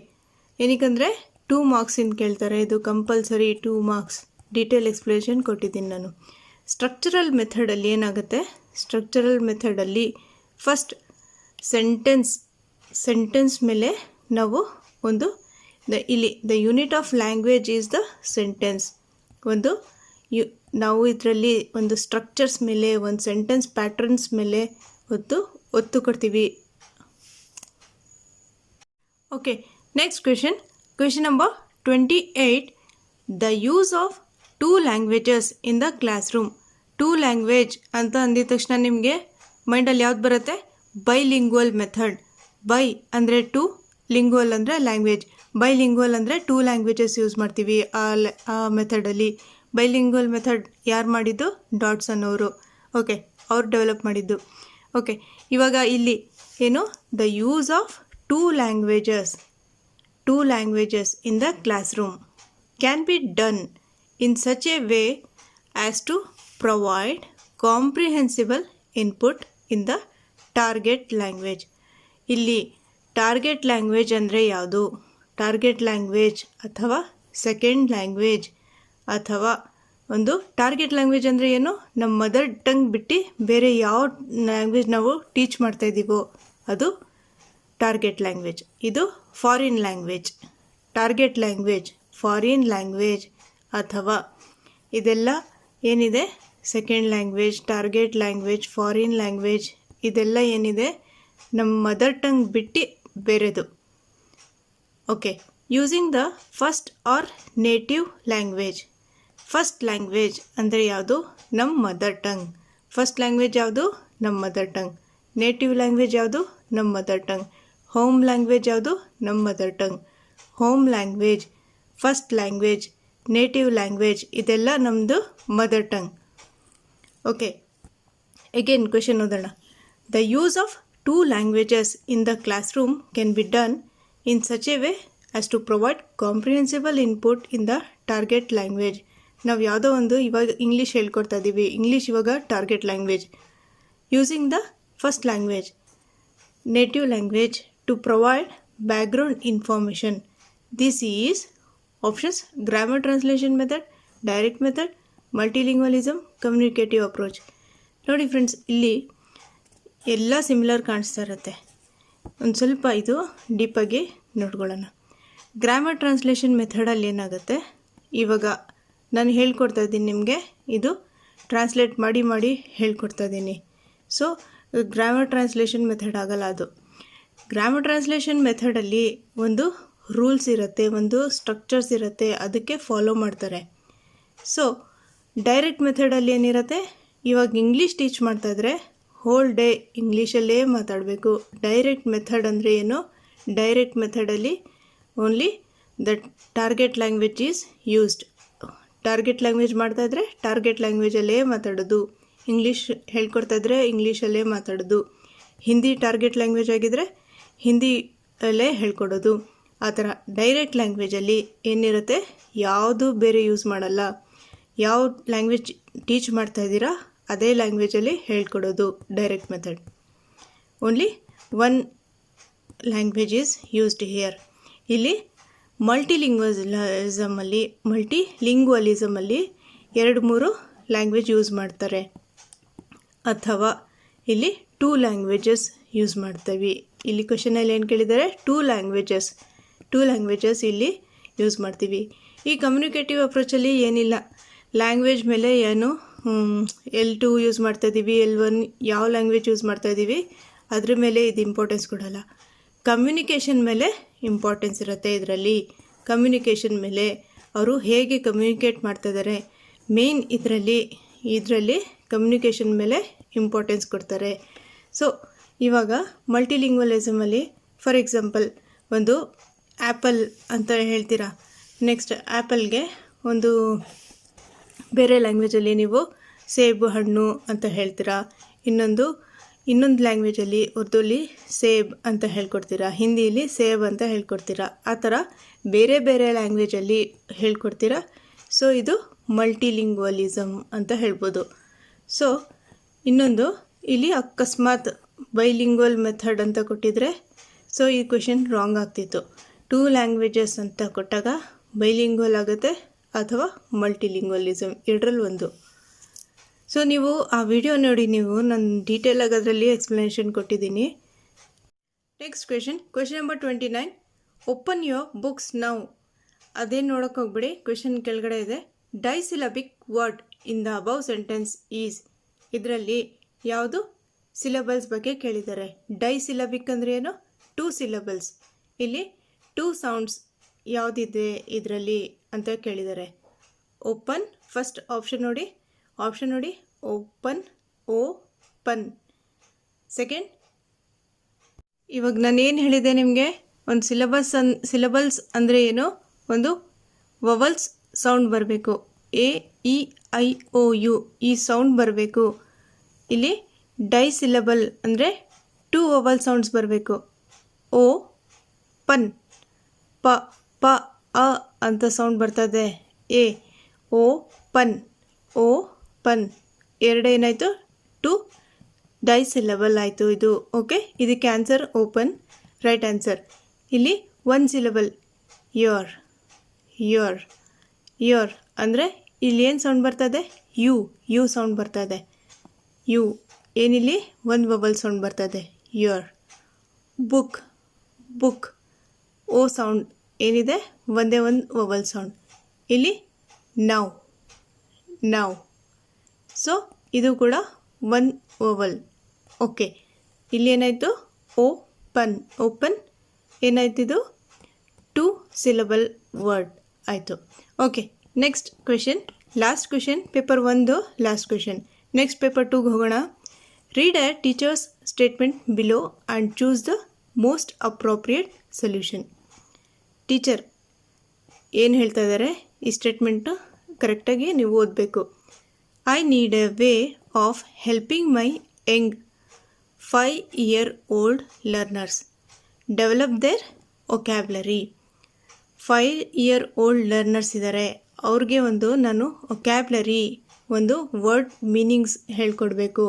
ಏನಕ್ಕಂದರೆ 2 ಮಾರ್ಕ್ಸಿಂದ ಕೇಳ್ತಾರೆ, ಇದು ಕಂಪಲ್ಸರಿ 2 ಮಾರ್ಕ್ಸ್. ಡೀಟೇಲ್ ಎಕ್ಸ್ಪ್ಲನೇಷನ್ ಕೊಟ್ಟಿದ್ದೀನಿ ನಾನು. ಸ್ಟ್ರಕ್ಚರಲ್ ಮೆಥಡಲ್ಲಿ ಏನಾಗುತ್ತೆ, ಸ್ಟ್ರಕ್ಚರಲ್ ಮೆಥಡಲ್ಲಿ ಫಸ್ಟ್ ಸೆಂಟೆನ್ಸ್ ಮೇಲೆ ನಾವು ಒಂದು ಇಲ್ಲಿ the unit of language is the sentence. ನಾವು ಇದರಲ್ಲಿ ಒಂದು ಸ್ಟ್ರಕ್ಚರ್ಸ್ ಮೇಲೆ ಒಂದು ಸೆಂಟೆನ್ಸ್ ಪ್ಯಾಟರ್ನ್ಸ್ ಮೇಲೆ ಒತ್ತು ಕೊಡ್ತೀವಿ. Okay, next question number 28. The use of 2 languages in the class room. 2 language ಅಂತ ಅಂದಿದ ತಕ್ಷಣ ನಿಮಗೆ ಮೈಂಡಲ್ಲಿ ಯಾವ್ದು ಬರುತ್ತೆ? Bilingual method. ಬೈ ಅಂದರೆ 2, ಲಿಂಗ್ವಲ್ ಅಂದರೆ ಲ್ಯಾಂಗ್ವೇಜ್. ಬೈಲಿಂಗ್ವಲ್ ಅಂದರೆ 2 ಲ್ಯಾಂಗ್ವೇಜಸ್ ಯೂಸ್ ಮಾಡ್ತೀವಿ ಆ ಮೆಥಡಲ್ಲಿ. ಬೈಲಿಂಗ್ವಲ್ ಮೆಥಡ್ ಯಾರು ಮಾಡಿದ್ದು? ಡಾಟ್ಸನ್ ಅವರು. ಓಕೆ, ಅವ್ರು ಡೆವಲಪ್ ಮಾಡಿದ್ದು. ಓಕೆ, ಇವಾಗ ಇಲ್ಲಿ ಏನು? The use of 2 languages in the classroom can be done in such a way as to provide comprehensible input in the target language. ಇಲ್ಲಿ ಟಾರ್ಗೆಟ್ ಲ್ಯಾಂಗ್ವೇಜ್ ಅಂದರೆ ಯಾವುದು? ಟಾರ್ಗೆಟ್ ಲ್ಯಾಂಗ್ವೇಜ್ ಅಥವಾ second language ಅಥವಾ ಒಂದು target language ಅಂದರೆ ಏನು? ನಮ್ಮ mother tongue ಬಿಟ್ಟು ಬೇರೆ ಯಾವ ಲ್ಯಾಂಗ್ವೇಜ್ ನಾವು ಟೀಚ್ ಮಾಡ್ತಾಯಿದ್ದೀವೋ ಅದು ಟಾರ್ಗೆಟ್ ಲ್ಯಾಂಗ್ವೇಜ್. ಇದು foreign language. Target language, foreign language ಅಥವಾ ಇದೆಲ್ಲ ಏನಿದೆ? Second language, target language, foreign language, ಇದೆಲ್ಲ ಏನಿದೆ ನಮ್ಮ ಮದರ್ ಟಂಗ್ ಬಿಟ್ಟು ಬೇರೆದು. Okay, using the first or native language. First language ಅಂದರೆ ಯಾವುದು? ನಮ್ಮ ಮದರ್ ಟಂಗ್. ಫಸ್ಟ್ ಲ್ಯಾಂಗ್ವೇಜ್ ಯಾವುದು? ನಮ್ಮ ಮದರ್ ಟಂಗ್. ನೇಟಿವ್ ಲ್ಯಾಂಗ್ವೇಜ್ ಯಾವುದು? ನಮ್ಮ ಮದರ್ ಟಂಗ್. ಹೋಮ್ ಲ್ಯಾಂಗ್ವೇಜ್ ಯಾವುದು? ನಮ್ಮ mother tongue. Home language, first language, native language ಇದೆಲ್ಲ ನಮ್ಮದು mother tongue. Okay, again question ಓದೋಣ. The use of 2 languages in the classroom can be done in such a way as to provide comprehensible input in the target language. ನಾವು ಯಾವುದೋ ಒಂದು ಇವಾಗ English ಹೇಳ್ಕೊಡ್ತಾ ಇದ್ದೀವಿ. English ಇವಾಗ target language. Using the first language, native language to provide background information. This is options: grammar translation method, direct method, multilingualism, communicative approach. ನೋಡಿ friends, ಇಲ್ಲಿ ಎಲ್ಲ ಸಿಮಿಲರ್ ಕಾಣಿಸ್ತಾ ಇರುತ್ತೆ. ಒಂದು ಸ್ವಲ್ಪ ಇದು ಡೀಪಾಗಿ ನೋಡ್ಕೊಳ್ಳೋಣ. ಗ್ರಾಮರ್ ಟ್ರಾನ್ಸ್ಲೇಷನ್ ಮೆಥಡಲ್ಲಿ ಏನಾಗುತ್ತೆ? ಇವಾಗ ನಾನು ಹೇಳ್ಕೊಡ್ತಾ ಇದ್ದೀನಿ ನಿಮಗೆ, ಇದು ಟ್ರಾನ್ಸ್ಲೇಟ್ ಮಾಡಿ ಹೇಳ್ಕೊಡ್ತಾ ಇದ್ದೀನಿ. ಸೊ ಗ್ರಾಮರ್ ಟ್ರಾನ್ಸ್ಲೇಷನ್ ಮೆಥಡ್ ಆಗಲ್ಲ ಅದು. ಗ್ರಾಮರ್ ಟ್ರಾನ್ಸ್ಲೇಷನ್ ಮೆಥಡಲ್ಲಿ ಒಂದು ರೂಲ್ಸ್ ಇರುತ್ತೆ, ಒಂದು ಸ್ಟ್ರಕ್ಚರ್ಸ್ ಇರುತ್ತೆ, ಅದಕ್ಕೆ ಫಾಲೋ ಮಾಡ್ತಾರೆ. ಸೊ ಡೈರೆಕ್ಟ್ ಮೆಥಡಲ್ಲಿ ಏನಿರುತ್ತೆ? ಇವಾಗ ಇಂಗ್ಲೀಷ್ ಟೀಚ್ ಮಾಡ್ತಾಯಿದ್ರೆ ಹೋಲ್ ಡೇ ಇಂಗ್ಲೀಷಲ್ಲೇ ಮಾತಾಡಬೇಕು. ಡೈರೆಕ್ಟ್ ಮೆಥಡ್ ಅಂದರೆ ಏನು? ಡೈರೆಕ್ಟ್ ಮೆಥಡಲ್ಲಿ only the target language is used. Target language ಮಾಡ್ತಾಯಿದ್ರೆ ಟಾರ್ಗೆಟ್ ಲ್ಯಾಂಗ್ವೇಜಲ್ಲೇ ಮಾತಾಡೋದು. ಇಂಗ್ಲೀಷ್ ಹೇಳ್ಕೊಡ್ತಾಯಿದ್ರೆ ಇಂಗ್ಲೀಷಲ್ಲೇ ಮಾತಾಡೋದು. ಹಿಂದಿ ಟಾರ್ಗೆಟ್ ಲ್ಯಾಂಗ್ವೇಜ್ ಆಗಿದ್ದರೆ ಹಿಂದಿಯಲ್ಲೇ ಹೇಳ್ಕೊಡೋದು. ಆ ಥರ ಡೈರೆಕ್ಟ್ ಲ್ಯಾಂಗ್ವೇಜಲ್ಲಿ ಏನಿರುತ್ತೆ? ಯಾವುದು ಬೇರೆ ಯೂಸ್ ಮಾಡಲ್ಲ. ಯಾವ ಲ್ಯಾಂಗ್ವೇಜ್ ಟೀಚ್ ಮಾಡ್ತಾಯಿದ್ದೀರಾ ಅದೇ ಲ್ಯಾಂಗ್ವೇಜಲ್ಲಿ ಹೇಳ್ಕೊಡೋದು direct method. Only 1 language is used here. ಇಲ್ಲಿ ಮಲ್ಟಿಲಿಂಗ್ವಲಿಸಮಲ್ಲಿ 2-3 ಲ್ಯಾಂಗ್ವೇಜ್ ಯೂಸ್ ಮಾಡ್ತಾರೆ. ಅಥವಾ ಇಲ್ಲಿ 2 ಲ್ಯಾಂಗ್ವೇಜಸ್ ಯೂಸ್ ಮಾಡ್ತೀವಿ. ಇಲ್ಲಿ ಕ್ವೆಶನಲ್ಲಿ ಏನು ಕೇಳಿದ್ದಾರೆ? 2 ಲ್ಯಾಂಗ್ವೇಜಸ್ ಇಲ್ಲಿ ಯೂಸ್ ಮಾಡ್ತೀವಿ. ಈ ಕಮ್ಯುನಿಕೇಟಿವ್ ಅಪ್ರೋಚಲ್ಲಿ ಏನಿಲ್ಲ, ಲ್ಯಾಂಗ್ವೇಜ್ ಮೇಲೆ ಏನು L2 ಯೂಸ್ ಮಾಡ್ತಾಯಿದ್ದೀವಿ, L1 ಯಾವ ಲ್ಯಾಂಗ್ವೇಜ್ ಯೂಸ್ ಮಾಡ್ತಾಯಿದ್ದೀವಿ ಅದ್ರ ಮೇಲೆ ಇದು ಇಂಪಾರ್ಟೆನ್ಸ್ ಕೊಡಲ್ಲ. ಕಮ್ಯುನಿಕೇಷನ್ ಮೇಲೆ ಇಂಪಾರ್ಟೆನ್ಸ್ ಇರುತ್ತೆ. ಕಮ್ಯುನಿಕೇಷನ್ ಮೇಲೆ ಅವರು ಹೇಗೆ ಕಮ್ಯುನಿಕೇಟ್ ಮಾಡ್ತಾಯಿದ್ದಾರೆ ಮೇನ್ ಇದರಲ್ಲಿ ಕಮ್ಯುನಿಕೇಷನ್ ಮೇಲೆ ಇಂಪಾರ್ಟೆನ್ಸ್ ಕೊಡ್ತಾರೆ. ಸೊ ಇವಾಗ ಮಲ್ಟಿಲಿಂಗ್ವಲಿಸಮಲ್ಲಿ ಫಾರ್ ಎಕ್ಸಾಂಪಲ್ ಒಂದು ಆ್ಯಪಲ್ ಅಂತ ಹೇಳ್ತೀರಾ. ನೆಕ್ಸ್ಟ್ ಆ್ಯಪಲ್ಗೆ ಒಂದು ಬೇರೆ ಲ್ಯಾಂಗ್ವೇಜಲ್ಲಿ ನೀವು ಸೇಬು ಹಣ್ಣು ಅಂತ ಹೇಳ್ತೀರಾ. ಇನ್ನೊಂದು ಲ್ಯಾಂಗ್ವೇಜಲ್ಲಿ ಉರ್ದುಲಿ ಸೇಬ್ ಅಂತ ಹೇಳ್ಕೊಡ್ತೀರಾ, ಹಿಂದಿಯಲ್ಲಿ ಸೇಬ್ ಅಂತ ಹೇಳ್ಕೊಡ್ತೀರಾ. ಆ ಥರ ಬೇರೆ ಬೇರೆ ಲ್ಯಾಂಗ್ವೇಜಲ್ಲಿ ಹೇಳ್ಕೊಡ್ತೀರಾ. ಸೊ ಇದು ಮಲ್ಟಿಲಿಂಗ್ವಲಿಸಮ್ ಅಂತ ಹೇಳ್ಬೋದು. ಸೊ ಇನ್ನೊಂದು ಇಲ್ಲಿ ಅಕಸ್ಮಾತ್ ಬೈಲಿಂಗ್ವಲ್ ಮೆಥಡ್ ಅಂತ ಕೊಟ್ಟಿದ್ರೆ ಸೊ ಈ ಕ್ವೆಶನ್ ರಾಂಗ್ ಆಗ್ತಿತ್ತು. 2 ಲ್ಯಾಂಗ್ವೇಜಸ್ ಅಂತ ಕೊಟ್ಟಾಗ ಬೈಲಿಂಗ್ವಲ್ ಆಗುತ್ತೆ ಅಥವಾ ಮಲ್ಟಿಲಿಂಗ್ವಲಿಸಮ್, ಎರಡರಲ್ಲಿ ಒಂದು. ಸೊ ನೀವು ಆ ವಿಡಿಯೋ ನೋಡಿ, ನಾನು ಡೀಟೇಲಾಗಿ ಅದರಲ್ಲಿ ಎಕ್ಸ್ಪ್ಲನೇಷನ್ ಕೊಟ್ಟಿದ್ದೀನಿ. Next question number 29. Open your books now. ಅದೇನು ನೋಡೋಕೆ ಹೋಗ್ಬಿಡಿ, ಕ್ವೆಶನ್ ಕೆಳಗಡೆ ಇದೆ. Disyllabic word in the above sentence is. ಇದರಲ್ಲಿ ಯಾವುದು ಸಿಲಬಲ್ಸ್ ಬಗ್ಗೆ ಕೇಳಿದ್ದಾರೆ. ಡೈಸಿಲಬಿಕ್ ಅಂದರೆ ಏನು? 2 ಸಿಲಬಲ್ಸ್. ಇಲ್ಲಿ 2 ಸೌಂಡ್ಸ್ ಯಾವುದಿದೆ ಇದರಲ್ಲಿ ಅಂತ ಕೇಳಿದ್ದಾರೆ. ಓಪನ್ ಫಸ್ಟ್ ಆಪ್ಷನ್ ನೋಡಿ ಓಪನ್, ಓಪನ್. ಸೆಕೆಂಡ್, ಇವಾಗ ನಾನು ಏನು ಹೇಳಿದೆ ನಿಮಗೆ, ಒಂದು ಸಿಲಬಲ್ಸ್ ಅಂದರೆ ಏನು? ಒಂದು ವವಲ್ಸ್ ಸೌಂಡ್ ಬರಬೇಕು. A E I O U ಈ ಸೌಂಡ್ ಬರಬೇಕು. ಇಲ್ಲಿ ಡೈಸಿಲಬಲ್ ಅಂದರೆ 2 ವವಲ್ ಸೌಂಡ್ಸ್ ಬರಬೇಕು. ಓ ಪನ್, ಪ ಪ ಅ ಅಂತ ಸೌಂಡ್ ಬರ್ತದೆ. ಎ ಓ ಪನ್, ಓ ಪನ್. ಎರಡೇನಾಯಿತು? 2 ಡೈಸಿಲಬಲ್ ಆಯಿತು ಇದು. ಓಕೆ, ಇದಕ್ಕೆ ಆನ್ಸರ್ ಓಪನ್, ರೈಟ್ ಆನ್ಸರ್. ಇಲ್ಲಿ 1 ಸಿಲಬಲ್ ಯೋರ್, ಯೋರ್, ಯೋರ್ ಅಂದರೆ ಇಲ್ಲಿ ಏನು ಸೌಂಡ್ ಬರ್ತದೆ? ಯು ಸೌಂಡ್ ಬರ್ತದೆ. ಯು ಏನಿಲ್ಲಿ 1 ವವಲ್ ಸೌಂಡ್ ಬರ್ತದೆ. Your. Book, book, o sound ಏನಿದೆ? ಒಂದೇ ಒಂದು ವವಲ್ ಸೌಂಡ್. ಇಲ್ಲಿ ನೌ, ನೌ. ಸೊ ಇದು ಕೂಡ 1 ವವಲ್. ಓಕೆ, ಇಲ್ಲಿ ಏನಾಯಿತು? ಓಪನ್, ಓಪನ್ ಏನಾಯ್ತಿದು? 2 ಸಿಲಬಲ್ ವರ್ಡ್ ಆಯಿತು. Okay, next question, last question, paper 1 last question. Next paper 2ಗೆ ಹೋಗೋಣ. Read a teacher's statement below and choose the most appropriate solution. Teacher ಏನು ಹೇಳ್ತಾ ಇದ್ದಾರೆ ಈ ಸ್ಟೇಟ್ಮೆಂಟು ಕರೆಕ್ಟಾಗಿ ನೀವು ಓದಬೇಕು. I need a way of helping my young 5-year-old learners develop their vocabulary. 5-year-old learners ಇದ್ದಾರೆ, ಅವ್ರಿಗೆ ನಾನು ಒಕ್ಯಾಬ್ಲರಿ, ಒಂದು ವರ್ಡ್ ಮೀನಿಂಗ್ಸ್ ಹೇಳ್ಕೊಡ್ಬೇಕು.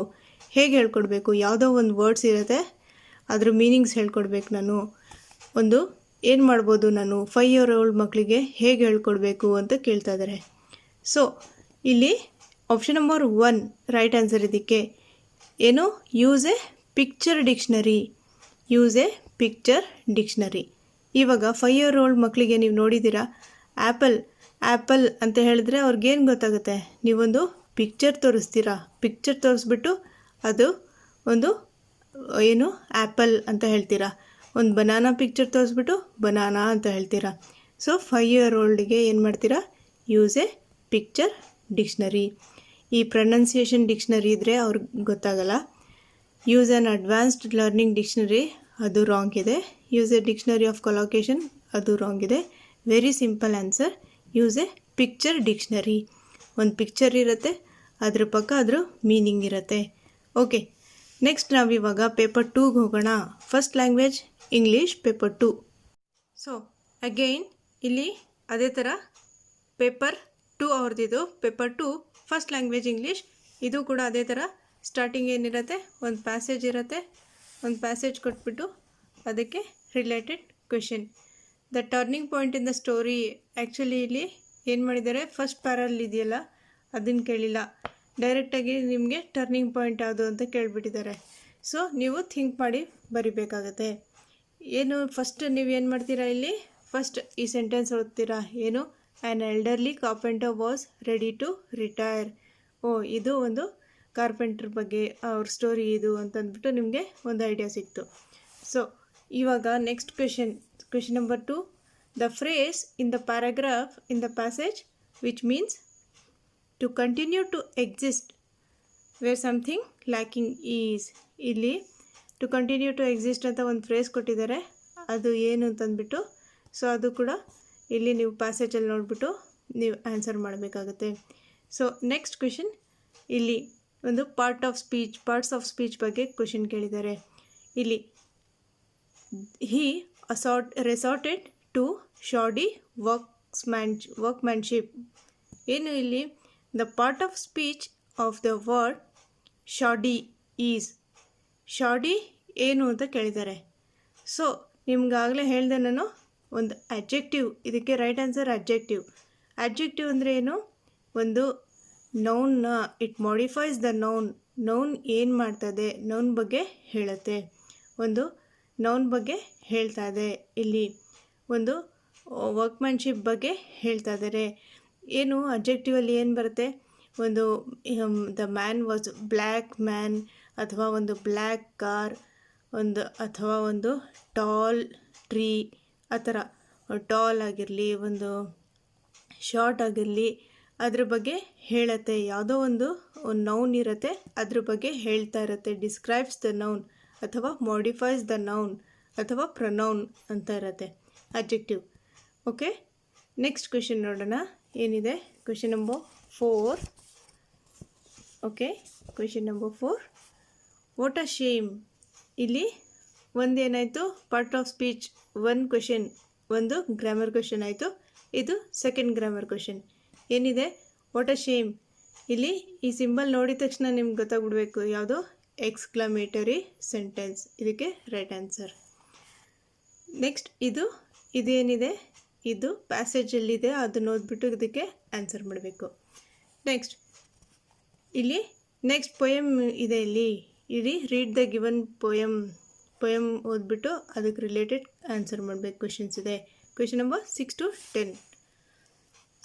ಹೇಗೆ ಹೇಳ್ಕೊಡ್ಬೇಕು? ಯಾವುದೋ ಒಂದು ವರ್ಡ್ಸ್ ಇರುತ್ತೆ, ಅದ್ರ ಮೀನಿಂಗ್ಸ್ ಹೇಳ್ಕೊಡ್ಬೇಕು. ಏನು ಮಾಡ್ಬೋದು, 5-year-old ಮಕ್ಕಳಿಗೆ ಹೇಗೆ ಹೇಳ್ಕೊಡ್ಬೇಕು ಅಂತ ಕೇಳ್ತಾ ಇದ್ದಾರೆ. ಸೊ ಇಲ್ಲಿ ಆಪ್ಷನ್ ನಂಬರ್ 1 ರೈಟ್ ಆನ್ಸರ್. ಇದಕ್ಕೆ ಏನು? Use a picture dictionary, use a picture dictionary. ಇವಾಗ 5-year-old ಮಕ್ಕಳಿಗೆ ನೀವು ನೋಡಿದ್ದೀರಾ, ಆ್ಯಪಲ್ ಅಂತ ಹೇಳಿದ್ರೆ ಅವ್ರಿಗೇನು ಗೊತ್ತಾಗುತ್ತೆ? ನೀವೊಂದು ಪಿಕ್ಚರ್ ತೋರಿಸ್ತೀರಾ, ಪಿಕ್ಚರ್ ತೋರಿಸ್ಬಿಟ್ಟು ಅದು ಒಂದು ಏನು ಆ್ಯಪಲ್ ಅಂತ ಹೇಳ್ತೀರಾ. ಒಂದು ಬನಾನಾ ಪಿಕ್ಚರ್ ತೋರಿಸ್ಬಿಟ್ಟು ಬನಾನಾ ಅಂತ ಹೇಳ್ತೀರಾ. ಸೊ 5-year-oldಗೆ ಏನು ಮಾಡ್ತೀರಾ? Use a picture dictionary. ಈ ಪ್ರೊನೌನ್ಸಿಯೇಷನ್ ಡಿಕ್ಷನರಿ ಇದ್ದರೆ ಅವ್ರಿಗೆ ಗೊತ್ತಾಗಲ್ಲ. Use an advanced learning dictionary, ಅದು ರಾಂಗ್ ಇದೆ. Use a dictionary of collocation, ಅದು ರಾಂಗ್ ಇದೆ. Very simple answer, use a picture dictionary. ಒಂದು ಪಿಕ್ಚರ್ ಇರುತ್ತೆ, ಅದ್ರ ಪಕ್ಕ ಅದ್ರ ಮೀನಿಂಗ್ ಇರುತ್ತೆ. ಓಕೆ, ನೆಕ್ಸ್ಟ್ ನಾವಿವಾಗ ಪೇಪರ್ 2ಗೆ ಹೋಗೋಣ. First language English, paper 2. So again ಇಲ್ಲಿ ಅದೇ ಥರ ಪೇಪರ್ 2 ಅವ್ರದ್ದಿದು. Paper 2 first language English. ಇದು ಕೂಡ ಅದೇ ಥರ ಸ್ಟಾರ್ಟಿಂಗ್ ಏನಿರುತ್ತೆ, ಒಂದು ಪ್ಯಾಸೇಜ್ ಇರುತ್ತೆ. ಒಂದು ಪ್ಯಾಸೇಜ್ ಕೊಟ್ಬಿಟ್ಟು ಅದಕ್ಕೆ related question. The turning point in the story. Actually ಇಲ್ಲಿ ಏನು ಮಾಡಿದ್ದಾರೆ, ಫಸ್ಟ್ ಪ್ಯಾರಲ್ ಇದೆಯಲ್ಲ ಅದನ್ನು ಕೇಳಿಲ್ಲ, ಡೈರೆಕ್ಟಾಗಿ ನಿಮಗೆ ಟರ್ನಿಂಗ್ ಪಾಯಿಂಟ್ ಯಾವುದು ಅಂತ ಕೇಳಿಬಿಟ್ಟಿದ್ದಾರೆ. ಸೊ ನೀವು ಥಿಂಕ್ ಮಾಡಿ ಬರಿಬೇಕಾಗತ್ತೆ. ಏನು ಫಸ್ಟ್ ನೀವೇನು ಮಾಡ್ತೀರಾ, ಇಲ್ಲಿ ಫಸ್ಟ್ ಈ ಸೆಂಟೆನ್ಸ್ ಓದ್ತೀರಾ. ಏನು? An elderly carpenter was ready to retire. ಇದು ಒಂದು ಕಾರ್ಪೆಂಟರ್ ಬಗ್ಗೆ ಅವ್ರ ಸ್ಟೋರಿ ಇದು ಅಂತಂದ್ಬಿಟ್ಟು ನಿಮಗೆ ಒಂದು ಐಡಿಯಾ ಸಿಕ್ತು. ಸೊ ಇವಾಗ next question number 2. The phrase in the paragraph in the passage which means to continue to exist where something lacking is. ಇಲ್ಲಿ ಟು ಕಂಟಿನ್ಯೂ ಟು ಎಕ್ಸಿಸ್ಟ್ ಅಂತ ಒಂದು ಫ್ರೇಸ್ ಕೊಟ್ಟಿದ್ದಾರೆ, ಅದು ಏನು ಅಂತಂದ್ಬಿಟ್ಟು. ಸೊ ಅದು ಕೂಡ ಇಲ್ಲಿ ನೀವು ಪ್ಯಾಸೇಜಲ್ಲಿ ನೋಡಿಬಿಟ್ಟು ನೀವು ಆನ್ಸರ್ ಮಾಡಬೇಕಾಗುತ್ತೆ. ಸೊ ನೆಕ್ಸ್ಟ್ ಕ್ವೆಶನ್, ಇಲ್ಲಿ ಒಂದು ಪಾರ್ಟ್ಸ್ ಆಫ್ ಸ್ಪೀಚ್ ಬಗ್ಗೆ ಕ್ವೆಶನ್ ಕೇಳಿದ್ದಾರೆ. ಇಲ್ಲಿ he resorted to shoddy workmanship. ಏನು ಇಲ್ಲಿ? The part of speech of the word shoddy is. Shoddy ಏನು ಅಂತ ಕೇಳಿದ್ದಾರೆ. ಸೊ ನಿಮ್ಗಾಗಲೇ ಹೇಳಿದೆ ನಾನು, ಒಂದು ಅಡ್ಜೆಕ್ಟಿವ್. ಇದಕ್ಕೆ ರೈಟ್ ಆನ್ಸರ್ ಅಡ್ಜೆಕ್ಟಿವ್. ಅಡ್ಜೆಕ್ಟಿವ್ ಅಂದರೆ ಏನು? ಒಂದು ನೌನ್ನ it modifies the noun. Noun ಏನು ಮಾಡ್ತದೆ, ನೌನ್ ಬಗ್ಗೆ ಹೇಳುತ್ತೆ. ಒಂದು ನೌನ್ ಬಗ್ಗೆ ಹೇಳ್ತಾ ಇದೆ. ಇಲ್ಲಿ ಒಂದು ವರ್ಕ್ಮ್ಯಾನ್ಶಿಪ್ ಬಗ್ಗೆ ಹೇಳ್ತಾ ಇದ್ದಾರೆ. ಏನು ಅಬ್ಜೆಕ್ಟಿವಲ್ಲಿ ಏನು ಬರುತ್ತೆ, ಒಂದು the man was black man, ಅಥವಾ ಒಂದು ಬ್ಲ್ಯಾಕ್ ಕಾರ್, ಅಥವಾ ಒಂದು ಟಾಲ್ ಟ್ರೀ, ಆ ಥರ ಟಾಲ್ ಆಗಿರಲಿ, ಒಂದು ಶಾರ್ಟ್ ಆಗಿರಲಿ, ಅದ್ರ ಬಗ್ಗೆ ಹೇಳುತ್ತೆ. ಯಾವುದೋ ಒಂದು ನೌನ್ ಇರುತ್ತೆ, ಅದ್ರ ಬಗ್ಗೆ ಹೇಳ್ತಾ ಇರುತ್ತೆ. ಡಿಸ್ಕ್ರೈಬ್ಸ್ ದ ನೌನ್ ಅಥವಾ ಮಾಡಿಫೈಸ್ ದ ನೌನ್ ಅಥವಾ ಪ್ರೊನೌನ್ ಅಂತ ಇರುತ್ತೆ ಅಬ್ಜೆಕ್ಟಿವ್. ಓಕೆ, ನೆಕ್ಸ್ಟ್ ಕ್ವೆಶನ್ ನೋಡೋಣ ಏನಿದೆ. Question number 4. Okay, question number 4. What a Shem. ಇಲ್ಲಿ ಒಂದೇನಾಯಿತು, ಪಾರ್ಟ್ ಆಫ್ ಸ್ಪೀಚ್, ಒಂದು ಕ್ವೆಶನ್, ಒಂದು ಗ್ರಾಮರ್ ಕ್ವೆಶನ್ ಆಯಿತು. ಇದು ಸೆಕೆಂಡ್ ಗ್ರಾಮರ್ ಕ್ವೆಶನ್. ಏನಿದೆ, ವಾಟ್ ಅ ಶೇಮ್. ಇಲ್ಲಿ ಈ ಸಿಂಬಲ್ ನೋಡಿದ ತಕ್ಷಣ ನಿಮ್ಗೆ ಗೊತ್ತಾಗ್ಬಿಡ್ಬೇಕು ಯಾವುದು, ಎಕ್ಸ್ಕ್ಲಮೇಟರಿ ಸೆಂಟೆನ್ಸ್. ಇದಕ್ಕೆ ರೈಟ್ ಆನ್ಸರ್. ನೆಕ್ಸ್ಟ್ ಇದೇನಿದೆ, ಇದು ಪ್ಯಾಸೇಜಲ್ಲಿದೆ, ಅದನ್ನು ಓದ್ಬಿಟ್ಟು ಇದಕ್ಕೆ ಆನ್ಸರ್ ಮಾಡಬೇಕು. ನೆಕ್ಸ್ಟ್ ಇಲ್ಲಿ ನೆಕ್ಸ್ಟ್ ಪೊಯಮ್ ಇದೆ. ಇಲ್ಲಿ ರೀಡ್ ದ ಗಿವನ್ ಪೊಯಮ್ ಓದ್ಬಿಟ್ಟು ಅದಕ್ಕೆ ರಿಲೇಟೆಡ್ ಆನ್ಸರ್ ಮಾಡಬೇಕು. ಕ್ವೆಶನ್ಸ್ ಇದೆ. Question number 6 to 10.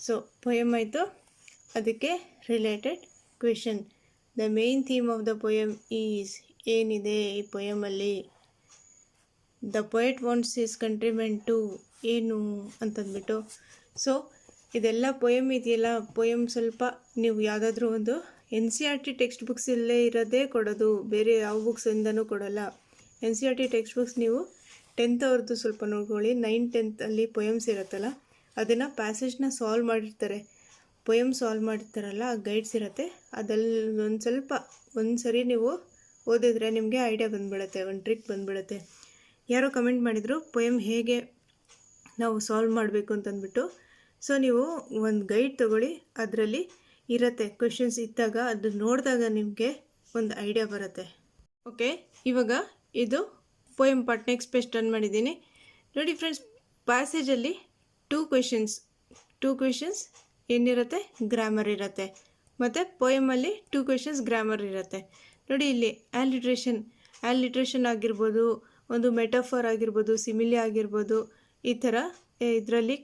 So poem ಆಯಿತು, ಅದಕ್ಕೆ related question. The main theme of the poem is, ಏನಿದೆ ಈ ಪೊಯಮಲ್ಲಿ. The poet wants his countrymen to, ಏನು ಅಂತಂದ್ಬಿಟ್ಟು. ಸೊ ಇದೆಲ್ಲ ಪೊಯಮ್ ಇದೆಯಲ್ಲ, ಪೊಯಮ್ ಸ್ವಲ್ಪ ನೀವು ಯಾವುದಾದ್ರೂ ಒಂದು NCERT ಟೆಕ್ಸ್ಟ್ ಬುಕ್ಸ್ ಇಲ್ಲೇ ಇರೋದೇ ಕೊಡೋದು, ಬೇರೆ ಯಾವ ಬುಕ್ಸಿಂದನೂ ಕೊಡೋಲ್ಲ. NCERT ಟೆಕ್ಸ್ಟ್ ಬುಕ್ಸ್ ನೀವು 10th ಅವ್ರದ್ದು ಸ್ವಲ್ಪ ನೋಡ್ಕೊಳ್ಳಿ. 9th 10th ಅಲ್ಲಿ ಪೊಯಮ್ಸ್ ಇರುತ್ತಲ್ಲ, ಅದನ್ನು ಪ್ಯಾಸೇಜ್ನ ಸಾಲ್ವ್ ಮಾಡಿರ್ತಾರೆ. ಪೊಯಮ್ ಸಾಲ್ವ್ ಮಾಡಿರ್ತಾರಲ್ಲ, ಆ ಗೈಡ್ಸ್ ಇರುತ್ತೆ. ಅದಲ್ಲಿ ಒಂದು ಸರಿ ನೀವು ಓದಿದ್ರೆ ನಿಮಗೆ ಐಡಿಯಾ ಬಂದುಬಿಡುತ್ತೆ, ಒಂದು ಟ್ರಿಕ್ ಬಂದುಬಿಡುತ್ತೆ. ಯಾರೋ ಕಮೆಂಟ್ ಮಾಡಿದರು ಪೊಯಮ್ ಹೇಗೆ ನಾವು ಸಾಲ್ವ್ ಮಾಡಬೇಕು ಅಂತಂದ್ಬಿಟ್ಟು. ಸೊ ನೀವು ಒಂದು ಗೈಡ್ ತೊಗೊಳ್ಳಿ, ಅದರಲ್ಲಿ ಇರುತ್ತೆ ಕ್ವೆಶನ್ಸ್ ಇದ್ದಾಗ, ಅದು ನೋಡಿದಾಗ ನಿಮಗೆ ಒಂದು ಐಡಿಯಾ ಬರುತ್ತೆ. ಓಕೆ, ಇವಾಗ ಇದು poem part next page turn ಮಾಡಿದ್ದೀನಿ. ನೋಡಿ ಫ್ರೆಂಡ್ಸ್, ಪ್ಯಾಸೇಜಲ್ಲಿ ಟೂ ಕ್ವೆಶನ್ಸ್ ಏನಿರುತ್ತೆ, ಗ್ರಾಮರ್ ಇರುತ್ತೆ. ಮತ್ತು ಪೊಯಮಲ್ಲಿ 2 ಕ್ವೆಶನ್ಸ್ ಗ್ರಾಮರ್ ಇರುತ್ತೆ. ನೋಡಿ ಇಲ್ಲಿ ಆ್ಯಲಿಟ್ರೇಷನ್ ಆಗಿರ್ಬೋದು, ಒಂದು ಮೆಟಫರ್ ಆಗಿರ್ಬೋದು, ಸಿಮಿಲಿ ಆಗಿರ್ಬೋದು, ಈ ಥರ ಇದರಲ್ಲಿ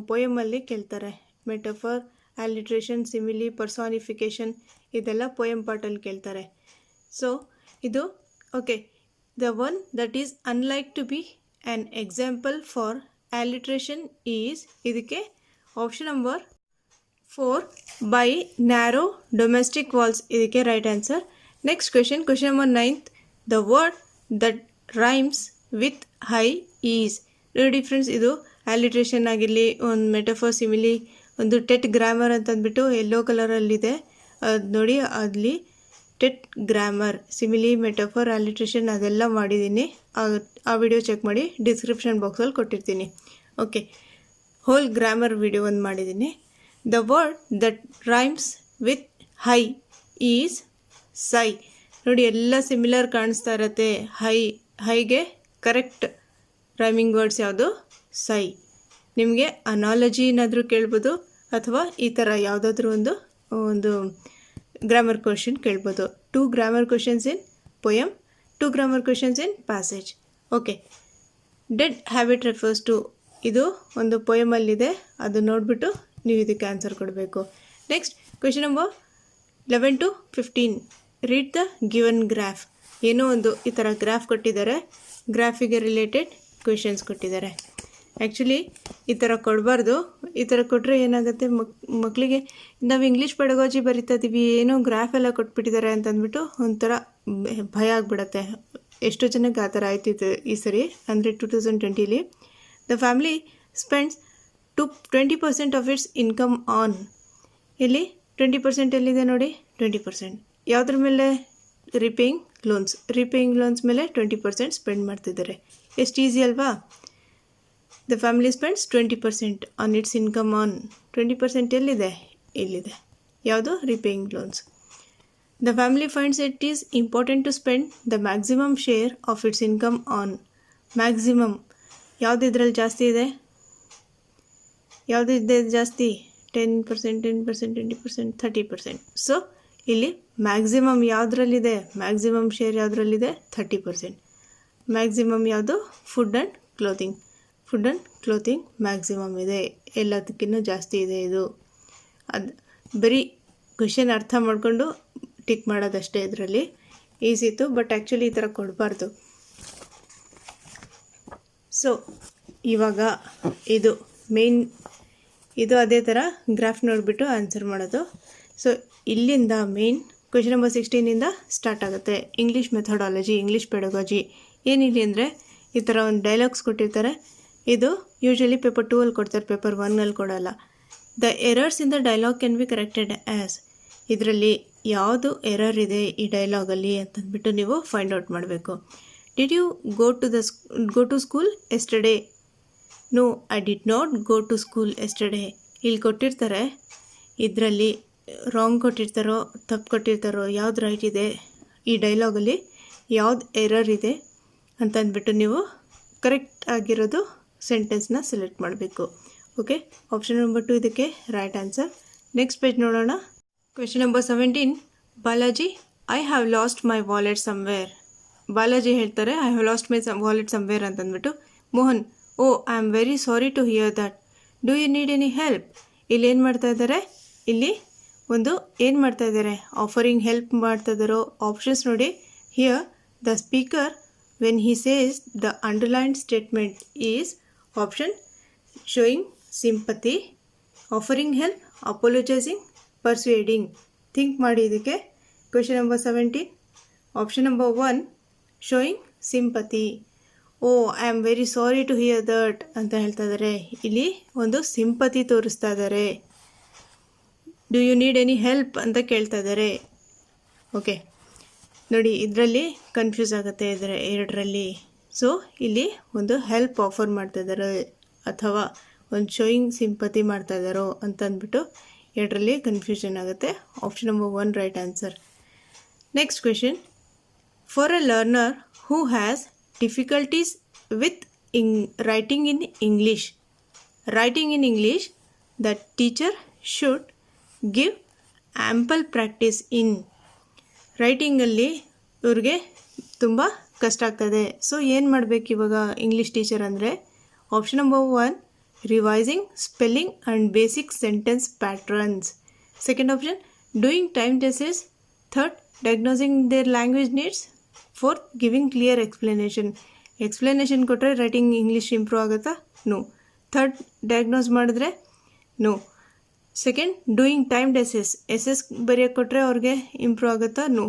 ಪೊಯಮಲ್ಲಿ ಕೇಳ್ತಾರೆ. ಮೆಟಫರ್, ಆ್ಯಲಿಟ್ರೇಷನ್, ಸಿಮಿಲಿ, ಪರ್ಸಾನಿಫಿಕೇಷನ್, ಇದೆಲ್ಲ ಪೊಯಮ್ ಪಾರ್ಟಲ್ಲಿ ಕೇಳ್ತಾರೆ. ಸೊ ಇದು okay. The one that is unlike to be an example for alliteration is, ಇದಕ್ಕೆ option number 4, by narrow domestic walls, ಇದಕ್ಕೆ right answer. Next question number 9th. The word that rhymes with high is. ನೋಡಿ friends, ಇದು alliteration ಆಗಿರಲಿ, ಒಂದು metaphor, simile, ಒಂದು TET grammar ಅಂತಂದ್ಬಿಟ್ಟು yellow ಕಲರಲ್ಲಿದೆ, ಅದು ನೋಡಿ. ಅಲ್ಲಿ TET grammar, simile, metaphor, alliteration ಅದೆಲ್ಲ ಮಾಡಿದ್ದೀನಿ. ಆ ವಿಡಿಯೋ ಚೆಕ್ ಮಾಡಿ, ಡಿಸ್ಕ್ರಿಪ್ಷನ್ ಬಾಕ್ಸಲ್ಲಿ ಕೊಟ್ಟಿರ್ತೀನಿ. ಓಕೆ, ಹೋಲ್ ಗ್ರಾಮರ್ ವಿಡಿಯೋ ಒಂದು ಮಾಡಿದ್ದೀನಿ. The word that rhymes with high is ಸೈ. ನೋಡಿ ಎಲ್ಲ ಸಿಮಿಲರ್ ಕಾಣಿಸ್ತಾ ಇರತ್ತೆ. ಹೈಗೆ ಕರೆಕ್ಟ್ ರೈಮಿಂಗ್ ವರ್ಡ್ಸ್ ಯಾವುದು, ಸೈ. ನಿಮಗೆ ಅನಾಲಜಿ ಏನಾದರೂ ಕೇಳ್ಬೋದು, ಅಥವಾ ಈ ಥರ ಯಾವುದಾದ್ರೂ ಒಂದು ಗ್ರಾಮರ್ ಕ್ವೆಶನ್ ಕೇಳ್ಬೋದು. 2 grammar questions in poem, 2 grammar questions in passage. Okay, dead habit refers to, ಇದು ಒಂದು ಪೊಯಮಲ್ಲಿದೆ, ಅದು ನೋಡಿಬಿಟ್ಟು ನೀವು ಇದಕ್ಕೆ ಆನ್ಸರ್ ಕೊಡಬೇಕು. Next question number 11 to 15. Read the given graph. ಏನೋ ಒಂದು ಈ ಥರ ಗ್ರಾಫ್ ಕೊಟ್ಟಿದ್ದಾರೆ, ಗ್ರಾಫಿಗೆ ರಿಲೇಟೆಡ್ ಕ್ವೆಶನ್ಸ್ ಕೊಟ್ಟಿದ್ದಾರೆ. ಆ್ಯಕ್ಚುಲಿ ಈ ಥರ ಕೊಡಬಾರ್ದು. ಈ ಥರ ಕೊಟ್ಟರೆ ಏನಾಗುತ್ತೆ, ಮಕ್ಕಳಿಗೆ ನಾವು ಇಂಗ್ಲೀಷ್ ಪೆಡಗಾಜಿ ಬರಿತಾ ಇದ್ದೀವಿ, ಏನೋ ಗ್ರಾಫ್ ಎಲ್ಲ ಕೊಟ್ಬಿಟ್ಟಿದ್ದಾರೆ ಅಂತಂದ್ಬಿಟ್ಟು ಒಂಥರ ಭಯ ಆಗಿಬಿಡತ್ತೆ. ಎಷ್ಟೋ ಜನಕ್ಕೆ ಆ ಥರ ಆಯ್ತಿತ್ತು ಈ ಸರಿ, ಅಂದರೆ 2020ಲಿ. The family spends 20% of its income on. ಇಲ್ಲಿ 20% ಎಲ್ಲಿದೆ ನೋಡಿ, 20% ಯಾವುದ್ರ ಮೇಲೆ, ರಿಪೇಯಿಂಗ್ ಲೋನ್ಸ್ ಮೇಲೆ 20% ಸ್ಪೆಂಡ್ ಮಾಡ್ತಿದ್ದಾರೆ. ಎಷ್ಟು ಈಸಿ ಅಲ್ವಾ. The family spends 20% on its income on. 20% ಎಲ್ಲಿದೆ, ಇಲ್ಲಿದೆ. ಯಾವುದು, repaying loans. The family finds it is important to spend the maximum share of its income on. Maximum ಯಾವುದು ಇದರಲ್ಲಿ ಜಾಸ್ತಿ ಇದೆ, ಯಾವುದಿದೆ ಜಾಸ್ತಿ, 10%, 20%, 30%. ಸೊ ಇಲ್ಲಿ ಮ್ಯಾಕ್ಸಿಮಮ್ ಯಾವುದ್ರಲ್ಲಿದೆ, ಮ್ಯಾಕ್ಸಿಮಮ್ ಶೇರ್ ಯಾವುದ್ರಲ್ಲಿದೆ, 30%. ಮ್ಯಾಕ್ಸಿಮಮ್ ಯಾವುದು? Food and clothing. Food and clothing maximum ಇದೆ, ಎಲ್ಲದಕ್ಕಿಂತ ಜಾಸ್ತಿ ಇದೆ ಇದು. ಅದು ಬರೀ ಕ್ವೆಶನ್ ಅರ್ಥ ಮಾಡಿಕೊಂಡು ಟಿಕ್ ಮಾಡೋದಷ್ಟೇ. ಇದರಲ್ಲಿ ಈಸಿ ಇತ್ತು, ಬಟ್ ಆ್ಯಕ್ಚುಲಿ ಈ ಥರ ಕೊಡಬಾರ್ದು. ಸೊ ಇವಾಗ ಇದು ಮೇನ್, ಇದು ಅದೇ ಥರ ಗ್ರಾಫ್ ನೋಡಿಬಿಟ್ಟು ಆನ್ಸರ್ ಮಾಡೋದು. ಸೊ ಇಲ್ಲಿಂದ ಮೇನ್ ಕ್ವೆಶನ್ ನಂಬರ್ 16ಇಂದ ಸ್ಟಾರ್ಟ್ ಆಗುತ್ತೆ. ಇಂಗ್ಲೀಷ್ ಮೆಥಡಾಲಜಿ, ಇಂಗ್ಲೀಷ್ ಪೆಡಗಾಜಿ ಏನಿದೆ ಅಂದರೆ ಈ ಥರ ಒಂದು ಡೈಲಾಗ್ಸ್ ಕೊಟ್ಟಿರ್ತಾರೆ. ಇದು ಯೂಶ್ವಲಿ ಪೇಪರ್ 2ಅಲ್ಲಿ ಕೊಡ್ತಾರೆ, ಪೇಪರ್ 1ಅಲ್ಲಿ ಕೊಡೋಲ್ಲ. The errors in the dialogue can be corrected as. ಇದರಲ್ಲಿ ಯಾವುದು ಎರರ್ ಇದೆ ಈ ಡೈಲಾಗಲ್ಲಿ ಅಂತಂದ್ಬಿಟ್ಟು ನೀವು ಫೈಂಡ್ ಔಟ್ ಮಾಡಬೇಕು. Did you go to school yesterday? No, I did not go to school yesterday. ಇಲ್ಲಿ ಕೊಟ್ಟಿರ್ತಾರೆ, ಇದರಲ್ಲಿ ರಾಂಗ್ ಕೊಟ್ಟಿರ್ತಾರೋ ತಪ್ಪು ಕೊಟ್ಟಿರ್ತಾರೋ, ಯಾವ್ದು ರೈಟ್ ಇದೆ, ಈ ಡೈಲಾಗಲ್ಲಿ ಯಾವ್ದು ಎರರ್ ಇದೆ ಅಂತಂದ್ಬಿಟ್ಟು ನೀವು ಕರೆಕ್ಟ್ ಆಗಿರೋದು ಸೆಂಟೆನ್ಸ್ನ ಸೆಲೆಕ್ಟ್ ಮಾಡಬೇಕು. ಓಕೆ, ಆಪ್ಷನ್ ನಂಬರ್ 2 ಇದಕ್ಕೆ ರೈಟ್ ಆನ್ಸರ್. ನೆಕ್ಸ್ಟ್ ಪೇಜ್ ನೋಡೋಣ. Question number 17, Balaji, I have lost my wallet somewhere. Balaji ಹೇಳ್ತಾರೆ I have lost my wallet somewhere ಅಂತಂದ್ಬಿಟ್ಟು. Mohan, oh I am very sorry to hear that. Do you need any help? ಇಲ್ಲಿ ಏನು ಮಾಡ್ತಾ ಇದ್ದಾರೆ? ಇಲ್ಲಿ ಒಂದು ಏನು ಮಾಡ್ತಾ ಇದ್ದಾರೆ? ಆಫರಿಂಗ್ ಹೆಲ್ಪ್ ಮಾಡ್ತಾ ಇದ್ದಾರೋ? ಆಪ್ಷನ್ಸ್ ನೋಡಿ. Here the speaker when he says the underlined statement is option showing sympathy, offering help, apologizing, persuading. Think ಮಾಡಿ ಇದಕ್ಕೆ. Question number 17, option number 1 showing sympathy. Oh I am very sorry to hear that ಅಂತ ಹೇಳ್ತಾ ಇದ್ದಾರೆ. ಇಲ್ಲಿ ಒಂದು sympathy ತೋರಿಸ್ತಾ ಇದ್ದಾರೆ. Do you need any help ಅಂತ ಕೇಳ್ತಾ ಇದ್ದಾರೆ. ಓಕೆ ನೋಡಿ, ಇದರಲ್ಲಿ ಕನ್ಫ್ಯೂಸ್ ಆಗುತ್ತೆ ಎರಡರಲ್ಲಿ. ಸೊ ಇಲ್ಲಿ ಒಂದು ಹೆಲ್ಪ್ ಆಫರ್ ಮಾಡ್ತಾ ಇದ್ದಾರೆ ಅಥವಾ ಒಂದು ಶೋಯಿಂಗ್ ಸಿಂಪತಿ ಮಾಡ್ತಾ ಇದ್ದಾರೋ ಅಂತಂದ್ಬಿಟ್ಟು ಎರಡರಲ್ಲಿ ಕನ್ಫ್ಯೂಷನ್ ಆಗುತ್ತೆ. Option number 1 right answer. Next question, for a learner who has difficulties with writing in English, the teacher should give ample practice in. ರೈಟಿಂಗಲ್ಲಿ ಇವ್ರಿಗೆ ತುಂಬ ಕಷ್ಟ ಆಗ್ತದೆ. ಸೊ ಏನು ಮಾಡಬೇಕು ಇವಾಗ ಇಂಗ್ಲೀಷ್ ಟೀಚರ್ ಅಂದರೆ? Option number 1 revising spelling and basic sentence patterns. Second option doing time tests. Third diagnosing their language needs. Fourth giving clear explanation ಕೊಟ್ಟರೆ ರೈಟಿಂಗ್ ಇಂಗ್ಲೀಷ್ ಇಂಪ್ರೂವ್ ಆಗುತ್ತಾ? ನೋ. ಥರ್ಡ್ ಡಯಾಗ್ನೋಸ್ ಮಾಡಿದ್ರೆ no. Second doing time tests, ಎಸ್ ಬರೆಯೋಕ್ಕೆ ಕೊಟ್ಟರೆ ಅವ್ರಿಗೆ improve ಆಗುತ್ತಾ? No.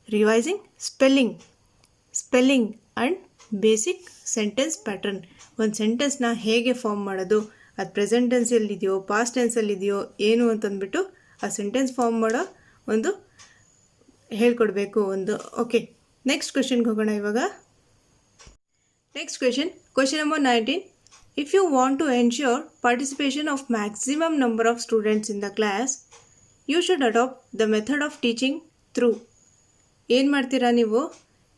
Revising spelling and basic sentence pattern. ಒಂದು ಸೆಂಟೆನ್ಸ್ನ ಹೇಗೆ ಫಾರ್ಮ್ ಮಾಡೋದು, ಅದು ಪ್ರೆಸೆಂಟ್ ಟೆನ್ಸಲ್ಲಿದೆಯೋ ಪಾಸ್ಟ್ ಟೆನ್ಸಲ್ಲಿದೆಯೋ ಏನು ಅಂತಂದ್ಬಿಟ್ಟು ಆ ಸೆಂಟೆನ್ಸ್ ಫಾರ್ಮ್ ಮಾಡೋ ಒಂದು ಹೇಳ್ಕೊಡ್ಬೇಕು ಒಂದು. ಓಕೆ, ನೆಕ್ಸ್ಟ್ ಕ್ವೆಶನ್ಗೆ ಹೋಗೋಣ ಇವಾಗ. Next question number 19, if you want to ensure participation of maximum number of students in the class, you should adopt the method of teaching through. ಏನು ಮಾಡ್ತೀರಾ ನೀವು?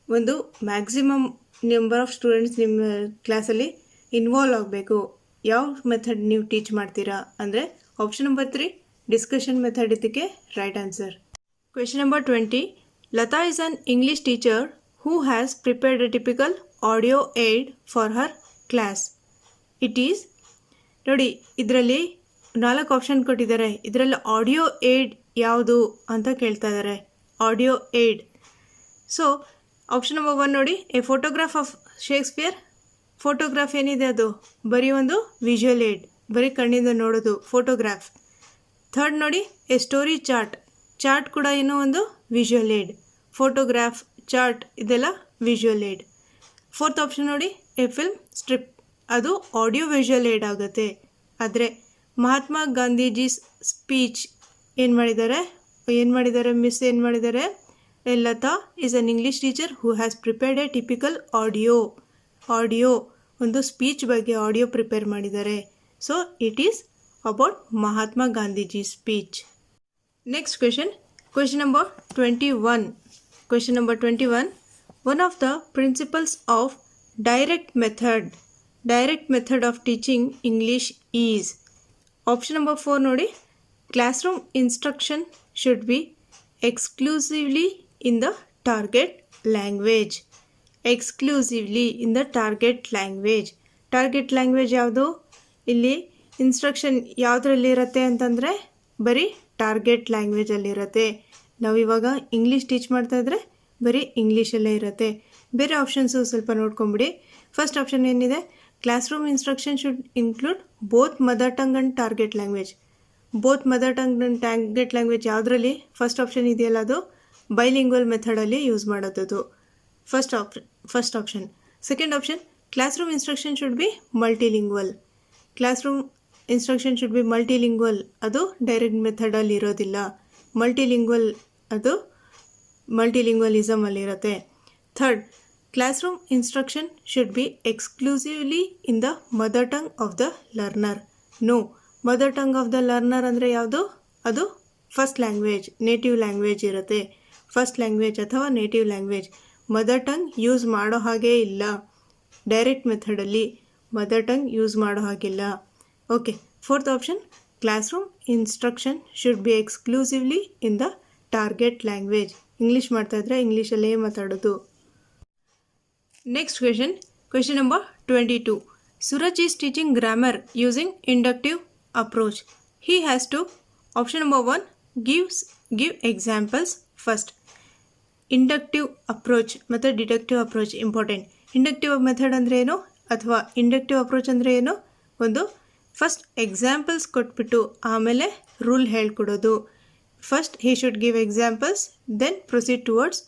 ಒಂದು ಮ್ಯಾಕ್ಸಿಮಮ್ ನಂಬರ್ ಆಫ್ ಸ್ಟೂಡೆಂಟ್ಸ್ ನಿಮ್ಮ ಕ್ಲಾಸಲ್ಲಿ involve ಆಗಬೇಕು. ಯಾವ ಮೆಥಡ್ ನೀವು teach ಮಾಡ್ತೀರಾ ಅಂದರೆ ಆಪ್ಷನ್ ನಂಬರ್ 3 ಡಿಸ್ಕಷನ್ ಮೆಥಡ್ ಇದಕ್ಕೆ right answer. Question number 20, Lata is an English teacher who has prepared a typical audio aid for her class. It is ನೋಡಿ, ಇದರಲ್ಲಿ 4 ಆಪ್ಷನ್ ಕೊಟ್ಟಿದ್ದಾರೆ. ಇದರಲ್ಲಿ ಆಡಿಯೋ ಏಡ್ ಯಾವುದು ಅಂತ ಕೇಳ್ತಾ ಇದ್ದಾರೆ. Audio aid. So option number 1 ನೋಡಿ, A photograph of Shakespeare. Photograph ಏನಿದೆ ಅದು ಬರೀ ಒಂದು ವಿಜುವಲ್ ಏಡ್, ಬರೀ ಕಣ್ಣಿಂದ ನೋಡೋದು ಫೋಟೋಗ್ರಾಫ್. ಥರ್ಡ್ ನೋಡಿ, ಎ ಸ್ಟೋರಿ ಚಾರ್ಟ್ ಕೂಡ ಏನೋ ಒಂದು ವಿಜುವಲ್ ಏಡ್. ಫೋಟೋಗ್ರಾಫ್, ಚಾರ್ಟ್ ಇದೆಲ್ಲ ವಿಜುವಲ್ ಏಡ್. ಫೋರ್ತ್ ಆಪ್ಷನ್ ನೋಡಿ, ಎ ಫಿಲ್ಮ್ ಸ್ಟ್ರಿಪ್, ಅದು ಆಡಿಯೋ ವಿಜುವಲ್ ಏಡ್ ಆಗುತ್ತೆ. ಆದರೆ ಮಹಾತ್ಮ ಗಾಂಧೀಜಿ ಸ್ಪೀಚ್ ಏನು ಮಾಡಿದ್ದಾರೆ ಮಿಸ್ ಏನು ಮಾಡಿದ್ದಾರೆ? Lata is an English teacher who has prepared a typical audio ಒಂದು ಸ್ಪೀಚ್ ಬಗ್ಗೆ ಆಡಿಯೋ ಪ್ರಿಪೇರ್ ಮಾಡಿದ್ದಾರೆ. So it is about Mahatma Gandhiji speech. Next question number 21, one of the principles of direct method of teaching English is. Option number 4 ನೋಡಿ, classroom instruction should be exclusively in the target language. Exclusively in the target language. Target language ಯಾವುದು? ಇಲ್ಲಿ instruction ಯಾವುದ್ರಲ್ಲಿ ಇರುತ್ತೆ ಅಂತಂದರೆ ಬರೀ target ಲ್ಯಾಂಗ್ವೇಜಲ್ಲಿರುತ್ತೆ. ನಾವು ಇವಾಗ English teach ಮಾಡ್ತಾ ಇದ್ರೆ ಬರೀ ಇಂಗ್ಲೀಷಲ್ಲೇ ಇರುತ್ತೆ. ಬೇರೆ ಆಪ್ಷನ್ಸು ಸ್ವಲ್ಪ ನೋಡ್ಕೊಂಬಿಡಿ. ಫಸ್ಟ್ ಆಪ್ಷನ್ ಏನಿದೆ? Classroom instruction should include both mother tongue and target language. Both mother tongue and target language ಯಾವುದರಲ್ಲಿ? ಫಸ್ಟ್ ಆಪ್ಷನ್ ಇದೆಯಲ್ಲ, ಅದು ಬೈಲಿಂಗ್ವಲ್ ಮೆಥಡಲ್ಲಿ ಯೂಸ್ ಮಾಡೋದು. First option. Second option, classroom instruction should be multilingual. Classroom instruction should be multilingual, ಅದು direct ಮೆಥಡಲ್ಲಿ ಇರೋದಿಲ್ಲ. ಅದು ಮಲ್ಟಿಲಿಂಗ್ವಲಿಸಮಲ್ಲಿರುತ್ತೆ. Third, classroom instruction should be exclusively in the mother tongue of the learner. No, mother tongue of the learner ಅಂದರೆ ಯಾವುದು? ಅದು first language, native language ಇರುತ್ತೆ. First language ಅಥವಾ native language. Mother tongue use ಮಾಡೋ ಹಾಗೇ ಇಲ್ಲ. Direct ಮೆಥಡಲ್ಲಿ mother tongue use ಮಾಡೋ ಹಾಗಿಲ್ಲ. Okay. Fourth option, classroom instruction should be exclusively in the target language. English ಮಾಡ್ತಾ ಇದ್ರೆ ಇಂಗ್ಲೀಷಲ್ಲೇ ಮಾತಾಡೋದು. Next question number 22. Suraj is teaching grammar using inductive approach. He has to, option number 1, give examples first. Inductive approach ಮತ್ತು deductive approach important. Inductive method ಅಂದರೆ ಏನು ಅಥವಾ inductive approach ಅಂದರೆ ಏನು? ಒಂದು ಫಸ್ಟ್ ಎಕ್ಸಾಂಪಲ್ಸ್ ಕೊಟ್ಬಿಟ್ಟು ಆಮೇಲೆ ರೂಲ್ ಹೇಳ್ಕೊಡೋದು. First he should give examples, then proceed towards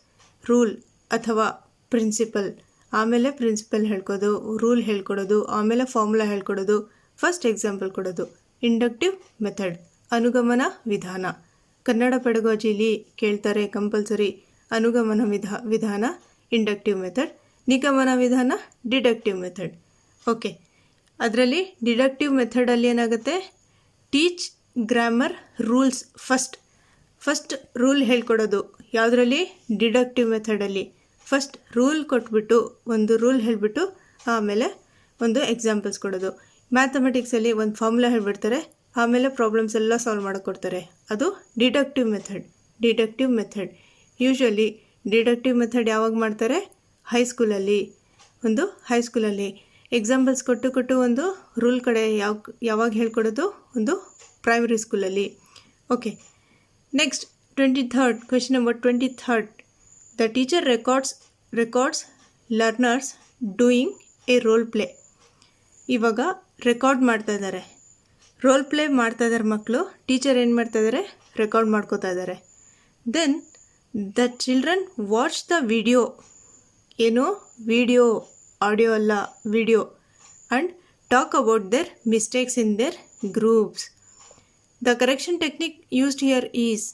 rule ಅಥವಾ ಪ್ರಿನ್ಸಿಪಲ್. ಆಮೇಲೆ ಪ್ರಿನ್ಸಿಪಲ್ ಹೇಳ್ಕೊಡೋದು, ರೂಲ್ ಹೇಳ್ಕೊಡೋದು, ಆಮೇಲೆ ಫಾರ್ಮುಲಾ ಹೇಳ್ಕೊಡೋದು, ಫಸ್ಟ್ ಎಕ್ಸಾಂಪಲ್ ಕೊಡೋದು. Inductive method. ಅನುಗಮನ ವಿಧಾನ. ಕನ್ನಡ ಪೆಡಗಾಜಿಲಿ ಕೇಳ್ತಾರೆ ಕಂಪಲ್ಸರಿ. ಅನುಗಮನ ವಿಧಾನ ಇಂಡಕ್ಟಿವ್ ಮೆಥಡ್, ನಿಗಮನ ವಿಧಾನ ಡಿಡಕ್ಟಿವ್ ಮೆಥಡ್. ಓಕೆ. ಅದರಲ್ಲಿ ಡಿಡಕ್ಟಿವ್ ಮೆಥಡಲ್ಲಿ ಏನಾಗುತ್ತೆ? Teach grammar rules first rule ಹೇಳ್ಕೊಡೋದು. ಯಾವುದರಲ್ಲಿ? ಡಿಡಕ್ಟಿವ್ ಮೆಥಡಲ್ಲಿ. ಫಸ್ಟ್ ರೂಲ್ ಕೊಟ್ಬಿಟ್ಟು, ಒಂದು ರೂಲ್ ಹೇಳಿಬಿಟ್ಟು ಆಮೇಲೆ ಒಂದು ಎಕ್ಸಾಂಪಲ್ಸ್ ಕೊಡೋದು. ಮ್ಯಾಥಮೆಟಿಕ್ಸಲ್ಲಿ ಒಂದು ಫಾರ್ಮುಲಾ ಹೇಳಿಬಿಡ್ತಾರೆ, ಆಮೇಲೆ ಪ್ರಾಬ್ಲಮ್ಸ್ ಎಲ್ಲ ಸಾಲ್ವ್ ಮಾಡಿಕೊಡ್ತಾರೆ. ಅದು deductive method. Usually deductive method ಯಾವಾಗ ಮಾಡ್ತಾರೆ? ಹೈಸ್ಕೂಲಲ್ಲಿ ಎಕ್ಸಾಂಪಲ್ಸ್ ಕೊಟ್ಟು ಒಂದು ರೂಲ್ ಕಡೆ ಯಾವಾಗ ಹೇಳ್ಕೊಡೋದು? ಒಂದು ಪ್ರೈಮರಿ ಸ್ಕೂಲಲ್ಲಿ. Okay. Next 23rd, question number 23rd. The teacher records learners doing a role play. ಇವಾಗ ರೆಕಾರ್ಡ್ ಮಾಡ್ತಾ ಇದ್ದಾರೆ, ರೋಲ್ ಪ್ಲೇ ಮಾಡ್ತಾ ಇದ್ದಾರೆ ಮಕ್ಕಳು. ಟೀಚರ್ ಏನು ಮಾಡ್ತಾ ಇದ್ದಾರೆ? ರೆಕಾರ್ಡ್ ಮಾಡ್ಕೋತಾ ಇದ್ದಾರೆ. Then the children watch the video. ಏನು? ವಿಡಿಯೋ, ಆಡಿಯೋ ಅಲ್ಲ, video. And talk about their mistakes in their groups. The correction technique used here is,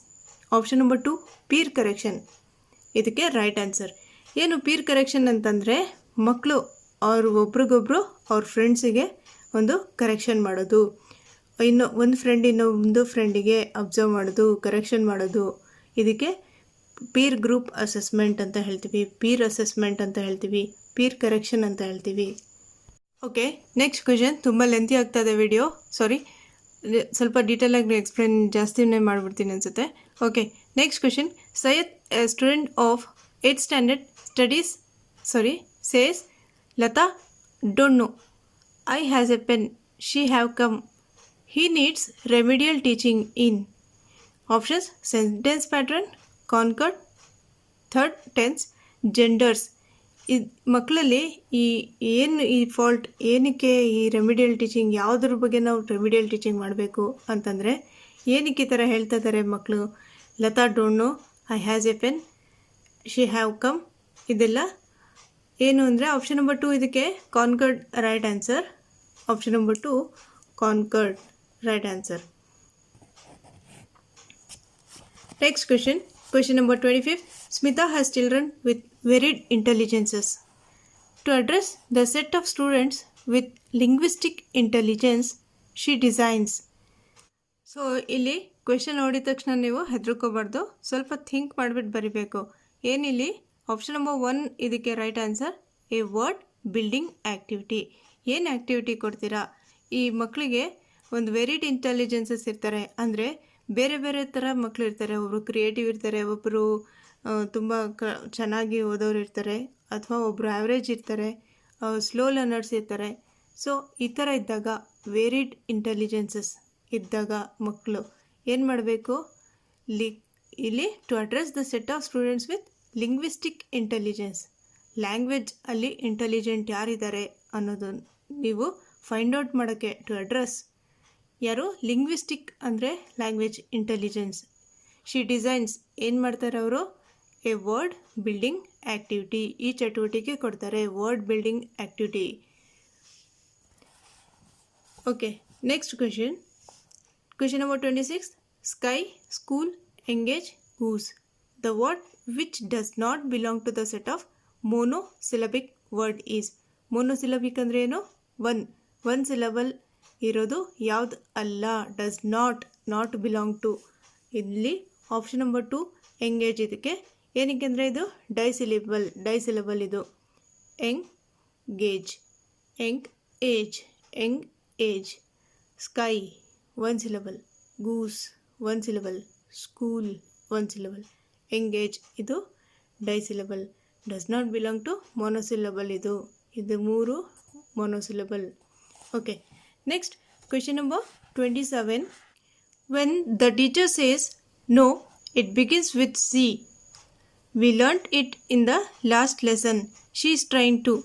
option number 2, peer correction. ಇದಕ್ಕೆ ರೈಟ್ ಆನ್ಸರ್. ಏನು peer correction ಅಂತಂದರೆ, ಮಕ್ಕಳು ಒಬ್ರಿಗೊಬ್ರು ಅವ್ರ ಫ್ರೆಂಡ್ಸಿಗೆ ಒಂದು ಕರೆಕ್ಷನ್ ಮಾಡೋದು. ಇನ್ನೊಂದು ಫ್ರೆಂಡಿಗೆ ಅಬ್ಸರ್ವ್ ಮಾಡೋದು, ಕರೆಕ್ಷನ್ ಮಾಡೋದು. ಇದಕ್ಕೆ ಪೀರ್ ಗ್ರೂಪ್ ಅಸೆಸ್ಮೆಂಟ್ ಅಂತ ಹೇಳ್ತೀವಿ, ಪೀರ್ ಅಸೆಸ್ಮೆಂಟ್ ಅಂತ ಹೇಳ್ತೀವಿ, ಪೀರ್ ಕರೆಕ್ಷನ್ ಅಂತ ಹೇಳ್ತೀವಿ. ಓಕೆ. Next question. ತುಂಬ ಲೆಂತಿ ಆಗ್ತಾಯಿದೆ ವಿಡಿಯೋ, ಸಾರಿ. ಸ್ವಲ್ಪ ಡೀಟೇಲಾಗಿ ಎಕ್ಸ್ಪ್ಲೇನ್ ಜಾಸ್ತಿನೇ ಮಾಡಿಬಿಡ್ತೀನಿ ಅನಿಸುತ್ತೆ. Okay. Next question. Syed, A student of 8th standard says, Lata don't know. I has a pen. She have come. He needs remedial teaching in. Options: sentence pattern, concord, third tense, genders. ಮಕ್ಕಳಲ್ಲಿ ಈ fault ಏನಕ್ಕೆ? ಈ remedial teaching ಯಾವುದ್ರ ಬಗ್ಗೆ ನಾವು remedial teaching ಮಾಡಬೇಕು ಅಂತಂದರೆ, ಏನಕ್ಕೆ ಈ ಥರ ಹೇಳ್ತಾ ಇದ್ದಾರೆ ಮಕ್ಕಳು? Lata don't know, I has a pen, she have come. ಇದೆಲ್ಲ ಏನು ಅಂದರೆ ಆಪ್ಷನ್ ನಂಬರ್ 2 ಇದಕ್ಕೆ concord right answer. Option number 2 concord right answer. Next question number 25. Smita has children with varied intelligences. To address the set of students with linguistic intelligence, she designs. So ಇಲ್ಲಿ question ನೋಡಿದ ತಕ್ಷಣ ನೀವು ಹೆದರ್ಕೋಬಾರ್ದು, ಸ್ವಲ್ಪ think ಮಾಡಿಬಿಟ್ಟು ಬರಿಬೇಕು. ಏನಿಲ್ಲಿ option number 1 ಇದಕ್ಕೆ right answer. A word building activity. ಏನು activity ಕೊಡ್ತೀರಾ? ಈ ಮಕ್ಕಳಿಗೆ ಒಂದು ವೆರಿಡ್ ಇಂಟೆಲಿಜೆನ್ಸಸ್ ಇರ್ತಾರೆ, ಅಂದರೆ ಬೇರೆ ಬೇರೆ ಥರ ಮಕ್ಕಳು ಇರ್ತಾರೆ. ಒಬ್ಬರು ಕ್ರಿಯೇಟಿವ್ ಇರ್ತಾರೆ, ಒಬ್ಬರು ತುಂಬ ಚೆನ್ನಾಗಿ ಓದೋರು ಇರ್ತಾರೆ, ಅಥವಾ ಒಬ್ಬರು ಆ್ಯಾವ್ರೇಜ್ ಇರ್ತಾರೆ, ಸ್ಲೋ ಲರ್ನರ್ಸ್ ಇರ್ತಾರೆ. ಸೊ ಈ ಥರ ಇದ್ದಾಗ ವೇರಿಡ್ ಇಂಟೆಲಿಜೆನ್ಸಸ್ ಇದ್ದಾಗ ಮಕ್ಕಳು ಏನು ಮಾಡಬೇಕು, ಇಲ್ಲಿ to address the set of students with linguistic intelligence, language ಅಲ್ಲಿ ಇಂಟೆಲಿಜೆಂಟ್ ಯಾರಿದ್ದಾರೆ ಅನ್ನೋದು ನೀವು ಫೈಂಡ್ ಔಟ್ ಮಾಡೋಕ್ಕೆ, ಟು ಅಡ್ರೆಸ್ ಯಾರು ಲಿಂಗ್ವಿಸ್ಟಿಕ್ ಅಂದರೆ ಲ್ಯಾಂಗ್ವೇಜ್ ಇಂಟೆಲಿಜೆನ್ಸ್. ಶಿ ಡಿಸೈನ್ಸ್ ಏನು ಮಾಡ್ತಾರೆ ಅವರು, ಎ ವರ್ಡ್ ಬಿಲ್ಡಿಂಗ್ ಆ್ಯಕ್ಟಿವಿಟಿ, ಈ ಚಟುವಟಿಕೆ ಕೊಡ್ತಾರೆ, word building activity. Okay, next question number 26. Sky, school, engage, goose. The word which does not belong to the set of monosyllabic word is. monosyllabic ಅಂದರೆ ಏನು, one syllable ಇರೋದು ಯಾವುದು ಅಲ್ಲ, does not belong to. ಇಲ್ಲಿ option number 2 engage. ಇದಕ್ಕೆ ಏನಕ್ಕೆ ಅಂದರೆ ಇದು ಡೈಸಿಲಬಲ್ ಇದು. Engage, engage. Sky 1 syllable, goose 1 syllable, school 1 syllable, engage ಇದು disyllable, does not belong to monosyllable. ಇದು 3 monosyllable. Okay, next question number 27. When the teacher says no it begins with C, we learned it in the last lesson, she is trying to.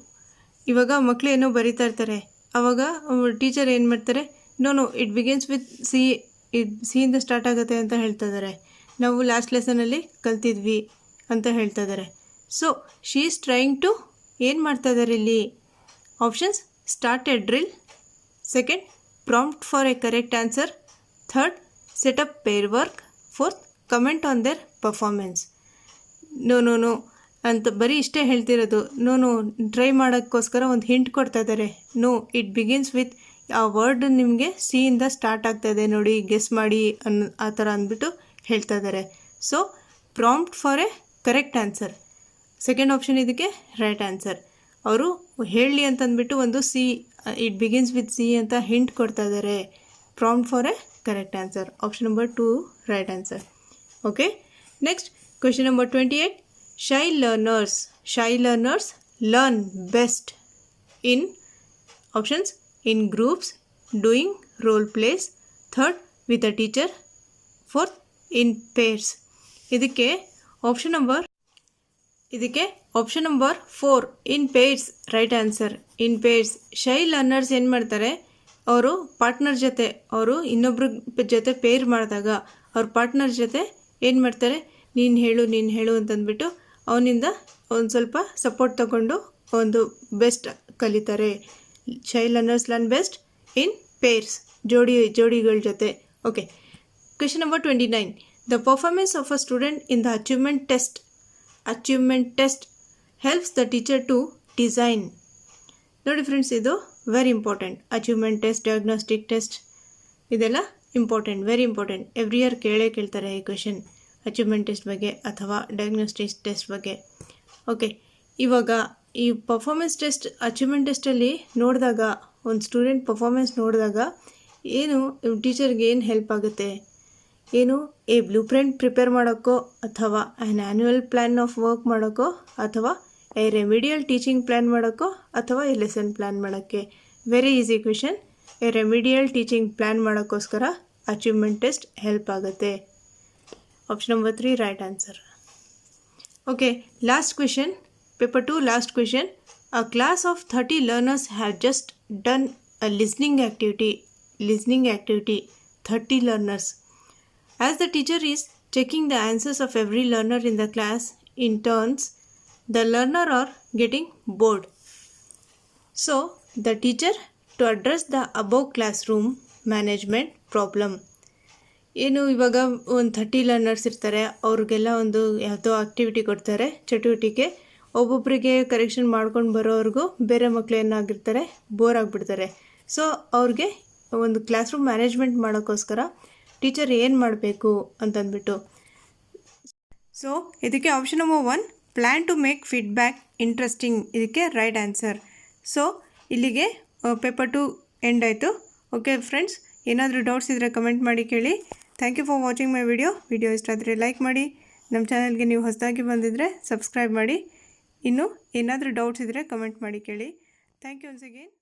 ಇವಾಗ ಮಕ್ಕಳು ಏನೋ ಬರೀತಾ ಇರ್ತಾರೆ, ಆವಾಗ teacher ಏನು ಮಾಡ್ತಾರೆ, no it begins with ಸಿಯಿಂದ ಸ್ಟಾರ್ಟ್ ಆಗುತ್ತೆ ಅಂತ ಹೇಳ್ತಾ ಇದ್ದಾರೆ, ನಾವು ಲಾಸ್ಟ್ ಲೆಸನಲ್ಲಿ ಕಲ್ತಿದ್ವಿ ಅಂತ ಹೇಳ್ತಾ ಇದ್ದಾರೆ. So she is trying to ಏನು ಮಾಡ್ತಾ ಇದ್ದಾರೆ ಇಲ್ಲಿ, options start a drill, second prompt for a correct answer, third set up pair work, fourth comment on their performance. No ಅಂತ ಬರೀ ಇಷ್ಟೇ ಹೇಳ್ತಿರೋದು. ನೋ ಟ್ರೈ ಮಾಡೋಕ್ಕೋಸ್ಕರ ಒಂದು ಹಿಂಟ್ ಕೊಡ್ತಾ ಇದ್ದಾರೆ. ನೋ ಇಟ್ ಬಿಗಿನ್ಸ್ ವಿತ್, ಆ ವರ್ಡ್ ನಿಮಗೆ ಸಿಯಿಂದ ಸ್ಟಾರ್ಟ್ ಆಗ್ತಾ ಇದೆ ನೋಡಿ, ಗೆಸ್ ಮಾಡಿ ಆ ಥರ ಅಂದ್ಬಿಟ್ಟು ಹೇಳ್ತಾ ಇದ್ದಾರೆ. So prompt for a correct answer, second option ಇದಕ್ಕೆ ರೈಟ್ ಆನ್ಸರ್. ಅವರು ಹೇಳಿ ಅಂತಂದ್ಬಿಟ್ಟು ಒಂದು ಇಟ್ ಬಿಗಿನ್ಸ್ ವಿತ್ ಸಿ ಅಂತ ಹಿಂಟ್ ಕೊಡ್ತಾ ಇದ್ದಾರೆ. Prompt for a correct answer, option number 2 right answer. Okay, next question number 28. Shy learners learn best in options in groups, doing role plays, third with a teacher, fourth in pairs. ಇದಕ್ಕೆ option number 4 in pairs right answer. In pairs shy learners ಏನು ಮಾಡ್ತಾರೆ, ಅವರು partner ಜೊತೆ, ಅವರು ಇನ್ನೊಬ್ರ ಜೊತೆ peer ಮಾಡಿದಾಗ ಅವ್ರ ಪಾರ್ಟ್ನರ್ ಜೊತೆ ಏನು ಮಾಡ್ತಾರೆ, ನೀನು ಹೇಳು ಅಂತಂದ್ಬಿಟ್ಟು ಅವನಿಂದ ಒಂದು ಸ್ವಲ್ಪ ಸಪೋರ್ಟ್ ತಗೊಂಡು ಒಂದು ಬೆಸ್ಟ್ ಕಲಿತಾರೆ. Shy learners learn best in pairs, ಜೋಡಿಗಳ ಜೊತೆ. Okay, question number 29. The performance of a student in the achievement test helps the teacher to design. ನೋಡಿ ಫ್ರೆಂಡ್ಸ್, ಇದು very important. Achievement test, diagnostic test ಇದೆಲ್ಲ important, very important. Every year ಕೇಳ್ತಾರೆ ಈ question, achievement test ಬಗ್ಗೆ ಅಥವಾ diagnostic test ಬಗ್ಗೆ. Okay, ಇವಾಗ ಈ ಪರ್ಫಾರ್ಮೆನ್ಸ್ ಟೆಸ್ಟ್, ಅಚೀವ್ಮೆಂಟ್ ಟೆಸ್ಟಲ್ಲಿ ನೋಡಿದಾಗ, ಒಂದು ಸ್ಟೂಡೆಂಟ್ ಪರ್ಫಾರ್ಮೆನ್ಸ್ ನೋಡಿದಾಗ ಏನು ಟೀಚರ್ಗೆ ಏನು ಹೆಲ್ಪ್ ಆಗುತ್ತೆ, ಏನು ಎ ಬ್ಲೂ ಪ್ರಿಂಟ್ ಪ್ರಿಪೇರ್ ಮಾಡೋಕ್ಕೋ, ಅಥವಾ an annual plan of work ಮಾಡೋಕ್ಕೋ, ಅಥವಾ ಎ ರೆಮಿಡಿಯಲ್ ಟೀಚಿಂಗ್ ಪ್ಲ್ಯಾನ್ ಮಾಡೋಕ್ಕೋ, ಅಥವಾ ಎ ಲೆಸನ್ ಪ್ಲ್ಯಾನ್ ಮಾಡೋಕ್ಕೆ. Very easy question. A remedial teaching plan ಮಾಡೋಕ್ಕೋಸ್ಕರ ಅಚೀವ್ಮೆಂಟ್ ಟೆಸ್ಟ್ ಹೆಲ್ಪ್ ಆಗುತ್ತೆ. Option number 3 right answer. Okay, last question, paper 2 last question. A class of 30 learners have just done a listening activity. 30 learners. As the teacher is checking the answers of every learner in the class in turns, the learner are getting bored. So the teacher, to address the above classroom management problem, ಏನು ಇವಾಗ ಒಂದು 30 learners ಇರ್ತಾರೆ, ಅವ್ರಿಗೆಲ್ಲ ಒಂದು ಯಾವುದೋ activity ಕೊಡ್ತಾರೆ, ಚಟುವಟಿಕೆ. ಒಬ್ಬೊಬ್ಬರಿಗೆ ಕರೆಕ್ಷನ್ ಮಾಡ್ಕೊಂಡು ಬರೋವ್ರಿಗೂ ಬೇರೆ ಮಕ್ಕಳು ಏನಾಗಿರ್ತಾರೆ, ಬೋರ್ ಆಗಿಬಿಡ್ತಾರೆ. ಸೊ ಅವ್ರಿಗೆ ಒಂದು ಕ್ಲಾಸ್ ರೂಮ್ ಮ್ಯಾನೇಜ್ಮೆಂಟ್ ಮಾಡೋಕ್ಕೋಸ್ಕರ ಟೀಚರ್ ಏನು ಮಾಡಬೇಕು ಅಂತಂದ್ಬಿಟ್ಟು. ಸೊ ಇದಕ್ಕೆ option number 1 plan to make feedback interesting, ಇದಕ್ಕೆ ರೈಟ್ ಆನ್ಸರ್. ಸೊ ಇಲ್ಲಿಗೆ ಪೇಪರ್ 2 ಎಂಡ್ ಆಯಿತು. ಓಕೆ ಫ್ರೆಂಡ್ಸ್, ಏನಾದರೂ ಡೌಟ್ಸ್ ಇದ್ದರೆ ಕಮೆಂಟ್ ಮಾಡಿ ಕೇಳಿ. Thank you for watching my video ಇಷ್ಟ ಆದರೆ ಲೈಕ್ ಮಾಡಿ. ನಮ್ಮ ಚಾನಲ್ಗೆ ನೀವು ಹೊಸದಾಗಿ ಬಂದಿದ್ದರೆ ಸಬ್ಸ್ಕ್ರೈಬ್ ಮಾಡಿ. ಇನ್ನು ಏನಾದರೂ ಡೌಟ್ಸ್ ಇದ್ದರೆ ಕಮೆಂಟ್ ಮಾಡಿ ಕೇಳಿ. Thank you once again.